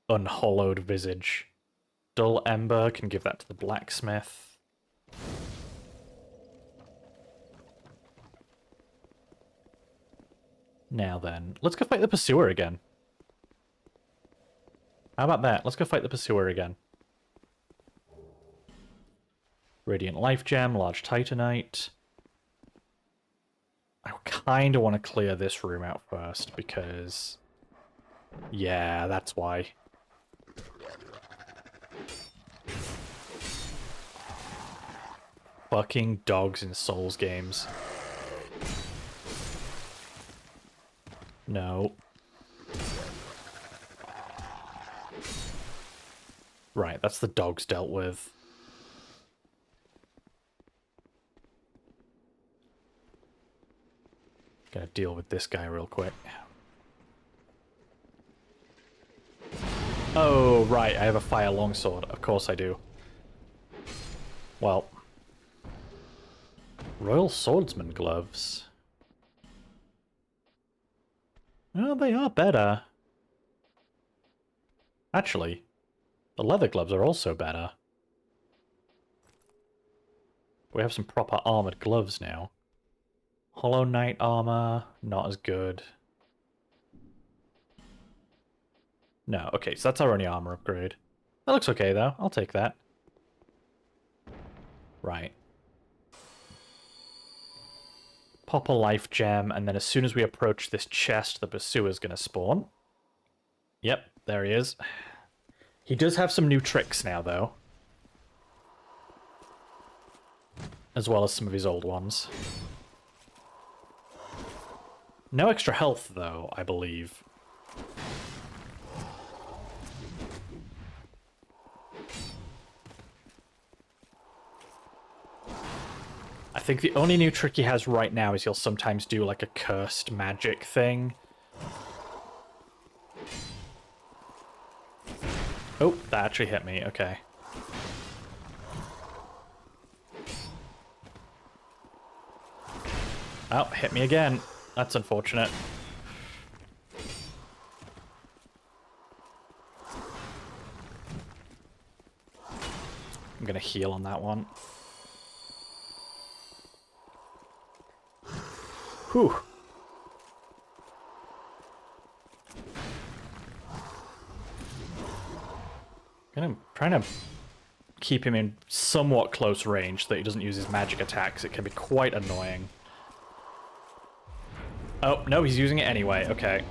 [SPEAKER 1] unhollowed visage. Dull Ember, can give that to the blacksmith. Now then, let's go fight the Pursuer again. How about that? Let's go fight the Pursuer again. Radiant Life Gem, Large Titanite. I kind of want to clear this room out first, because... Yeah, that's why. Fucking dogs in Souls games. No. Right, that's the dogs dealt with. Gonna deal with this guy real quick. Oh, right, I have a fire longsword. Of course I do. Well. Royal Swordsman gloves. Well, they are better. Actually, the leather gloves are also better. We have some proper armored gloves now. Hollow Knight armor, not as good. No, okay, so that's our only armor upgrade. That looks okay, though. I'll take that. Right. Pop a life gem, and then as soon as we approach this chest, the Pursuer's gonna spawn. Yep, there he is. He does have some new tricks now, though. As well as some of his old ones. No extra health, though, I believe. I think the only new trick he has right now is he'll sometimes do, like, a cursed magic thing. Oh, that actually hit me, okay. Oh, hit me again. That's unfortunate. I'm gonna heal on that one. Whew. I'm trying to keep him in somewhat close range so that he doesn't use his magic attacks. It can be quite annoying. Oh, no, he's using it anyway. Okay.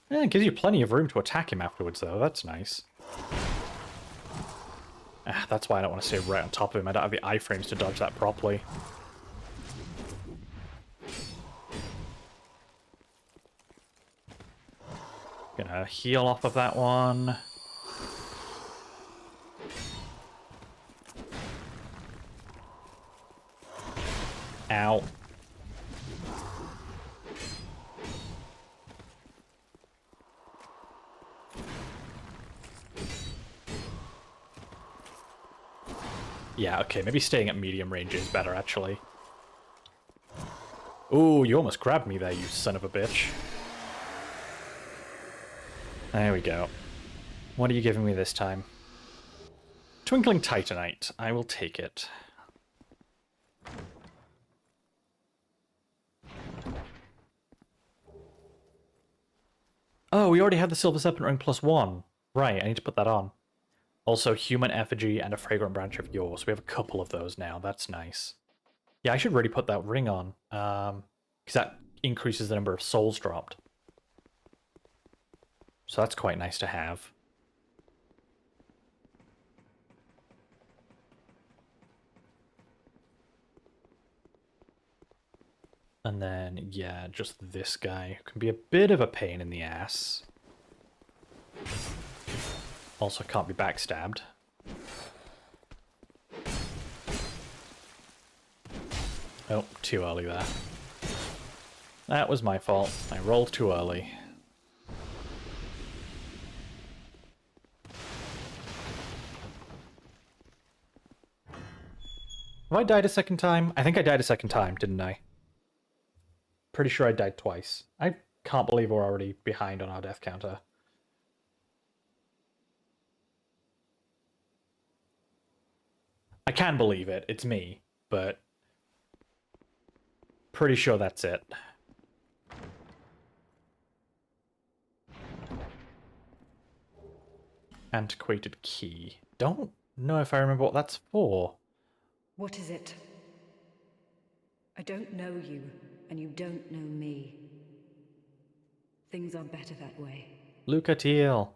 [SPEAKER 1] Yeah, it gives you plenty of room to attack him afterwards, though. That's nice. Ah, that's why I don't want to stay right on top of him. I don't have the iframes to dodge that properly. Gonna heal off of that one. Ow. Yeah, okay, maybe staying at medium range is better, actually. Ooh, you almost grabbed me there, you son of a bitch. There we go. What are you giving me this time? Twinkling Titanite. I will take it. Oh, we already have the Silver Serpent Ring +1. Right, I need to put that on. Also, Human Effigy and a Fragrant Branch of Yore. So we have a couple of those now. That's nice. Yeah, I should really put that ring on. Because that increases the number of souls dropped. So that's quite nice to have. And then, yeah, just this guy can be a bit of a pain in the ass. Also can't be backstabbed. Oh, too early there. That was my fault. I rolled too early. Have I died a second time? I think I died a second time, didn't I? Pretty sure I died twice. I can't believe we're already behind on our death counter. I can believe it. It's me, but pretty sure that's it. Antiquated key. Don't know if I remember what that's for.
[SPEAKER 9] What is it? I don't know you, and you don't know me. Things are better that way.
[SPEAKER 1] Luca Teal.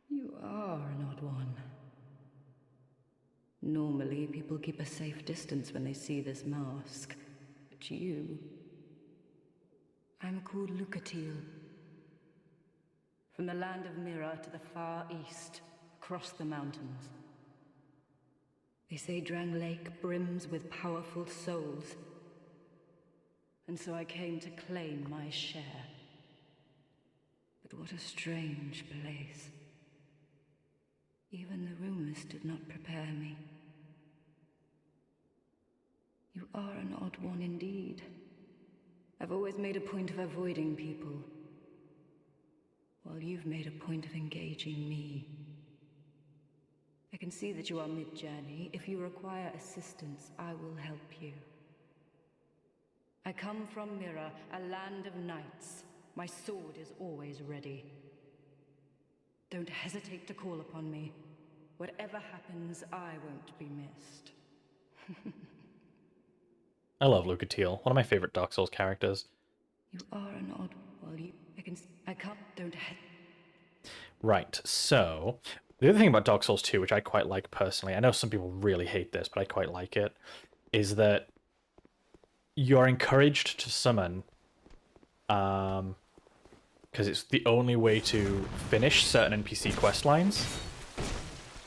[SPEAKER 9] You are an odd one. Normally, people keep a safe distance when they see this mask. But you... I'm called Lucatiel. From the land of Mira to the far east, across the mountains. They say Drangleic brims with powerful souls. And so I came to claim my share. But what a strange place. Even the rumors did not prepare me. You are an odd one indeed. I've always made a point of avoiding people, while you've made a point of engaging me. I can see that you are mid-journey. If you require assistance, I will help you. I come from Mira, a land of knights. My sword is always ready. Don't hesitate to call upon me. Whatever happens, I won't be missed.
[SPEAKER 1] I love Luca Teal, one of my favorite Dark Souls characters.
[SPEAKER 9] You are an odd... Well, I can't... Don't...
[SPEAKER 1] Right, so... The other thing about Dark Souls 2, which I quite like personally, I know some people really hate this, but I quite like it, is that you're encouraged to summon, because it's the only way to finish certain NPC quest lines,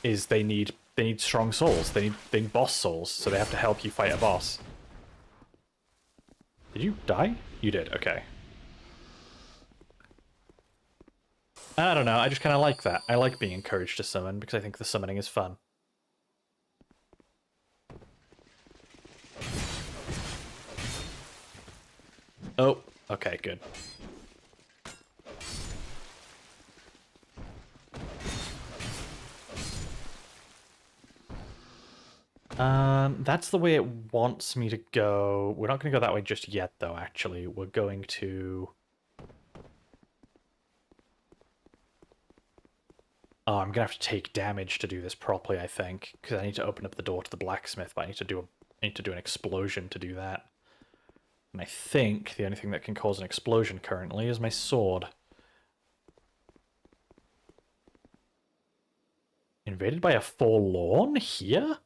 [SPEAKER 1] is they need strong souls, they need boss souls, so they have to help you fight a boss. Did you die? You did, okay. I don't know, I just kind of like that. I like being encouraged to summon because I think the summoning is fun. Oh, okay, good. That's the way it wants me to go. We're not going to go that way just yet, though, actually. We're going to... Oh, I'm going to have to take damage to do this properly, I think. Because I need to open up the door to the blacksmith, but I need to do an explosion to do that. And I think the only thing that can cause an explosion currently is my sword. Invaded by a forlorn here?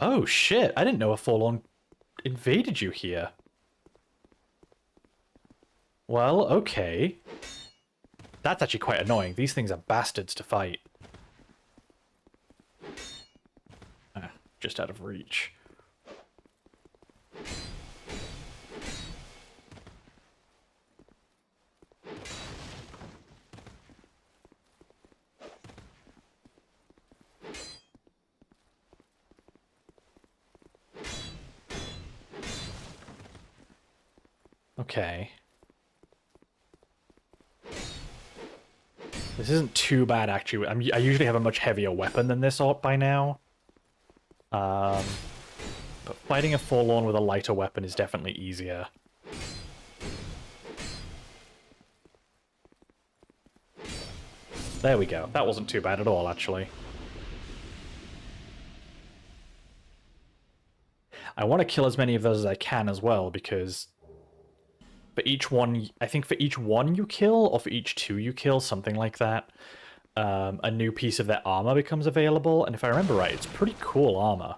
[SPEAKER 1] Oh shit, I didn't know a forlorn invaded you here. Well, okay. That's actually quite annoying. These things are bastards to fight. Ah, just out of reach. Okay. This isn't too bad, actually. I usually have a much heavier weapon than this by now. But fighting a forlorn with a lighter weapon is definitely easier. There we go. That wasn't too bad at all, actually. I want to kill as many of those as I can as well, because for each one, I think for each one you kill, or for each two you kill, something like that, a new piece of their armor becomes available, and if I remember right, it's pretty cool armor.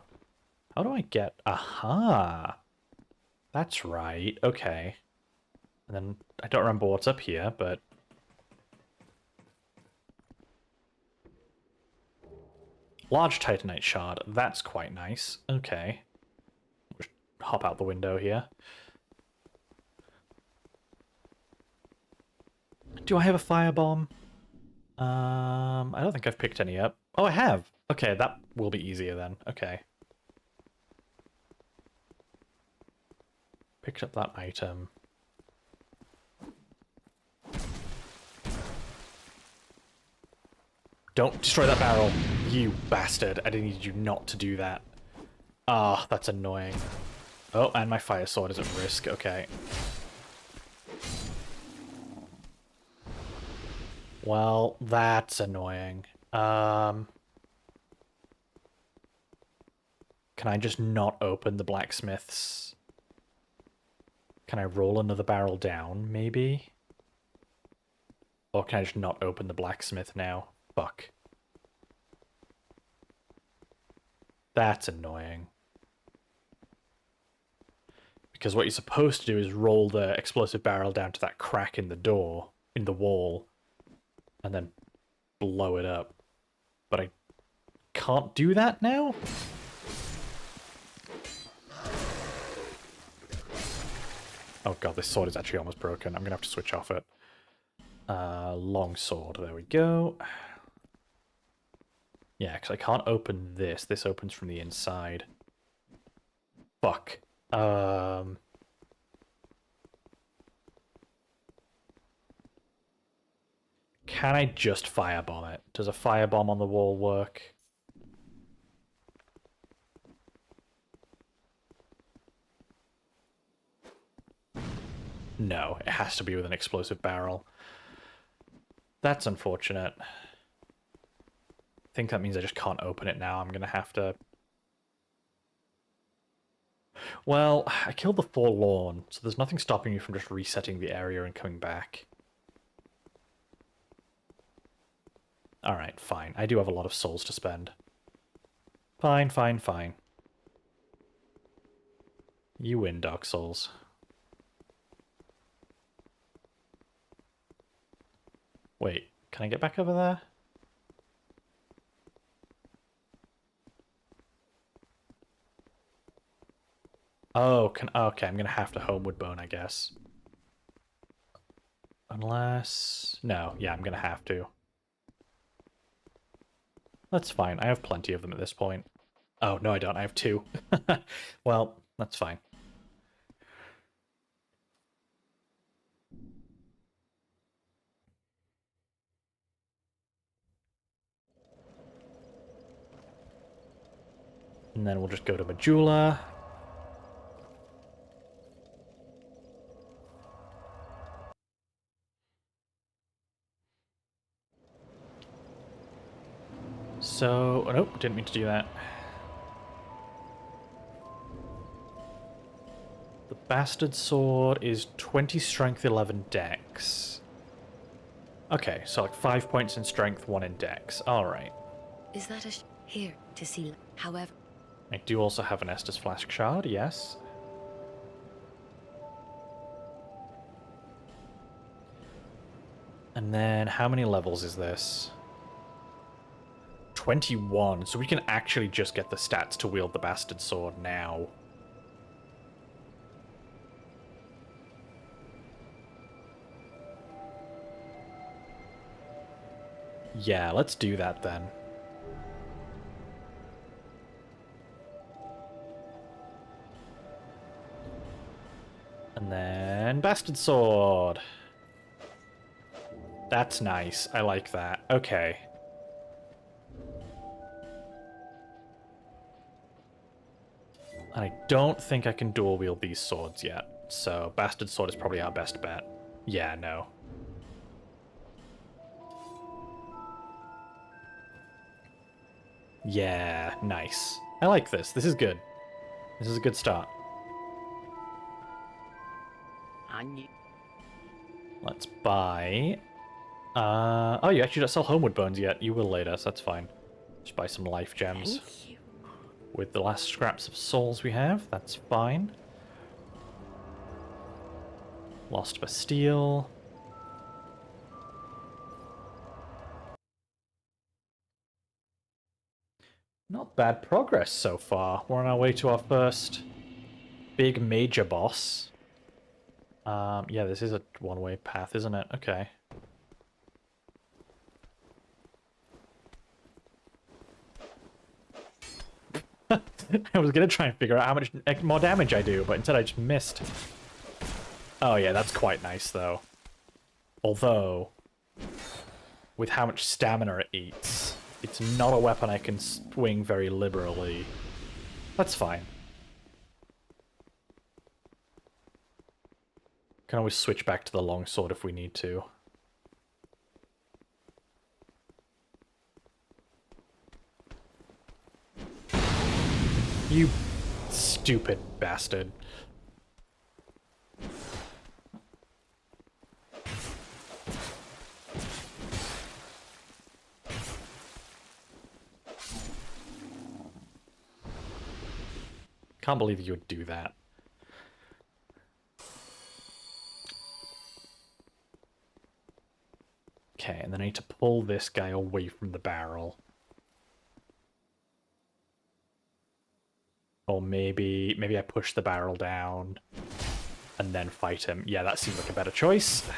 [SPEAKER 1] How do I get... Aha! That's right, okay. And then, I don't remember what's up here, but... Large Titanite shard, that's quite nice. Okay. Just hop out the window here. Do I have a firebomb? I don't think I've picked any up. Oh, I have! Okay, that will be easier then. Okay. Picked up that item. Don't destroy that barrel, you bastard. I needed you not to do that. Ah, that's annoying. Oh, and my fire sword is at risk. Okay. Well, that's annoying. Can I just not open the blacksmith's... Can I roll another barrel down, maybe? Or can I just not open the blacksmith now? Fuck. That's annoying. Because what you're supposed to do is roll the explosive barrel down to that crack in the door, in the wall, and then blow it up. But I can't do that now? Oh god, this sword is actually almost broken. I'm gonna have to switch off it. Long sword, there we go. Yeah, because I can't open this. This opens from the inside. Fuck. Can I just firebomb it? Does a firebomb on the wall work? No, it has to be with an explosive barrel. That's unfortunate. I think that means I just can't open it now. I'm gonna have to... Well, I killed the forlorn, so there's nothing stopping me from just resetting the area and coming back. Alright, fine. I do have a lot of souls to spend. Fine, fine, fine. You win, Dark Souls. Wait, can I get back over there? Oh, okay, I'm gonna have to Homeward Bone, I guess. Unless... No, yeah, I'm gonna have to. That's fine, I have plenty of them at this point. Oh, no I don't, I have two. Well, that's fine. And then we'll just go to Majula. So, oh, nope, didn't mean to do that. The Bastard Sword is 20 strength, 11 dex. Okay, so like 5 points in strength, 1 in dex. Alright.
[SPEAKER 6] Is that here to see? However,
[SPEAKER 1] I do also have an Estus Flask Shard, yes. And then how many levels is this? 21, so we can actually just get the stats to wield the Bastard Sword now. Yeah, let's do that then. And then Bastard Sword. That's nice. I like that. Okay. And I don't think I can dual wield these swords yet. So Bastard Sword is probably our best bet. Yeah, no. Yeah, nice. I like this. This is good. This is a good start. Let's buy... oh, you actually don't sell Homeward Bones yet. You will later, so that's fine. Just buy some life gems. With the last scraps of souls we have, that's fine. Lost Bastille. Not bad progress so far. We're on our way to our first big major boss. Yeah, this is a one-way path, isn't it? Okay. I was gonna try and figure out how much more damage I do, but instead I just missed. Oh yeah, that's quite nice though. Although, with how much stamina it eats, it's not a weapon I can swing very liberally. That's fine. Can always switch back to the longsword if we need to. You stupid bastard. Can't believe you would do that. Okay, and then I need to pull this guy away from the barrel. Or maybe I push the barrel down and then fight him. Yeah, that seems like a better choice.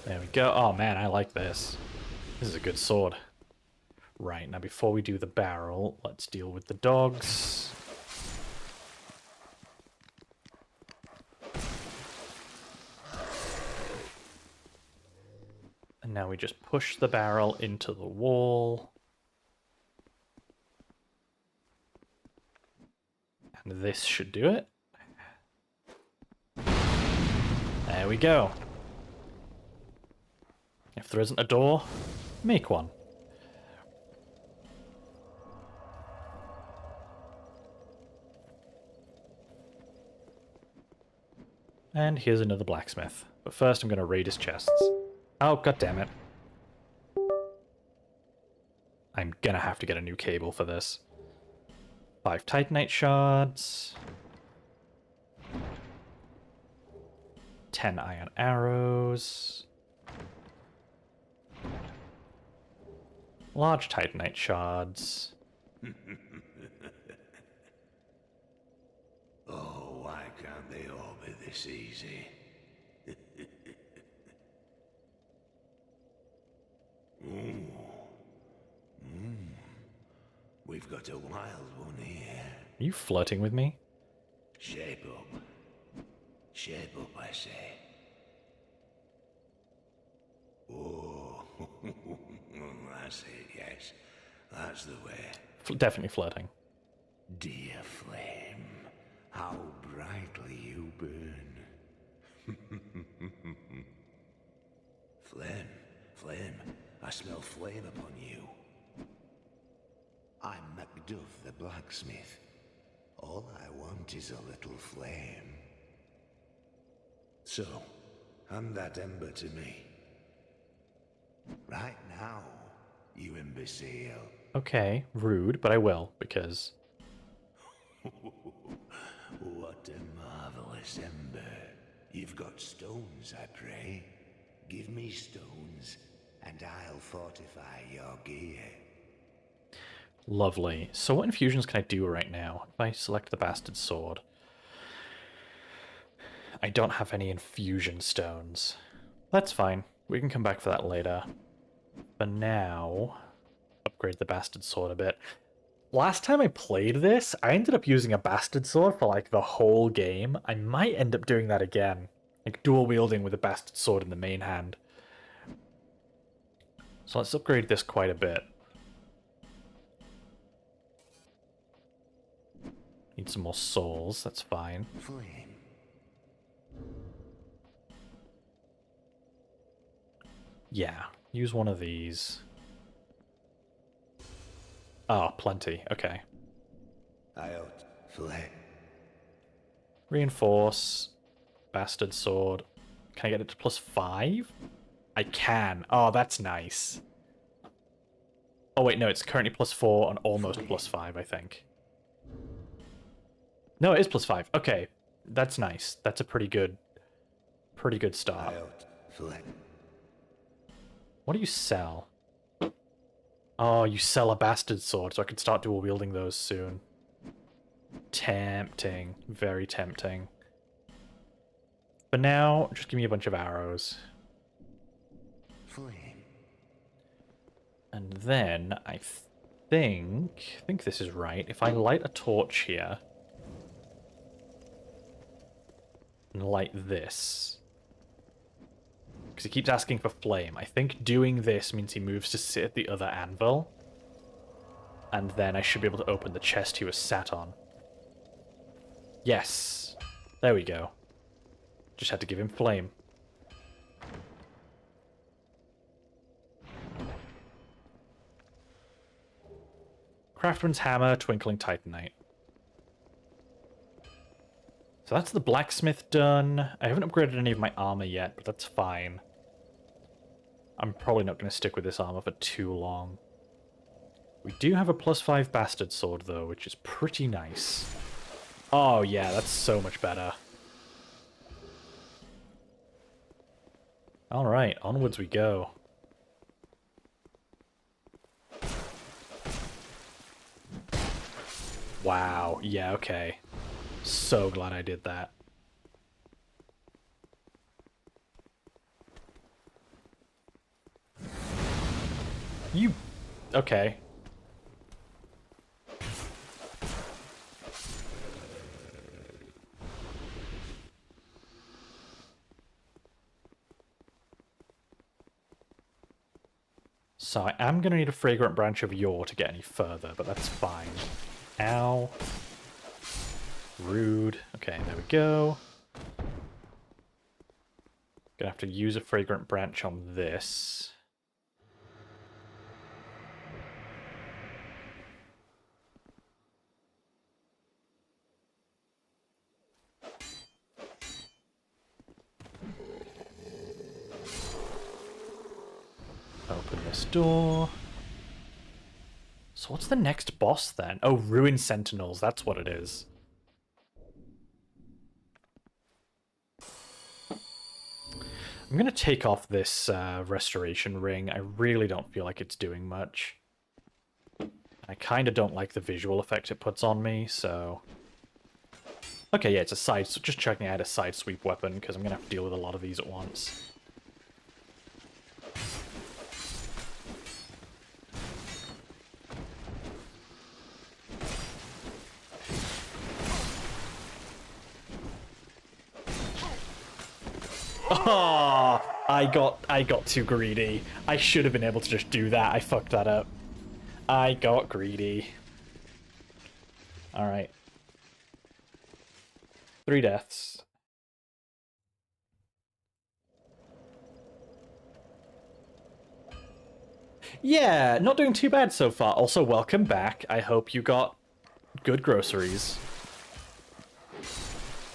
[SPEAKER 1] There we go. Oh man, I like this. This is a good sword. Right, now before we do the barrel, let's deal with the dogs. And now we just push the barrel into the wall. And this should do it. There we go. If there isn't a door, make one. And here's another blacksmith. But first I'm going to raid his chests. Oh, god damn it. I'm gonna have to get a new cable for this. 5 Titanite shards. 10 iron arrows. Large Titanite shards.
[SPEAKER 10] Oh, why can't they all be this easy? We've got a wild one here.
[SPEAKER 1] Are you flirting with me?
[SPEAKER 10] Shape up. Shape up, I say. Oh. That's it, yes. That's the way.
[SPEAKER 1] Definitely flirting.
[SPEAKER 10] Dear flame, how brightly you burn. Flame, I smell flame upon you. I'm Macduff the blacksmith. All I want is a little flame. So, hand that ember to me. Right now, you imbecile.
[SPEAKER 1] Okay, rude, but I will, because...
[SPEAKER 10] What a marvelous ember. You've got stones, I pray. Give me stones, and I'll fortify your gear.
[SPEAKER 1] Lovely. So what infusions can I do right now? If I select the Bastard Sword... I don't have any infusion stones. That's fine. We can come back for that later. For now, upgrade the Bastard Sword a bit. Last time I played this, I ended up using a Bastard Sword for like the whole game. I might end up doing that again. Like dual wielding with a Bastard Sword in the main hand. So let's upgrade this quite a bit. Need some more souls, that's fine.
[SPEAKER 10] Flame.
[SPEAKER 1] Yeah, use one of these. Oh, plenty. Okay.
[SPEAKER 10] Out. Flame.
[SPEAKER 1] Reinforce. Bastard Sword. Can I get it to +5? I can. Oh, that's nice. Oh, wait, no, it's currently +4 and almost +5, I think. No, it is +5. Okay, that's nice. That's a pretty good start.
[SPEAKER 10] Out. Flame.
[SPEAKER 1] What do you sell? Oh, you sell a Bastard Sword, so I can start dual wielding those soon. Tempting. Very tempting. But now, just give me a bunch of arrows.
[SPEAKER 10] Flame.
[SPEAKER 1] And then, I think this is right. If I light a torch here, and light this, because he keeps asking for flame. I think doing this means he moves to sit at the other anvil. And then I should be able to open the chest he was sat on. Yes. There we go. Just had to give him flame. Craftsman's Hammer, Twinkling Titanite. So that's the blacksmith done. I haven't upgraded any of my armor yet, but that's fine. I'm probably not going to stick with this armor for too long. We do have a +5 Bastard Sword, though, which is pretty nice. Oh, yeah, that's so much better. Alright, onwards we go. Wow, yeah, okay. So glad I did that. You... okay. So I am going to need a Fragrant Branch of Yore to get any further, but that's fine. Ow. Rude. Okay, there we go. Gonna have to use a Fragrant Branch on this. Open this door. So what's the next boss then? Oh, Ruin Sentinels, that's what it is. I'm going to take off this restoration ring. I really don't feel like it's doing much. I kind of don't like the visual effect it puts on me, so... Okay, yeah, it's a side... So just checking I had a side sweep weapon, because I'm going to have to deal with a lot of these at once. Oh, I got too greedy. I should have been able to just do that. I fucked that up. I got greedy. Alright. 3 deaths. Yeah, not doing too bad so far. Also, welcome back. I hope you got good groceries.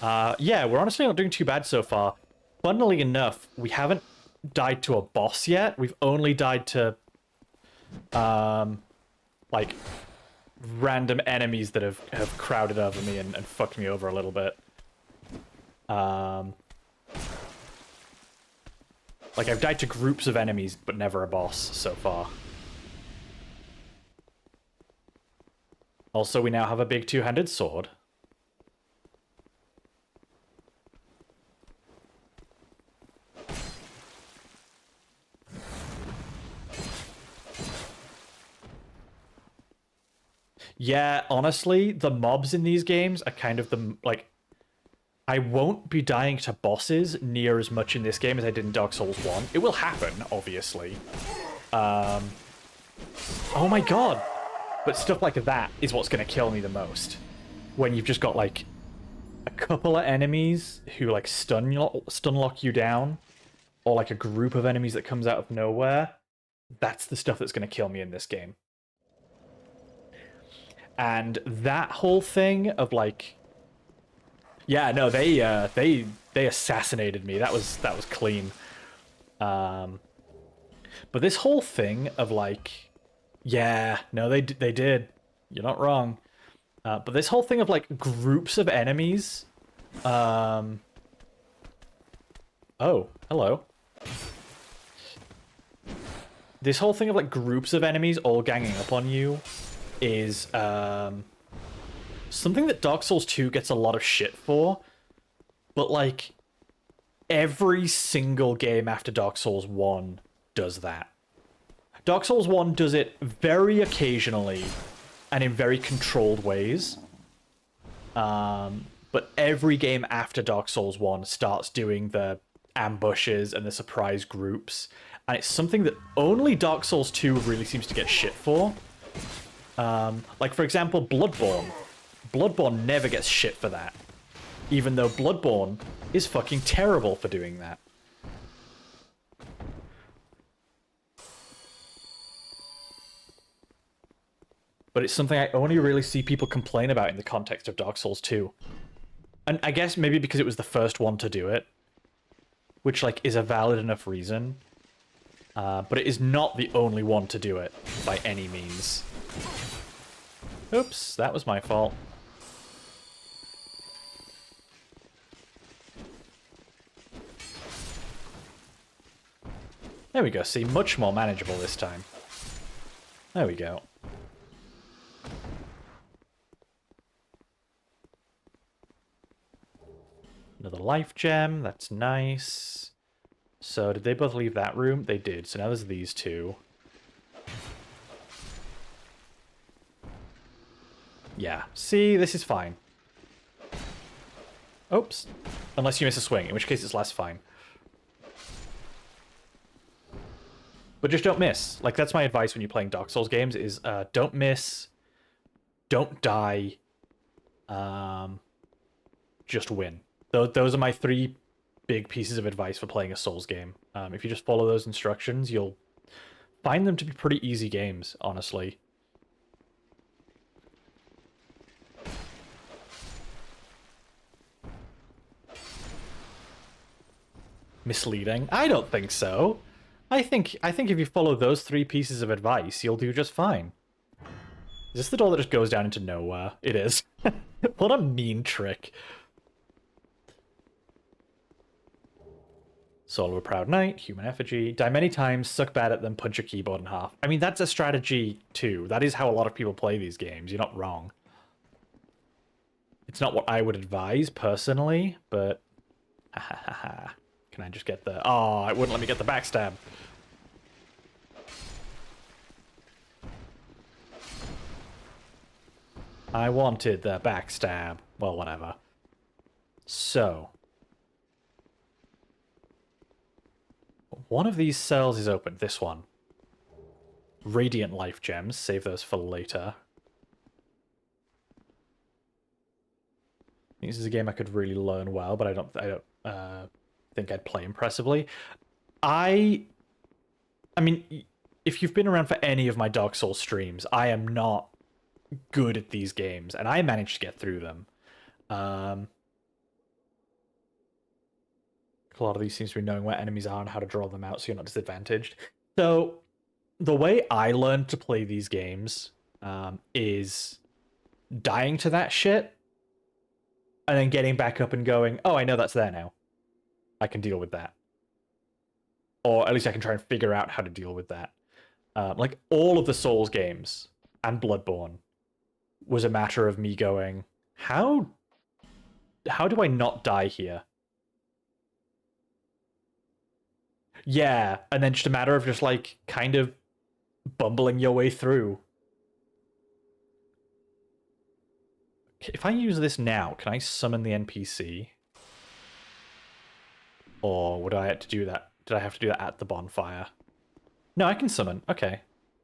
[SPEAKER 1] Yeah, we're honestly not doing too bad so far. Funnily enough, we haven't died to a boss yet. We've only died to, like, random enemies that have crowded over me and fucked me over a little bit. Like, I've died to groups of enemies, but never a boss so far. Also, we now have a big two-handed sword. Yeah, honestly, the mobs in these games are kind of the, like... I won't be dying to bosses near as much in this game as I did in Dark Souls 1. It will happen, obviously. Oh my god! But stuff like that is what's going to kill me the most. When you've just got, like, a couple of enemies who, like, stun lock you down, or, like, a group of enemies that comes out of nowhere. That's the stuff that's going to kill me in this game. And that whole thing of, like... Yeah, no, they assassinated me. That was clean. But this whole thing of, like... Yeah, no, they did. You're not wrong. But this whole thing of, like, groups of enemies... Oh, hello. This whole thing of, like, groups of enemies all ganging up on you is, something that Dark Souls 2 gets a lot of shit for. But, like, every single game after Dark Souls 1 does that. Dark Souls 1 does it very occasionally and in very controlled ways. But every game after Dark Souls 1 starts doing the ambushes and the surprise groups. And it's something that only Dark Souls 2 really seems to get shit for. Like, for example, Bloodborne. Bloodborne never gets shit for that. Even though Bloodborne is fucking terrible for doing that. But it's something I only really see people complain about in the context of Dark Souls 2. And I guess maybe because it was the first one to do it. Which, like, is a valid enough reason. But it is not the only one to do it, by any means. Oops, that was my fault. There we go, see, much more manageable this time. There we go. Another life gem, that's nice. So, did they both leave that room? They did, so now there's these two. Yeah, see, this is fine. Oops. Unless you miss a swing, in which case it's less fine. But just don't miss. Like, that's my advice when you're playing Dark Souls games, is don't miss, don't die, just win. Those are my 3 big pieces of advice for playing a Souls game. If you just follow those instructions, you'll find them to be pretty easy games, honestly. Misleading? I don't think so. I think if you follow those 3 pieces of advice, you'll do just fine. Is this the door that just goes down into nowhere? It is. What a mean trick. Soul of a Proud Knight, Human Effigy. Die many times, suck bad at them, punch your keyboard in half. I mean, that's a strategy too. That is how a lot of people play these games. You're not wrong. It's not what I would advise, personally, but... Ha ha ha ha. Can I just get the... Oh, it wouldn't let me get the backstab. I wanted the backstab. Well, whatever. So. One of these cells is open. This one. Radiant life gems. Save those for later. This is a game I could really learn well, but I don't think I'd play impressively. I mean, if you've been around for any of my Dark Souls streams, I am not good at these games, and I managed to get through them. A lot of these seems to be knowing where enemies are and how to draw them out so you're not disadvantaged. So, the way I learned to play these games is dying to that shit, and then getting back up and going, oh, I know that's there now. I can deal with that. Or at least I can try and figure out how to deal with that. Like, all of the Souls games, and Bloodborne, was a matter of me going, how do I not die here? Yeah, and then just a matter of just, like, kind of bumbling your way through. If I use this now, can I summon the NPC? Or would I have to do that? Did I have to do that at the bonfire? No, I can summon. Okay,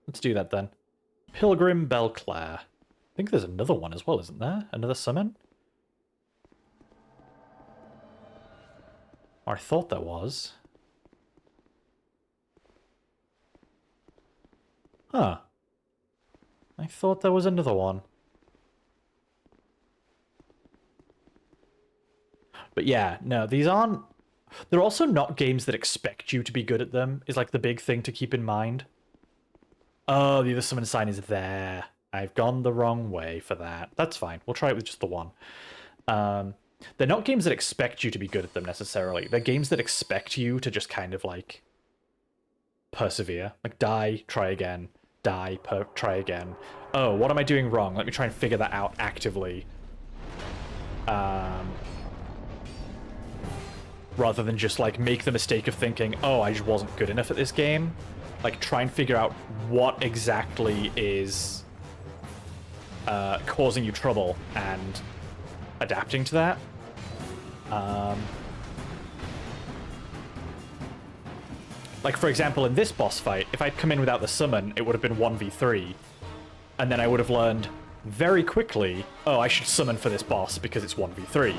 [SPEAKER 1] let's do that then. Pilgrim Belclair. I think there's another one as well, isn't there? Another summon? Or I thought there was. Huh. I thought there was another one. But yeah, no, these aren't... They're also not games that expect you to be good at them, is like the big thing to keep in mind. Oh, the other summon sign is there. I've gone the wrong way for that. That's fine. We'll try it with just the one. They're not games that expect you to be good at them necessarily. They're games that expect you to just kind of like persevere. Like die, try again. Die, try again. Oh, what am I doing wrong? Let me try and figure that out actively. Rather than just like make the mistake of thinking, oh, I just wasn't good enough at this game. Like try and figure out what exactly is causing you trouble and adapting to that. Like, for example, in this boss fight, if I'd come in without the summon, it would have been 1v3. And then I would have learned very quickly, oh, I should summon for this boss because it's 1v3.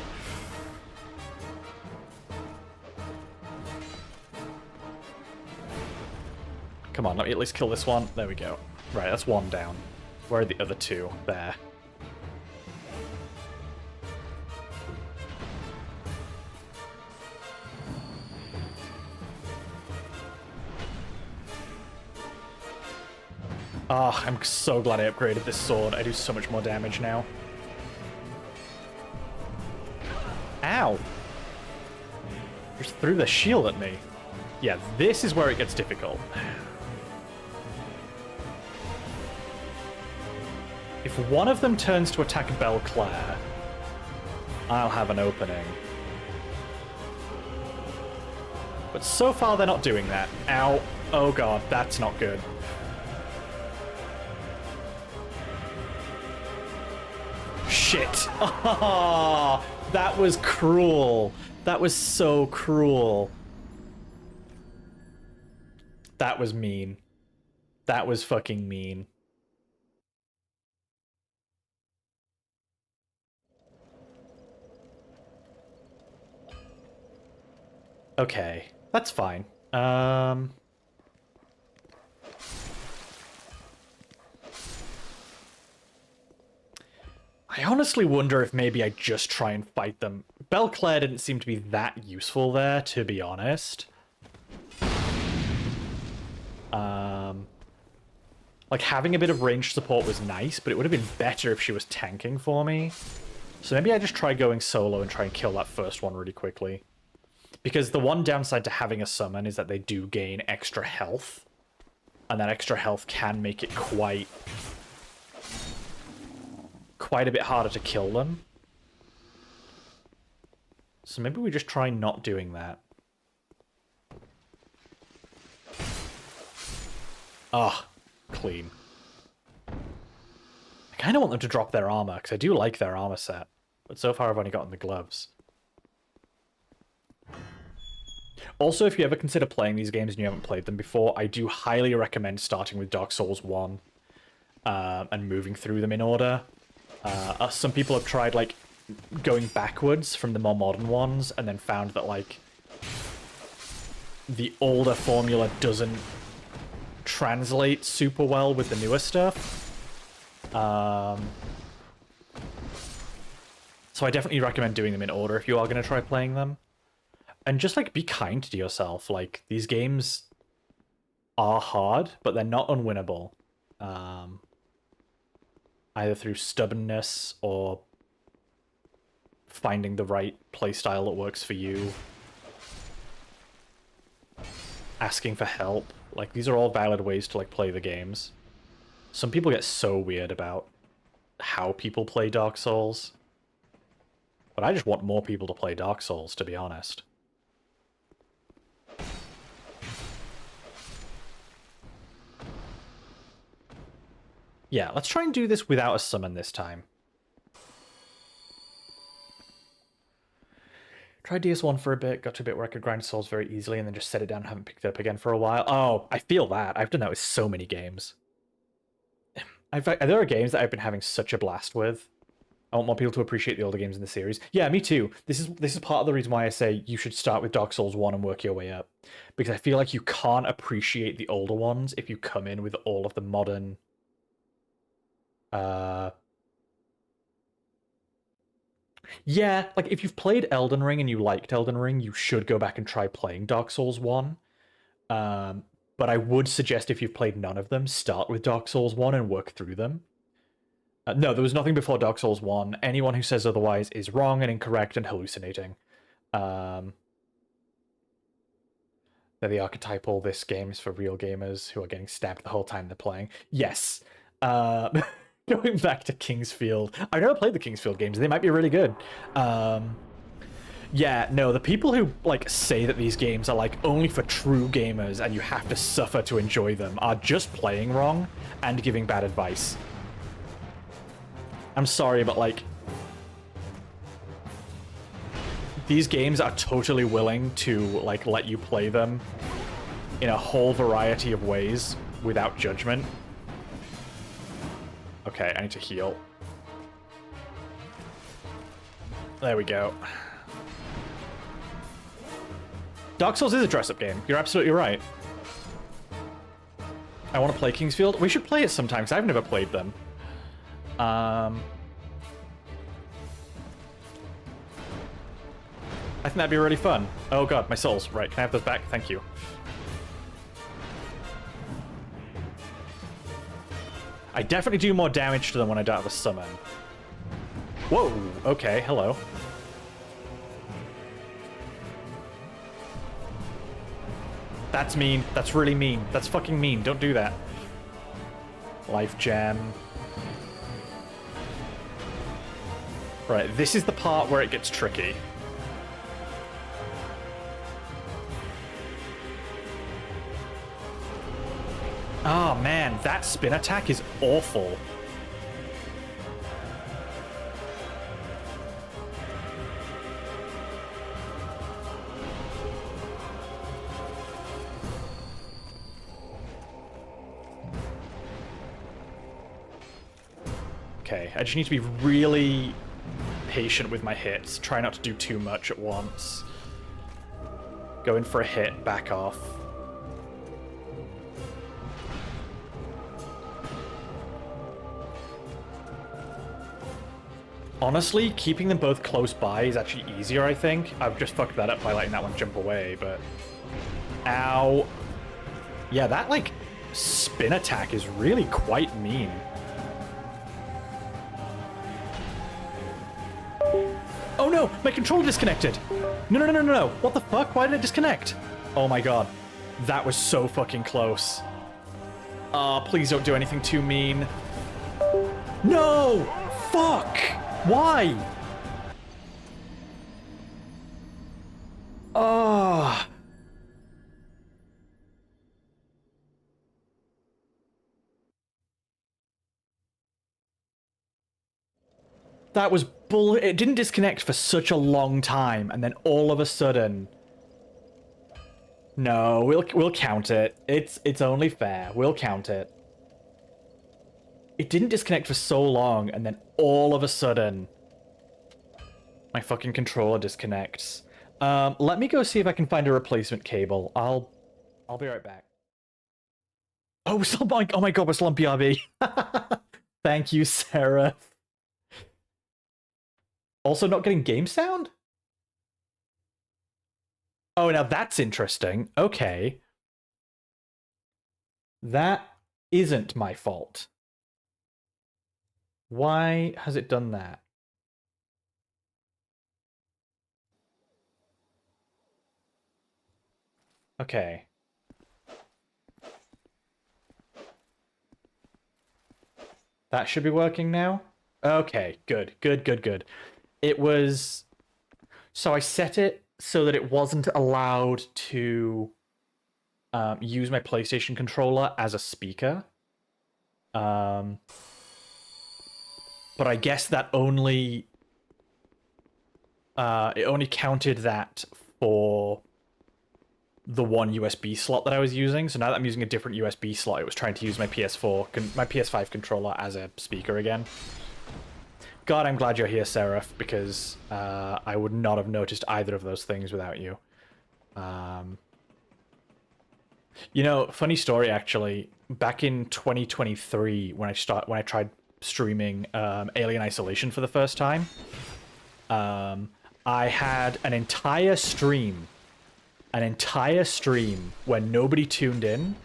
[SPEAKER 1] Come on, let me at least kill this one. There we go. Right, that's one down. Where are the other two? There. Ah, I'm so glad I upgraded this sword. I do so much more damage now. Ow! Just threw the shield at me. Yeah, this is where it gets difficult. If one of them turns to attack Belclair, I'll have an opening. But so far they're not doing that. Ow. Oh god, that's not good. Shit. Oh, that was cruel. That was so cruel. That was mean. That was fucking mean. Okay, that's fine. I honestly wonder if maybe I just try and fight them. Belclair didn't seem to be that useful there, to be honest. Like, having a bit of ranged support was nice, but it would have been better if she was tanking for me. So maybe I just try going solo and try and kill that first one really quickly. Because the one downside to having a summon is that they do gain extra health. And that extra health can make it quite a bit harder to kill them. So maybe we just try not doing that. Ah, clean. I kind of want them to drop their armor, because I do like their armor set. But so far I've only gotten the gloves. Also, if you ever consider playing these games and you haven't played them before, I do highly recommend starting with Dark Souls 1 and moving through them in order. Some people have tried, like, going backwards from the more modern ones and then found that, like, the older formula doesn't translate super well with the newer stuff. So I definitely recommend doing them in order if you are going to try playing them. And just, like, be kind to yourself. Like, these games are hard, but they're not unwinnable. Either through stubbornness or finding the right playstyle that works for you. Asking for help. Like, these are all valid ways to, like, play the games. Some people get so weird about how people play Dark Souls. But I just want more people to play Dark Souls, to be honest. Yeah, let's try and do this without a summon this time. Tried DS1 for a bit, got to a bit where I could grind souls very easily and then just set it down and haven't picked it up again for a while. Oh, I feel that. I've done that with so many games. There are games that I've been having such a blast with. I want more people to appreciate the older games in the series. Yeah, me too. This is part of the reason why I say you should start with Dark Souls 1 and work your way up. Because I feel like you can't appreciate the older ones if you come in with all of the modern... Yeah, like, if you've played Elden Ring and you liked Elden Ring, you should go back and try playing Dark Souls 1. But I would suggest if you've played none of them, start with Dark Souls 1 and work through them. No, there was nothing before Dark Souls 1. Anyone who says otherwise is wrong and incorrect and hallucinating. They're the archetypal, this game is for real gamers who are getting stabbed the whole time they're playing. Yes. Going back to Kingsfield. I've never played the Kingsfield games. They might be really good. Yeah, no, the people who, like, say that these games are, like, only for true gamers and you have to suffer to enjoy them are just playing wrong and giving bad advice. I'm sorry, but, like, these games are totally willing to, like, let you play them in a whole variety of ways without judgment. Okay, I need to heal. There we go. Dark Souls is a dress-up game. You're absolutely right. I want to play Kingsfield. We should play it sometime, because I've never played them. I think that'd be really fun. Oh god, my souls. Right, can I have those back? Thank you. I definitely do more damage to them when I don't have a summon. Whoa, okay, hello. That's mean. That's really mean. That's fucking mean. Don't do that. Life gem. Right, this is the part where it gets tricky. Oh man, that spin attack is awful. Okay, I just need to be really patient with my hits. Try not to do too much at once. Go in for a hit, back off. Honestly, keeping them both close by is actually easier, I think. I've just fucked that up by letting that one jump away, but... Ow. Yeah, that, like, spin attack is really quite mean. Oh no! My controller disconnected! No, no, no, no, no, no! What the fuck? Why did it disconnect? Oh my god. That was so fucking close. Please don't do anything too mean. No! Fuck! Why? Oh. That was bull. It didn't disconnect for such a long time, and then all of a sudden... No, we'll count it. It's only fair. We'll count it. It didn't disconnect for so long, and then all of a sudden, my fucking controller disconnects. Let me go see if I can find a replacement cable. I'll be right back. Oh, we're still on, oh my god, we're still on BRB. Thank you, Sarah. Also not getting game sound? Oh, now that's interesting. Okay. That isn't my fault. Why has it done that? Okay. That should be working now? Okay, good. It was... So I set it so that it wasn't allowed to use my PlayStation controller as a speaker. But I guess that only... it only counted that for the one USB slot that I was using. So now that I'm using a different USB slot, it was trying to use my my PS5 controller as a speaker again. God, I'm glad you're here, Seraph, because I would not have noticed either of those things without you. You know, funny story actually. Back in 2023, when I tried streaming Alien Isolation for the first time, I had an entire stream where nobody tuned in,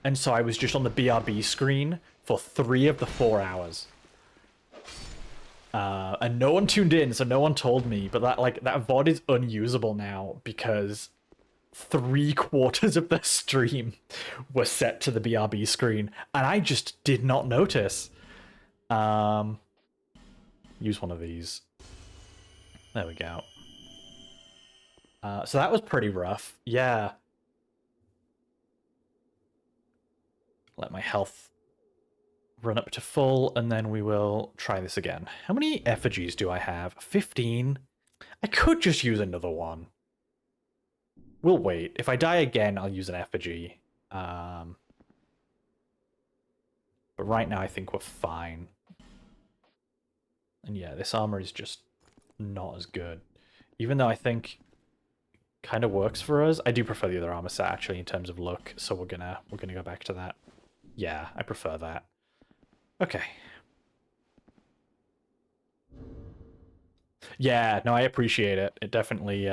[SPEAKER 1] and so I was just on the BRB screen for 3 of the 4 hours. And no one tuned in, so no one told me, but that VOD is unusable now because 3/4 of the stream were set to the BRB screen, and I just did not notice. Use one of these. There we go. So that was pretty rough. Yeah. Let my health run up to full, and then we will try this again. How many effigies do I have? 15? I could just use another one. We'll wait. If I die again, I'll use an effigy. But right now I think we're fine. And yeah, this armor is just not as good. Even though I think kind of works for us. I do prefer the other armor set actually in terms of look, so we're gonna go back to that. Yeah, I prefer that. Okay. Yeah, no, I appreciate it. It definitely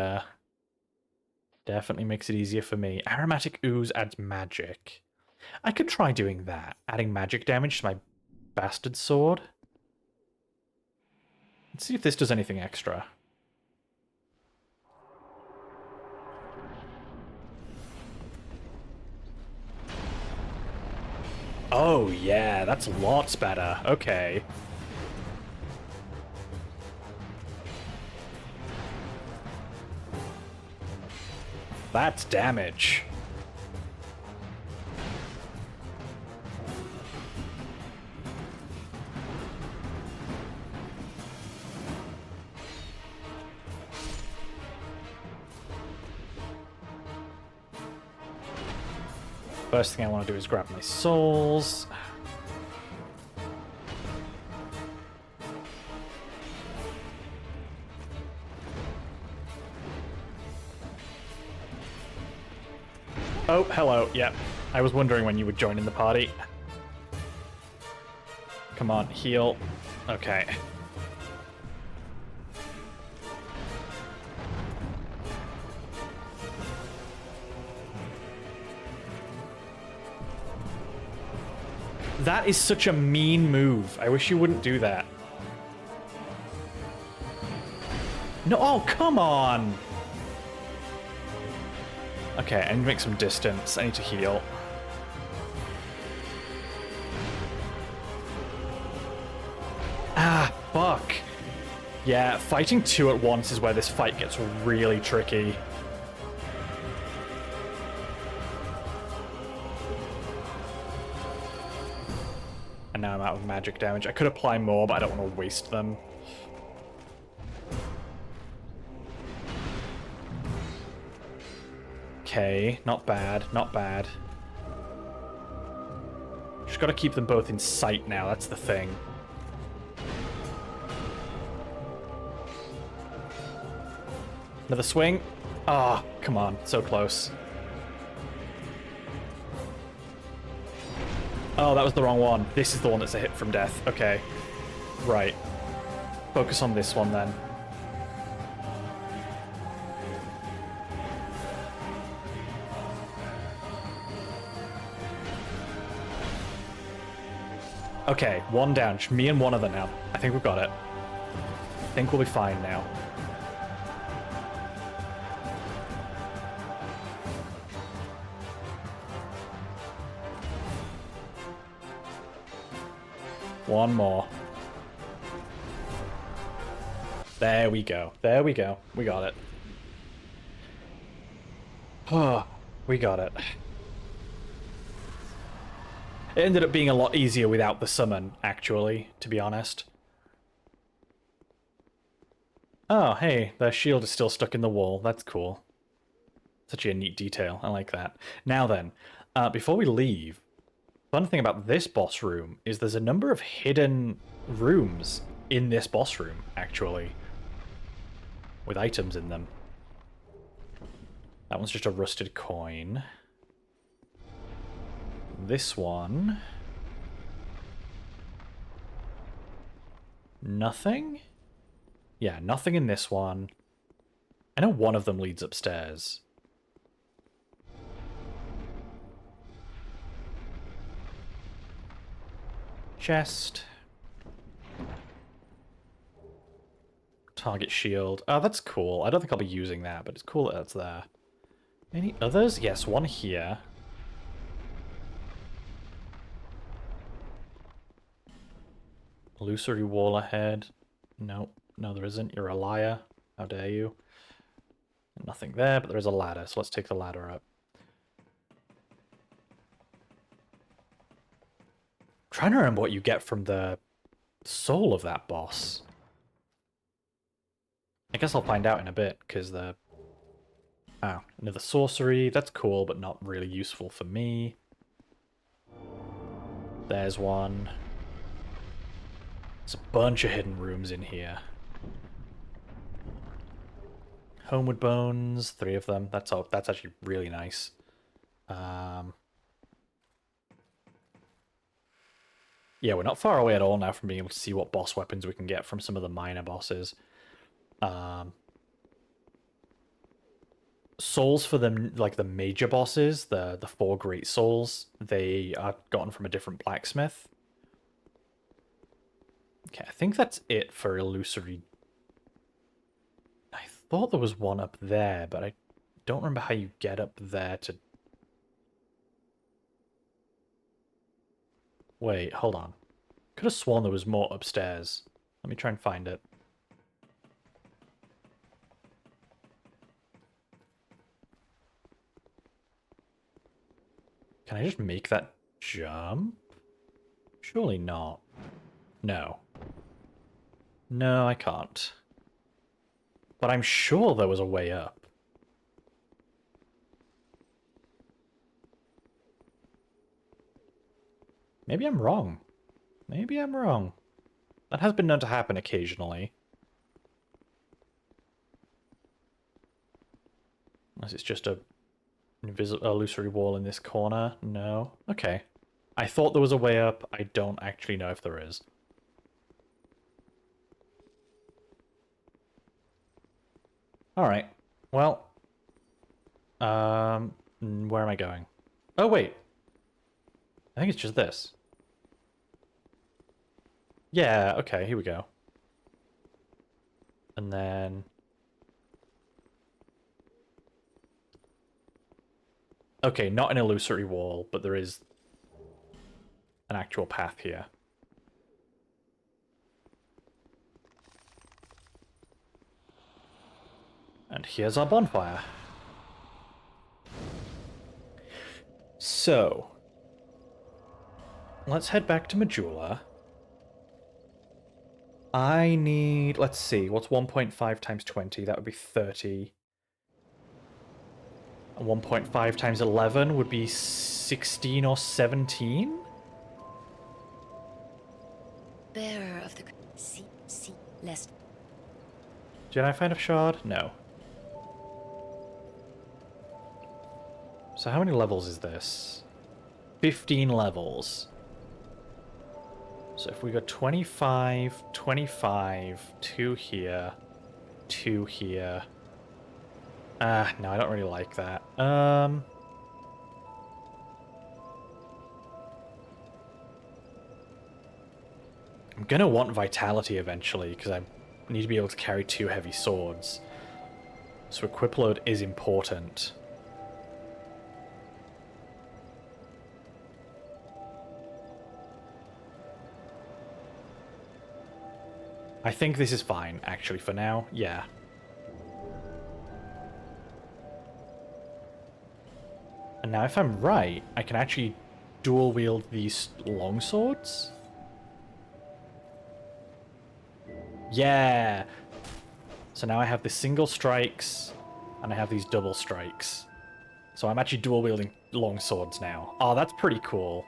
[SPEAKER 1] makes it easier for me. Aromatic ooze adds magic. I could try doing that, adding magic damage to my bastard sword. Let's see if this does anything extra. Oh, yeah, that's lots better. Okay. That's damage. First thing I want to do is grab my souls. Oh, hello. Yep. I was wondering when you would join in the party. Come on, heal. Okay. That is such a mean move. I wish you wouldn't do that. No, oh, come on! Okay, I need to make some distance. I need to heal. Ah, fuck. Yeah, fighting 2 at once is where this fight gets really tricky. And now I'm out of magic damage. I could apply more, but I don't want to waste them. Okay, not bad, not bad. Just gotta keep them both in sight now, that's the thing. Another swing. Ah, oh, come on, so close. Oh, that was the wrong one. This is the one that's a hit from death. Okay. Right. Focus on this one then. Okay, one down. Just me and one other now. I think we've got it. I think we'll be fine now. One more. There we go. There we go. We got it. Oh, we got it. It ended up being a lot easier without the summon, actually, to be honest. Oh, hey, their shield is still stuck in the wall. That's cool. Such a neat detail. I like that. Now then, before we leave, fun thing about this boss room is there's a number of hidden rooms in this boss room, actually, with items in them. That one's just a rusted coin. This one... Nothing? Yeah, nothing in this one. I know one of them leads upstairs. Chest. Target shield. Oh, that's cool. I don't think I'll be using that, but it's cool that that's there. Any others? Yes, one here. Illusory wall ahead. No, no there isn't. You're a liar. How dare you. Nothing there, but there is a ladder, so let's take the ladder up. I'm trying to remember what you get from the soul of that boss. I guess I'll find out in a bit, because the... Oh, another sorcery. That's cool, but not really useful for me. There's one. There's a bunch of hidden rooms in here. Homeward Bones, 3 of them. That's actually really nice. Yeah, we're not far away at all now from being able to see what boss weapons we can get from some of the minor bosses. Souls for them, like the major bosses, the 4 great souls, they are gotten from a different blacksmith. Okay, I think that's it for illusory. I thought there was one up there, but I don't remember how you get up there to... Wait, hold on. Could have sworn there was more upstairs. Let me try and find it. Can I just make that jump? Surely not. No. No, I can't. But I'm sure there was a way up. Maybe I'm wrong. Maybe I'm wrong. That has been known to happen occasionally. Unless it's just a illusory wall in this corner. No. Okay. I thought there was a way up. I don't actually know if there is. Alright. Well. Where am I going? Oh, wait. I think it's just this. Yeah, okay, here we go. And then... Okay, not an illusory wall, but there is an actual path here. And here's our bonfire. So, let's head back to Majula. I need, let's see, what's 1.5 times 20? That would be 30. 1.5 times 11 would be 16 or 17?
[SPEAKER 6] Bearer of the... See, lest...
[SPEAKER 1] Did I find a shard? No. So how many levels is this? 15 levels. So if we go 25, 25, 2 here, 2 here... no, I don't really like that. I'm gonna want vitality eventually, because I need to be able to carry 2 heavy swords. So equip load is important. I think this is fine, actually, for now. Yeah. And now, if I'm right, I can actually dual wield these longswords? Yeah! So now I have the single strikes, and I have these double strikes. So I'm actually dual wielding longswords now. Oh, that's pretty cool.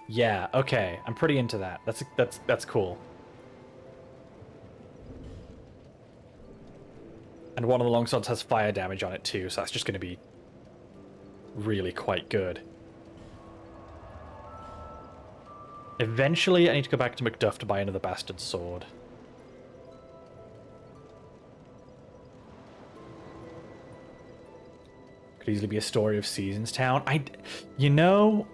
[SPEAKER 1] Yeah, okay. I'm pretty into that. That's cool. And one of the longswords has fire damage on it too, so that's just going to be really quite good. Eventually, I need to go back to Macduff to buy another bastard sword. Could easily be a Story of Seasons town. You know,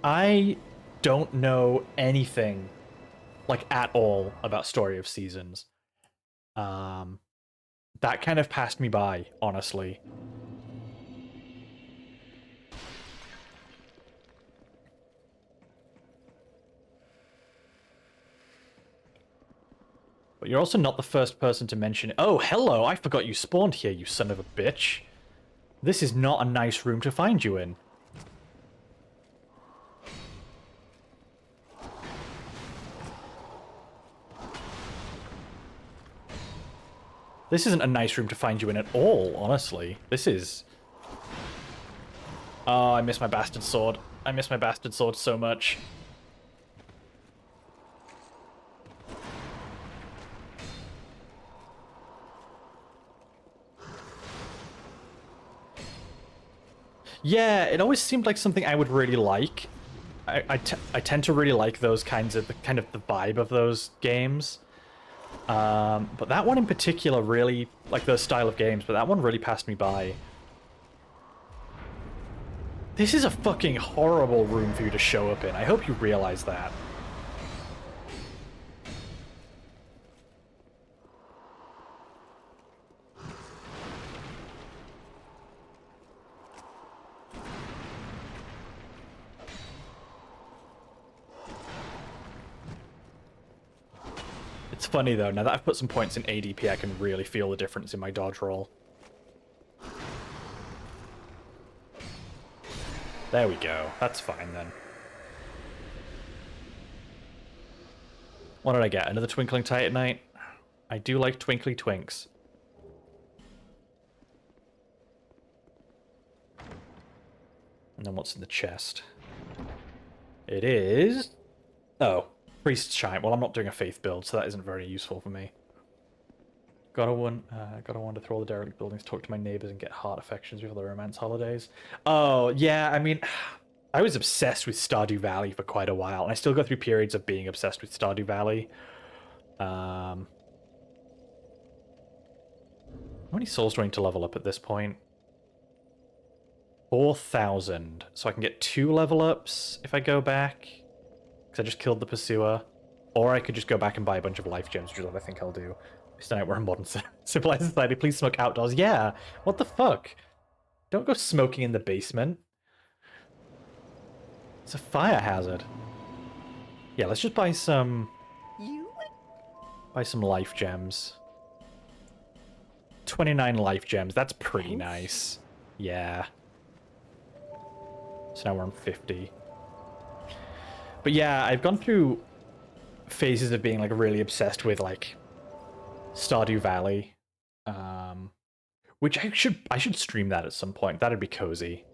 [SPEAKER 1] I don't know anything, like, at all about Story of Seasons. That kind of passed me by, honestly. But you're also not the first person to mention it. Oh, hello! I forgot you spawned here, you son of a bitch. This is not a nice room to find you in. This isn't a nice room to find you in at all, honestly. This is... Oh, I miss my bastard sword. I miss my bastard sword so much. Yeah, it always seemed like something I would really like. I tend to really like those kinds of... the vibe of those games. But that one in particular really... like those style of games, but that one really passed me by. This is a fucking horrible room for you to show up in. I hope you realize that. It's funny though, now that I've put some points in ADP, I can really feel the difference in my dodge roll. There we go. That's fine then. What did I get? Another Twinkling Titanite? I do like twinkly twinks. And then what's in the chest? It is... Oh, Priest's Chime. Well, I'm not doing a faith build, so that isn't very useful for me. Gotta wander through all the derelict buildings, talk to my neighbors, and get heart affections before the romance holidays. Oh, yeah, I mean, I was obsessed with Stardew Valley for quite a while, and I still go through periods of being obsessed with Stardew Valley. How many souls do I need to level up at this point? 4,000. So I can get 2 level ups if I go back, because I just killed the Pursuer. Or I could just go back and buy a bunch of life gems, which is what I think I'll do. Tonight we're a modern civilized society. Please smoke outdoors. Yeah, what the fuck? Don't go smoking in the basement. It's a fire hazard. Yeah, let's just buy some... buy some life gems. 29 life gems. That's pretty nice. Yeah. So now we're on 50. But yeah, I've gone through phases of being like really obsessed with like Stardew Valley, which I should stream that at some point. That'd be cozy.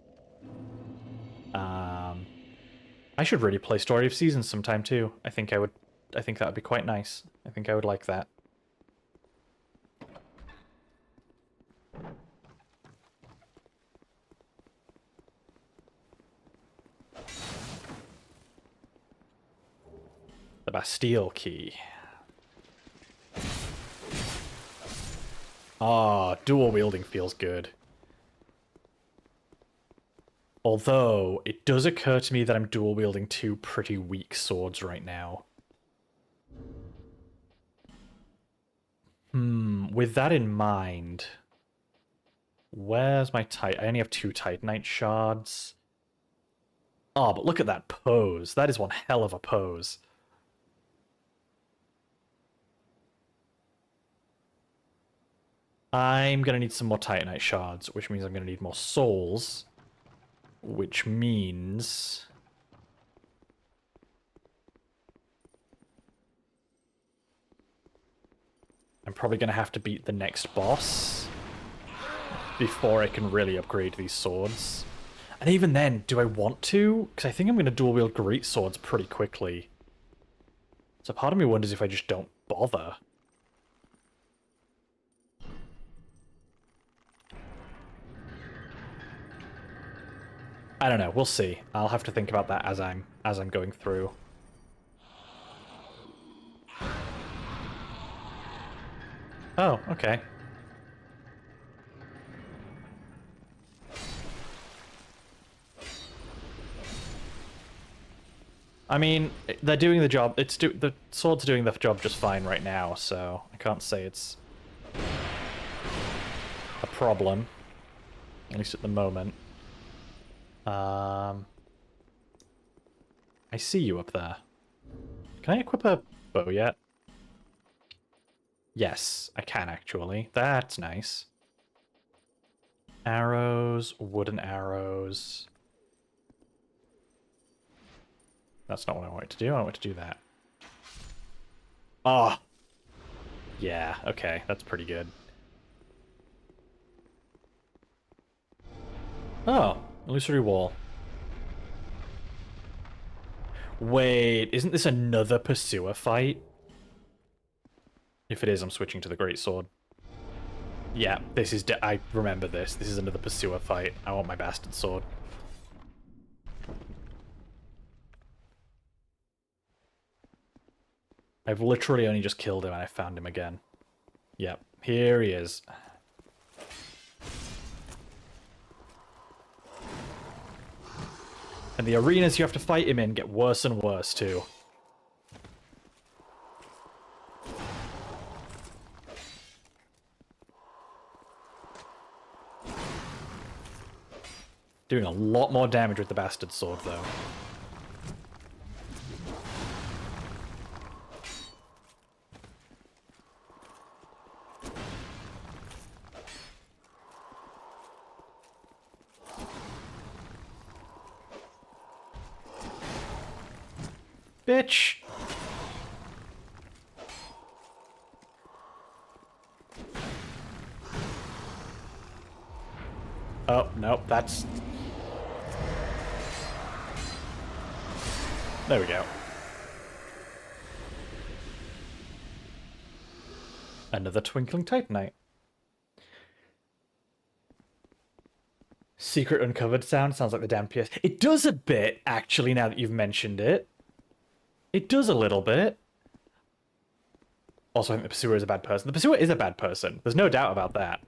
[SPEAKER 1] I should really play Story of Seasons sometime too. I think that would be quite nice. I think I would like that. The Bastille key. Ah, dual wielding feels good. Although, it does occur to me that I'm dual wielding two pretty weak swords right now. With that in mind, where's my I only have 2 Titanite shards. Oh, but look at that pose. That is one hell of a pose. I'm gonna need some more Titanite shards, which means I'm gonna need more souls. Which means... I'm probably gonna have to beat the next boss before I can really upgrade these swords. And even then, do I want to? Because I think I'm gonna dual wield great swords pretty quickly. So part of me wonders if I just don't bother. I don't know, we'll see. I'll have to think about that as I'm going through. Oh, okay. I mean, they're doing the job. The swords are doing the job just fine right now, so I can't say it's a problem, at least at the moment. I see you up there. Can I equip a bow yet? Yes, I can actually. That's nice. Arrows, wooden arrows. That's not what I wanted to do. I want to do that. Oh! Yeah, okay, that's pretty good. Oh, illusory wall. Wait, isn't this another pursuer fight? If it is, I'm switching to the greatsword. Yeah, this is... I remember this. This is another pursuer fight. I want my bastard sword. I've literally only just killed him and I found him again. Yep, here he is. And the arenas you have to fight him in get worse and worse too. Doing a lot more damage with the bastard sword though. Bitch! Oh, nope, that's... There we go. Another twinkling titanite. Secret uncovered sounds like the damn PS. It does a bit, actually, now that you've mentioned it. It does a little bit. Also, I think the Pursuer is a bad person. The Pursuer is a bad person. There's no doubt about that.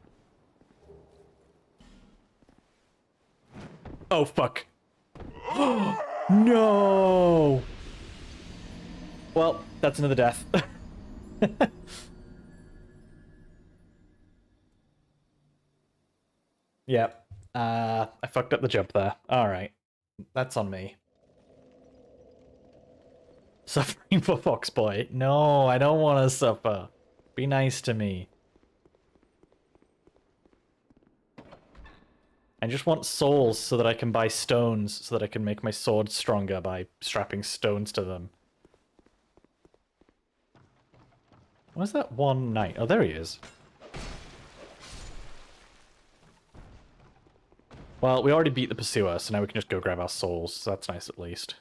[SPEAKER 1] Oh, fuck. No! Well, that's another death. Yep. I fucked up the jump there. Alright. That's on me. Suffering for Foxboy. No, I don't want to suffer. Be nice to me. I just want souls so that I can buy stones so that I can make my sword stronger by strapping stones to them. Where's that one knight? Oh, there he is. Well, we already beat the pursuer, so now we can just go grab our souls, so that's nice at least.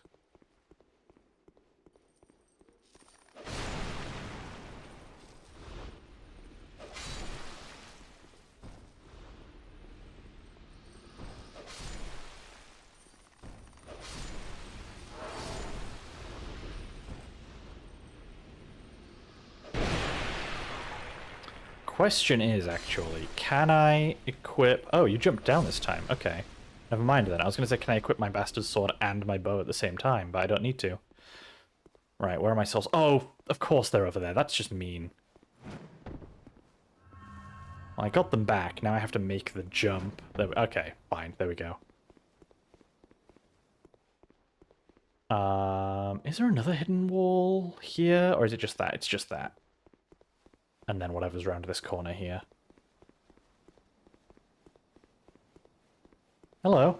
[SPEAKER 1] Question is, actually, can I equip... Oh, you jumped down this time. Okay. Never mind then. I was going to say, can I equip my bastard sword and my bow at the same time? But I don't need to. Right, where are my souls? Oh, of course they're over there. That's just mean. Well, I got them back. Now I have to make the jump. Okay, fine. There we go. Is there another hidden wall here? Or is it just that? It's just that. And then whatever's around this corner here. Hello.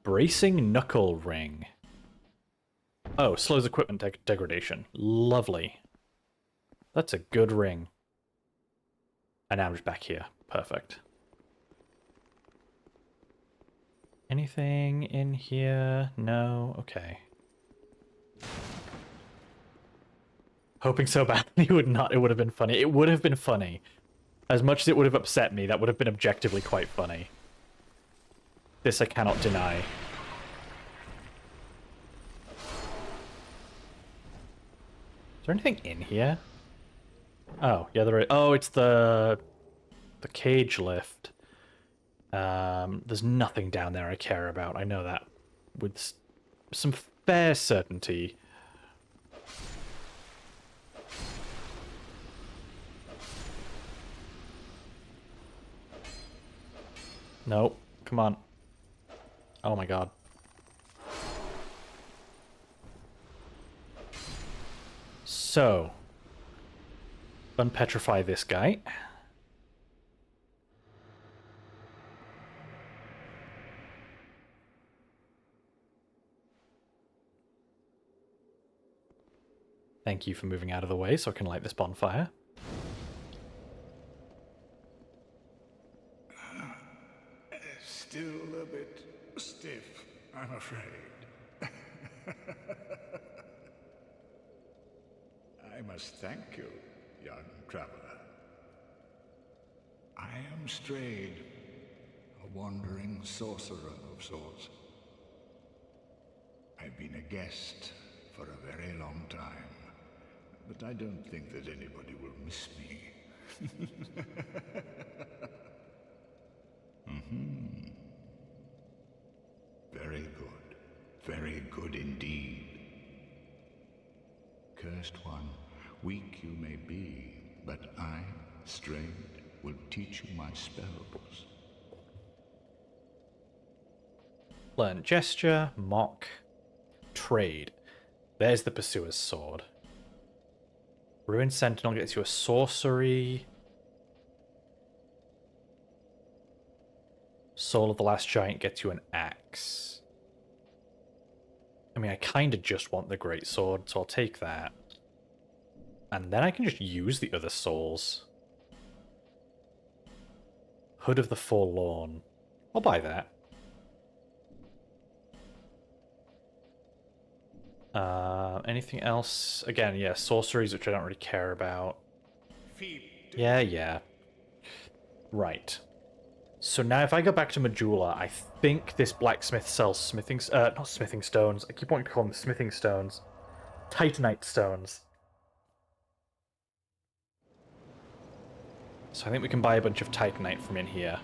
[SPEAKER 1] Bracing Knuckle Ring. Oh, slows equipment degradation. Lovely. That's a good ring. And now I'm just back here. Perfect. Anything in here? No? Okay. Hoping so badly would not. It would have been funny. It would have been funny. As much as it would have upset me, that would have been objectively quite funny. This I cannot deny. Is there anything in here? Oh, yeah, there is. Oh, it's the cage lift. There's nothing down there I care about. I know that with some fair certainty. Nope. Come on. Oh my god. So, unpetrify this guy. Thank you for moving out of the way so I can light this bonfire.
[SPEAKER 5] Still a bit stiff, I'm afraid. I must thank you, young traveler. I am Strayed, a wandering sorcerer of sorts. I've been a guest for a very long time, but I don't think that anybody will miss me. Very good indeed. Cursed one, weak you may be, but I, Strayed, will teach you my spells.
[SPEAKER 1] Learn gesture, mock, trade. There's the pursuer's sword. Ruined Sentinel gets you a sorcery. Soul of the Last Giant gets you an axe. I mean, I kind of just want the great sword, so I'll take that. And then I can just use the other souls. Hood of the Forlorn. I'll buy that. Anything else? Again, yeah, sorceries, which I don't really care about. Yeah. Right. So now if I go back to Majula, I think this blacksmith sells smithing... not smithing stones. I keep wanting to call them smithing stones. Titanite stones. So I think we can buy a bunch of Titanite from in here.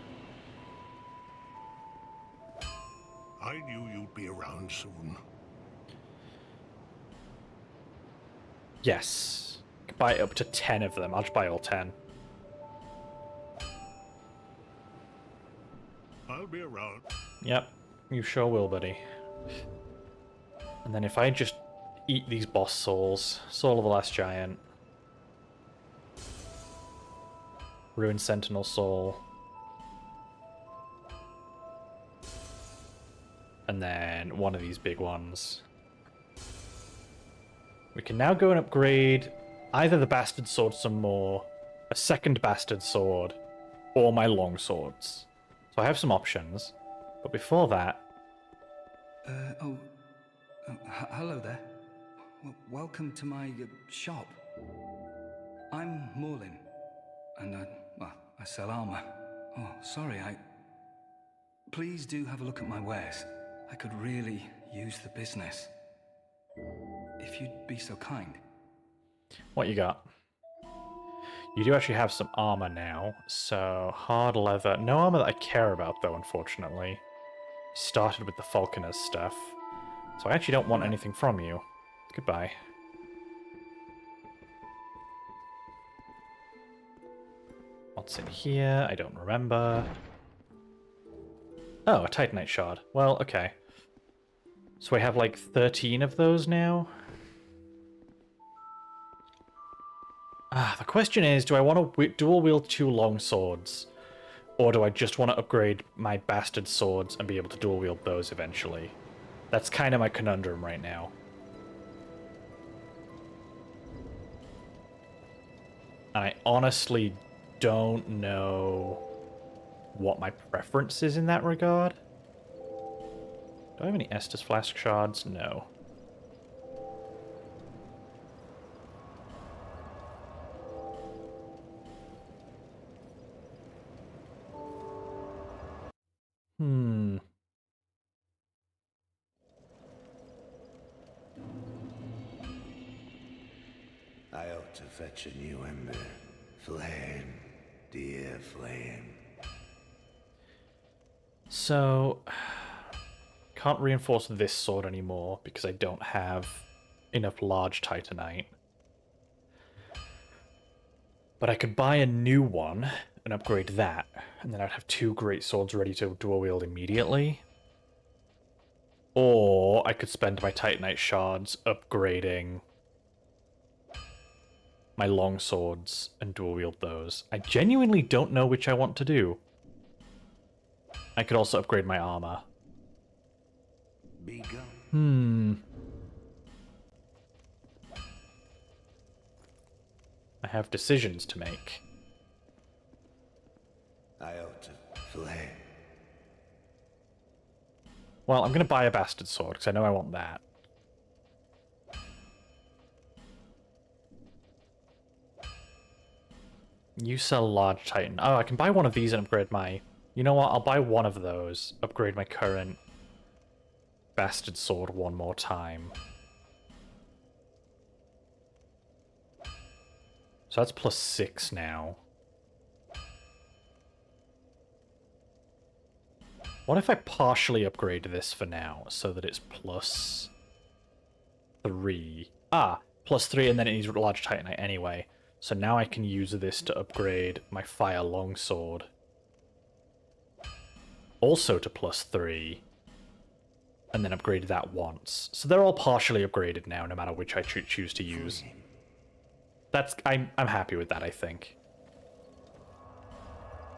[SPEAKER 5] I knew you'd be around soon.
[SPEAKER 1] Yes. I can buy up to 10 of them. I'll just buy all 10.
[SPEAKER 5] I'll be around.
[SPEAKER 1] Yep, you sure will, buddy. And then if I just eat these boss souls, Soul of the Last Giant, Ruined Sentinel Soul, and then one of these big ones. We can now go and upgrade either the Bastard Sword some more, a second Bastard Sword, or my long swords. So I have some options. But before that...
[SPEAKER 11] Hello there. Welcome to my shop. I'm Morlin, and I sell armor. Oh, sorry, Please do have a look at my wares. I could really use the business. If you'd be so kind.
[SPEAKER 1] What you got? You do actually have some armor now, so hard leather. No armor that I care about, though, unfortunately. Started with the Falconer's stuff, so I actually don't want anything from you. Goodbye. What's in here? I don't remember. Oh, a Titanite shard. Well, okay. So we have like 13 of those now? The question is, do I want to dual wield 2 long swords? Or do I just want to upgrade my bastard swords and be able to dual wield those eventually? That's kind of my conundrum right now. And I honestly don't know what my preference is in that regard. Do I have any Estus Flask shards? No.
[SPEAKER 10] I ought to fetch a new ember. Flame, dear flame.
[SPEAKER 1] So, can't reinforce this sword anymore because I don't have enough large Titanite. But I could buy a new one and upgrade that, and then I'd have 2 great swords ready to dual wield immediately. Or I could spend my Titanite shards upgrading my long swords and dual wield those. I genuinely don't know which I want to do. I could also upgrade my armor. I have decisions to make.
[SPEAKER 10] I ought to flame.
[SPEAKER 1] Well, I'm going to buy a bastard sword, because I know I want that. You sell large Titan. Oh, I can buy one of these and upgrade my... You know what? I'll buy one of those, upgrade my current bastard sword one more time. So that's +6 now. What if I partially upgrade this for now, so that it's +3? +3, and then it needs large Titanite anyway. So now I can use this to upgrade my fire longsword. Also to +3. And then upgrade that once. So they're all partially upgraded now, no matter which I choose to use. I'm happy with that, I think.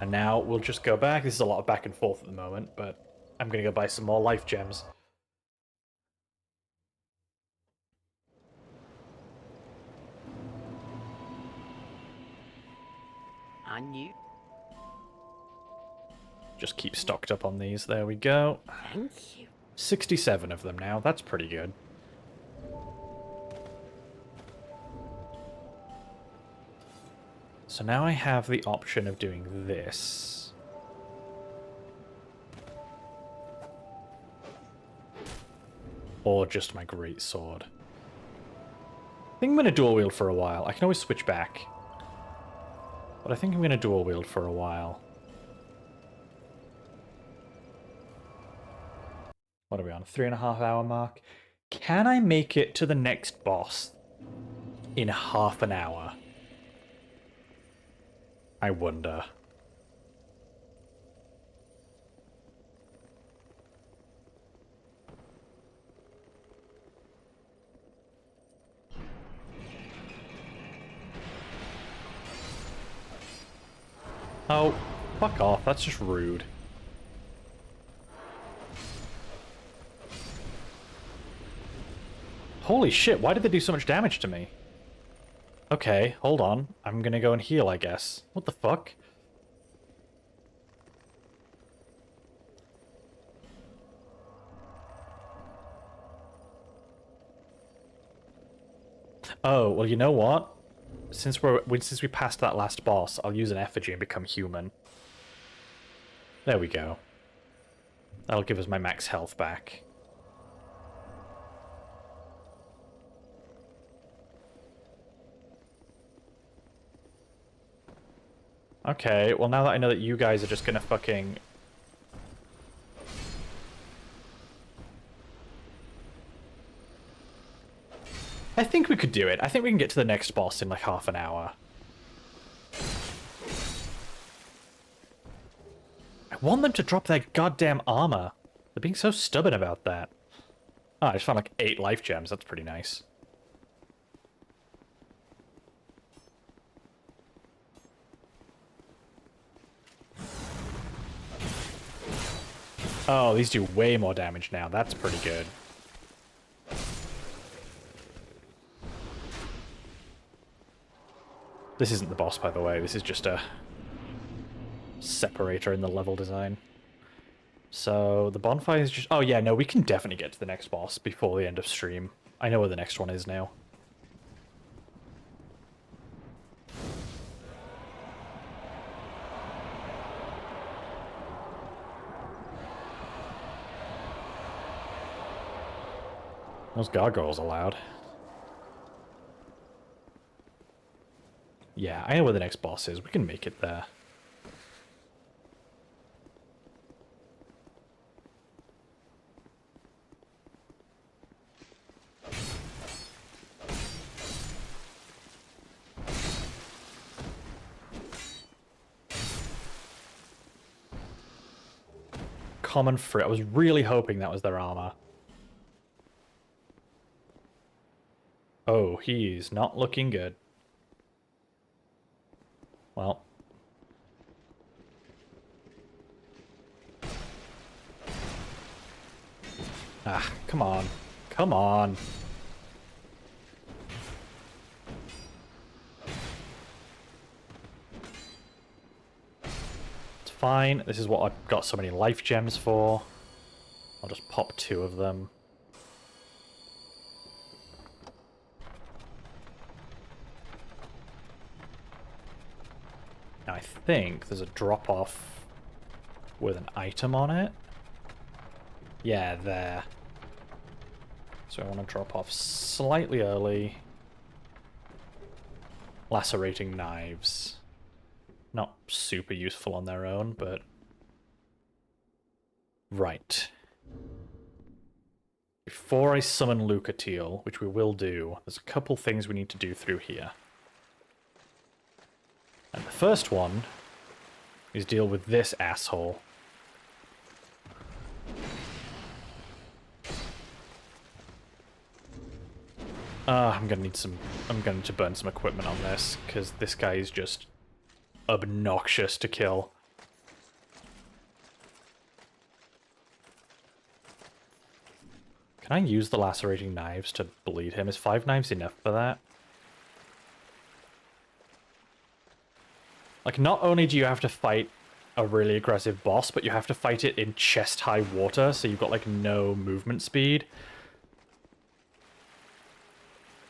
[SPEAKER 1] And now we'll just go back. This is a lot of back and forth at the moment, but I'm going to go buy some more life gems.
[SPEAKER 4] And you?
[SPEAKER 1] Just keep stocked up on these. There we go.
[SPEAKER 4] Thank you.
[SPEAKER 1] 67 of them now. That's pretty good. So now I have the option of doing this. Or just my great sword. I think I'm going to dual wield for a while. I can always switch back. But I think I'm going to dual wield for a while. What are we on? 3.5 hour mark? Can I make it to the next boss in half an hour? I wonder. Oh, fuck off. That's just rude. Holy shit, why did they do so much damage to me? Okay, hold on. I'm gonna go and heal, I guess. What the fuck? Oh, well, you know what? Since we passed that last boss, I'll use an effigy and become human. There we go. That'll give us my max health back. Okay, well now that I know that you guys are just gonna fucking... I think we could do it. I think we can get to the next boss in like half an hour. I want them to drop their goddamn armor. They're being so stubborn about that. Oh, I just found like 8 life gems. That's pretty nice. Oh, these do way more damage now. That's pretty good. This isn't the boss, by the way. This is just a separator in the level design. So, the bonfire is just... Oh, yeah, no, we can definitely get to the next boss before the end of stream. I know where the next one is now. Those gargoyles are loud. Yeah, I know where the next boss is. We can make it there. Common fruit. I was really hoping that was their armor. Oh, he's not looking good. Well. Ah, come on. Come on. It's fine. This is what I've got so many life gems for. I'll just pop 2 of them. Now I think there's a drop-off with an item on it. Yeah, there. So I want to drop off slightly early. Lacerating knives. Not super useful on their own, but... Right. Before I summon Lucatiel, which we will do, there's a couple things we need to do through here. And the first one is deal with this asshole. I'm gonna need to burn some equipment on this, because this guy is just obnoxious to kill. Can I use the lacerating knives to bleed him? Is 5 knives enough for that? Like, not only do you have to fight a really aggressive boss, but you have to fight it in chest-high water, so you've got, like, no movement speed.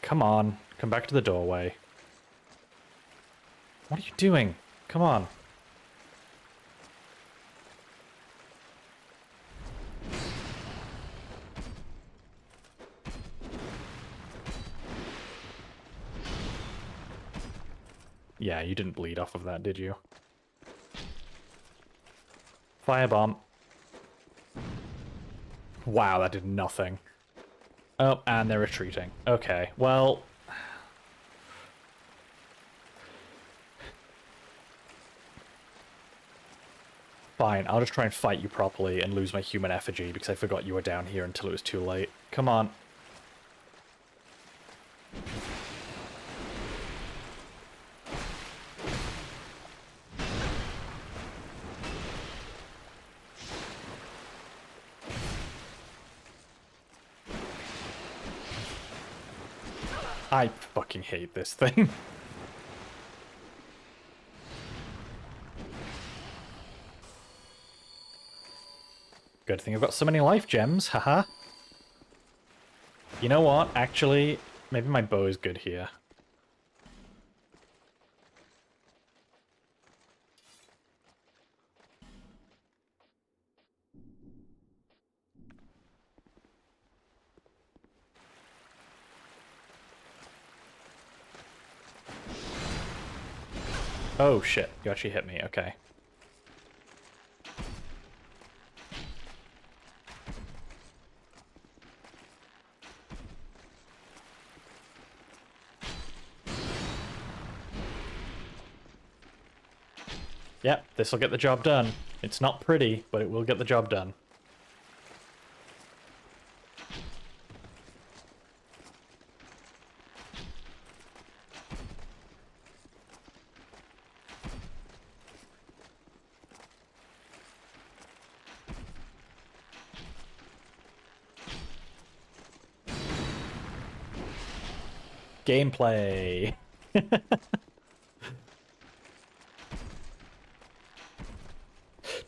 [SPEAKER 1] Come on. Come back to the doorway. What are you doing? Come on. Yeah, you didn't bleed off of that, did you? Firebomb. Wow, that did nothing. Oh, and they're retreating. Okay, well... Fine, I'll just try and fight you properly and lose my human effigy because I forgot you were down here until it was too late. Come on. I fucking hate this thing. Good thing I've got so many life gems, haha. You know what, actually, maybe my bow is good here. Oh shit, you actually hit me, okay. Yep, this'll get the job done. It's not pretty, but it will get the job done. Gameplay. To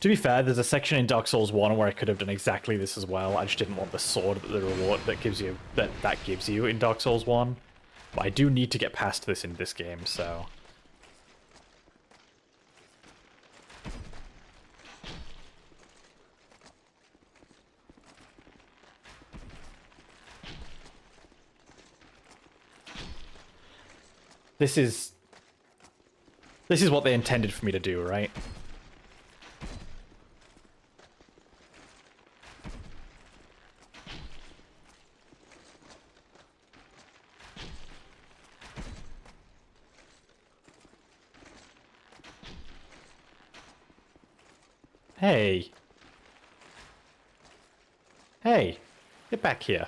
[SPEAKER 1] be fair, there's a section in Dark Souls 1 where I could have done exactly this as well. I just didn't want the sword, the reward that gives you that gives you in Dark Souls 1. But I do need to get past this in this game, so this is what they intended for me to do, right? Hey. Hey. Get back here.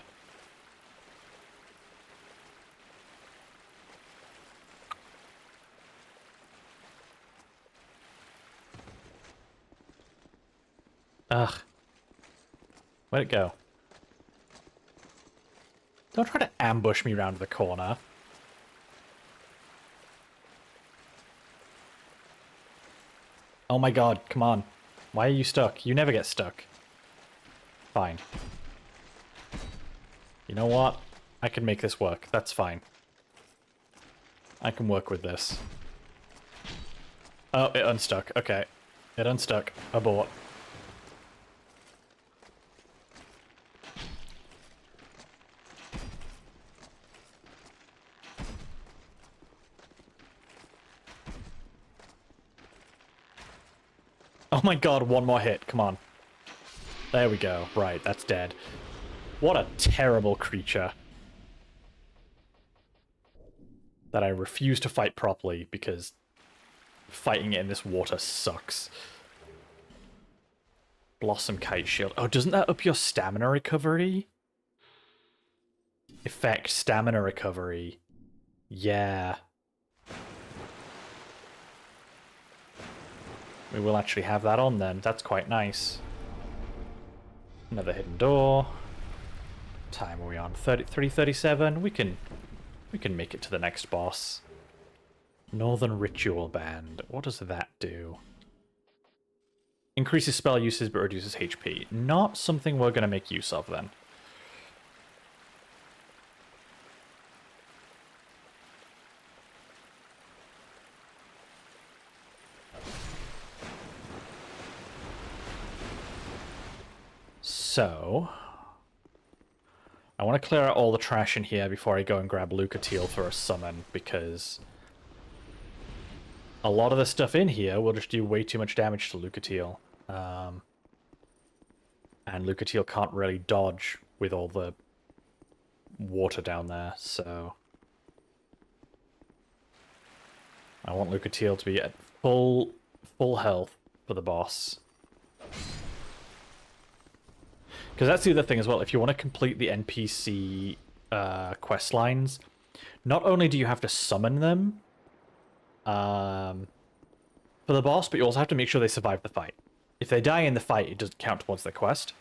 [SPEAKER 1] Ugh. Where'd it go? Don't try to ambush me round the corner. Oh my god, come on. Why are you stuck? You never get stuck. Fine. You know what? I can make this work. That's fine. I can work with this. Oh, it unstuck. Okay. It unstuck. Abort. Oh my god, one more hit. Come on. There we go. Right, that's dead. What a terrible creature. That I refuse to fight properly because fighting it in this water sucks. Blossom Kite Shield. Oh, doesn't that up your stamina recovery? Effect stamina recovery. Yeah. We will actually have that on then. That's quite nice. Another hidden door. What time are we on? 3:37. We can make it to the next boss. Northern Ritual Band. What does that do? Increases spell usage but reduces HP. Not something we're going to make use of then. So, I want to clear out all the trash in here before I go and grab Lucatiel for a summon, because a lot of the stuff in here will just do way too much damage to Lucatiel. And Lucatiel can't really dodge with all the water down there, so I want Lucatiel to be at full health for the boss. Because that's the other thing as well, if you want to complete the NPC quest lines, not only do you have to summon them for the boss, but you also have to make sure they survive the fight. If they die in the fight, it doesn't count towards the quest.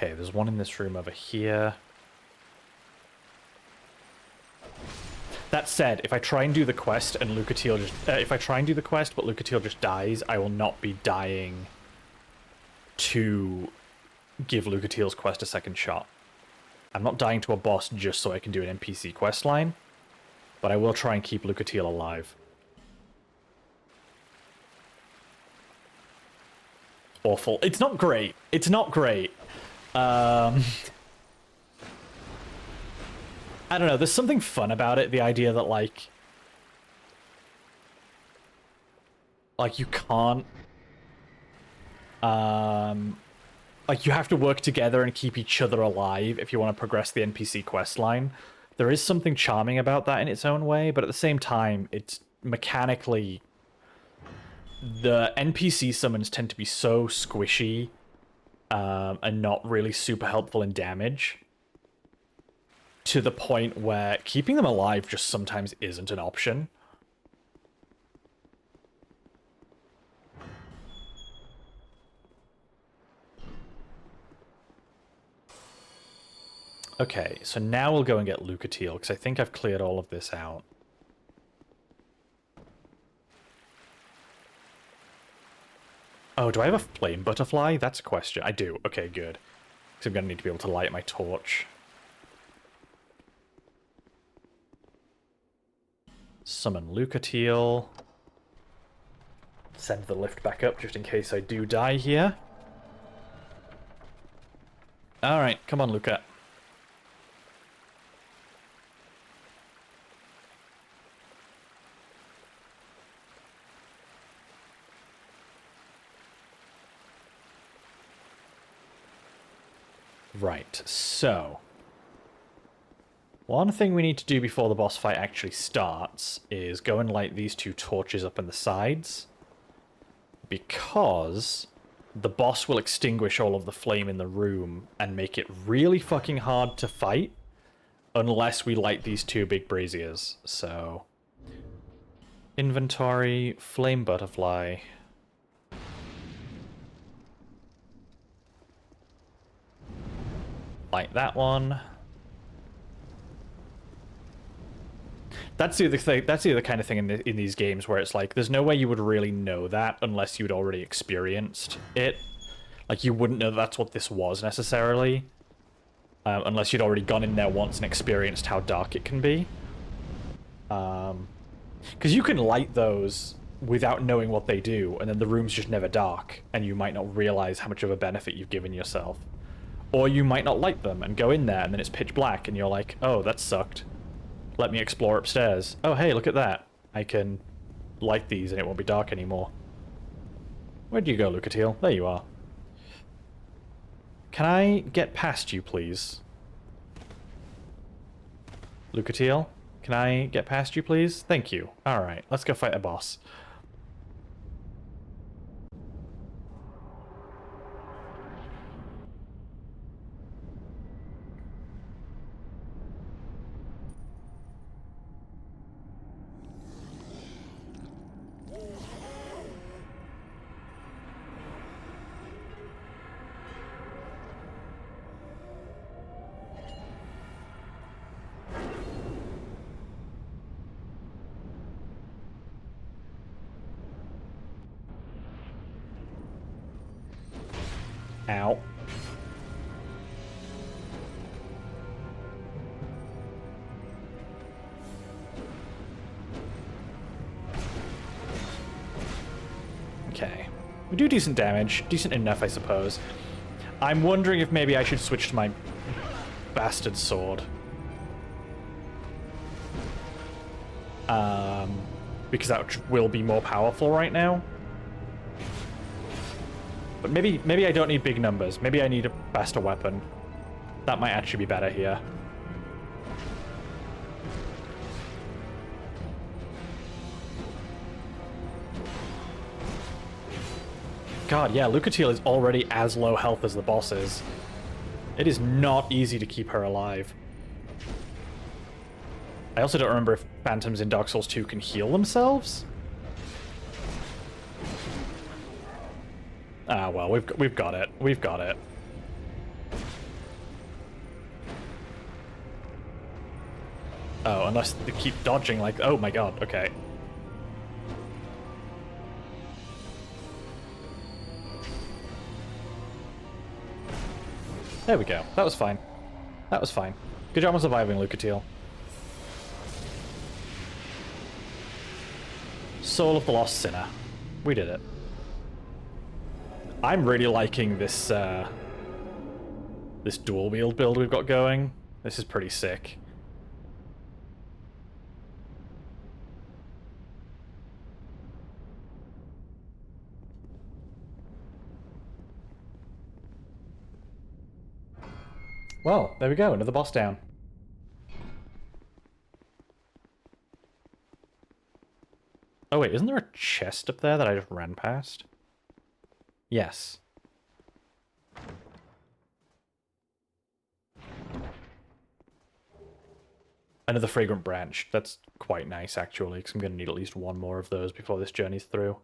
[SPEAKER 1] Okay, there's one in this room over here. That said, if I try and do the quest and Lucatiel just... if I try and do the quest but Lucatiel just dies, I will not be dying to give Lucatiel's quest a second shot. I'm not dying to a boss just so I can do an NPC quest line, but I will try and keep Lucatiel alive. Awful. It's not great. It's not great. I don't know, there's something fun about it, the idea that, like you can't, like, you have to work together and keep each other alive if you want to progress the NPC quest line. There is something charming about that in its own way, but at the same time, it's mechanically... The NPC summons tend to be so squishy, and not really super helpful in damage, to the point where keeping them alive just sometimes isn't an option. Okay, so now we'll go and get Lucatiel, because I think I've cleared all of this out. Oh, do I have a flame butterfly? That's a question. I do. Okay, good. Because I'm going to need to be able to light my torch. Summon Lucatiel. Send the lift back up just in case I do die here. Alright, come on, Luca. Right, so... one thing we need to do before the boss fight actually starts is go and light these two torches up in the sides, because the boss will extinguish all of the flame in the room and make it really fucking hard to fight unless we light these two big braziers. So, inventory, flame butterfly. Light that one. That's the other thing. That's the other kind of thing in these games where it's like, there's no way you would really know that unless you'd already experienced it. Like, you wouldn't know that's what this was necessarily, unless you'd already gone in there once and experienced how dark it can be. Because you can light those without knowing what they do, and then the room's just never dark, and you might not realize how much of a benefit you've given yourself. Or you might not light them and go in there, and then it's pitch black, and you're like, oh, that sucked. Let me explore upstairs. Oh, hey, look at that. I can light these and it won't be dark anymore. Where'd you go, Lucatiel? There you are. Can I get past you, please? Lucatiel? Can I get past you, please? Thank you. Alright, let's go fight a boss. Ow. Okay. We do decent damage. Decent enough, I suppose. I'm wondering if maybe I should switch to my bastard sword. Because that will be more powerful right now. But maybe I don't need big numbers. Maybe I need a faster weapon. That might actually be better here. God, yeah, Lucatiel is already as low health as the boss is. It is not easy to keep her alive. I also don't remember if phantoms in Dark Souls 2 can heal themselves. Ah, well, we've got it. We've got it. Oh, unless they keep dodging like... Oh my god, okay. There we go. That was fine. That was fine. Good job on surviving, Lucatiel. Soul of the Lost Sinner. We did it. I'm really liking this, this dual wield build we've got going. This is pretty sick. Well, there we go, another boss down. Oh wait, isn't there a chest up there that I just ran past? Yes. Another fragrant branch. That's quite nice, actually, because I'm going to need at least one more of those before this journey's through.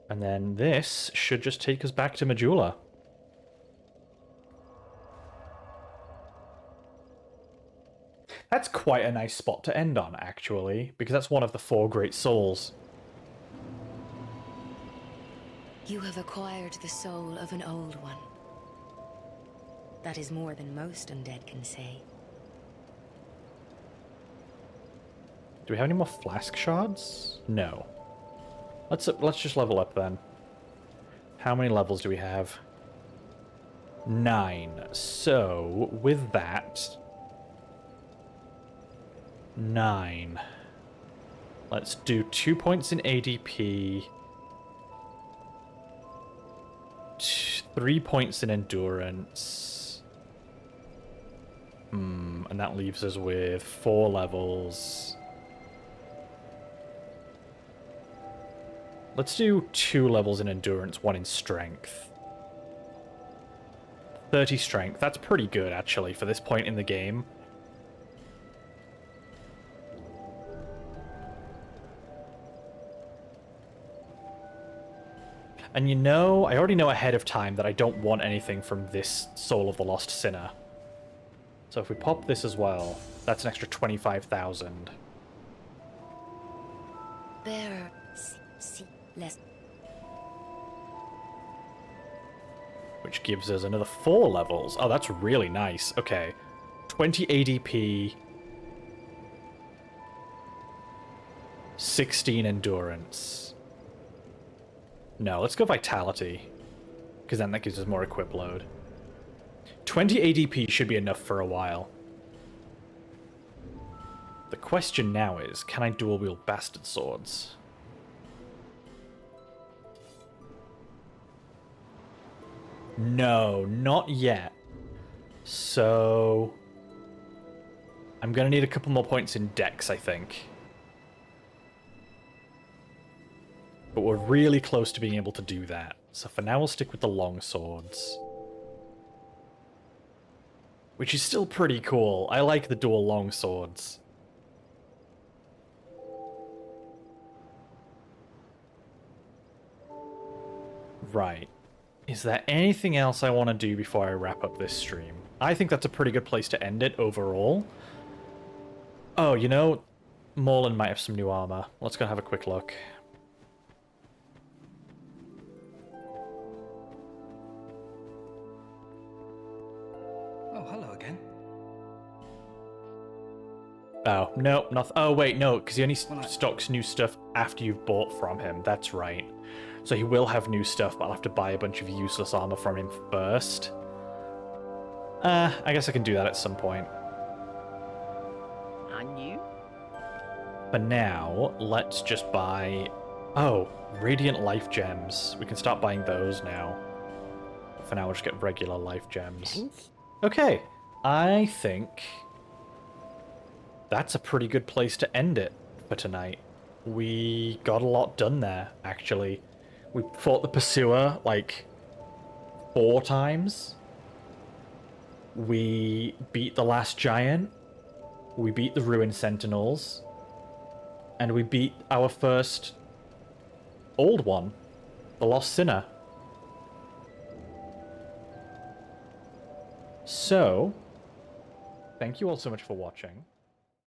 [SPEAKER 1] And then this should just take us back to Majula. That's quite a nice spot to end on, actually, because that's one of the 4 great souls.
[SPEAKER 6] You have acquired the soul of an old one. That is more than most undead can say.
[SPEAKER 1] Do we have any more flask shards? No. Let's just level up then. How many levels do we have? 9. So, with that... 9. Let's do 2 points in ADP. 3 points in endurance. And that leaves us with 4 levels. Let's do 2 levels in endurance, 1 in strength. 30 strength. That's pretty good, actually, for this point in the game. And you know, I already know ahead of time that I don't want anything from this Soul of the Lost Sinner. So if we pop this as well, that's an extra 25,000.
[SPEAKER 6] There less.
[SPEAKER 1] Which gives us another 4 levels. Oh, that's really nice. Okay. 20 ADP. 16 endurance. No, let's go Vitality. Because then that gives us more equip load. 20 ADP should be enough for a while. The question now is, can I dual wield Bastard Swords? No, not yet. So... I'm gonna need a couple more points in Dex, I think. But we're really close to being able to do that. So for now we'll stick with the long swords. Which is still pretty cool. I like the dual long swords. Right. Is there anything else I want to do before I wrap up this stream? I think that's a pretty good place to end it overall. Oh, you know, Morlin might have some new armor. Let's go have a quick look.
[SPEAKER 11] Oh, hello again.
[SPEAKER 1] Oh, no, nothing. Oh, wait, no, because he only stocks new stuff after you've bought from him. That's right. So he will have new stuff, but I'll have to buy a bunch of useless armor from him first. I guess I can do that at some point.
[SPEAKER 12] And you?
[SPEAKER 1] For now, let's just buy... Oh, Radiant Life Gems. We can start buying those now. But for now, we'll just get regular Life Gems.
[SPEAKER 12] Thanks.
[SPEAKER 1] Okay, I think that's a pretty good place to end it for tonight. We got a lot done there, actually. We fought the Pursuer, like, 4 times. We beat the last giant. We beat the Ruined Sentinels. And we beat our first old one, the Lost Sinner. So, thank you all so much for watching.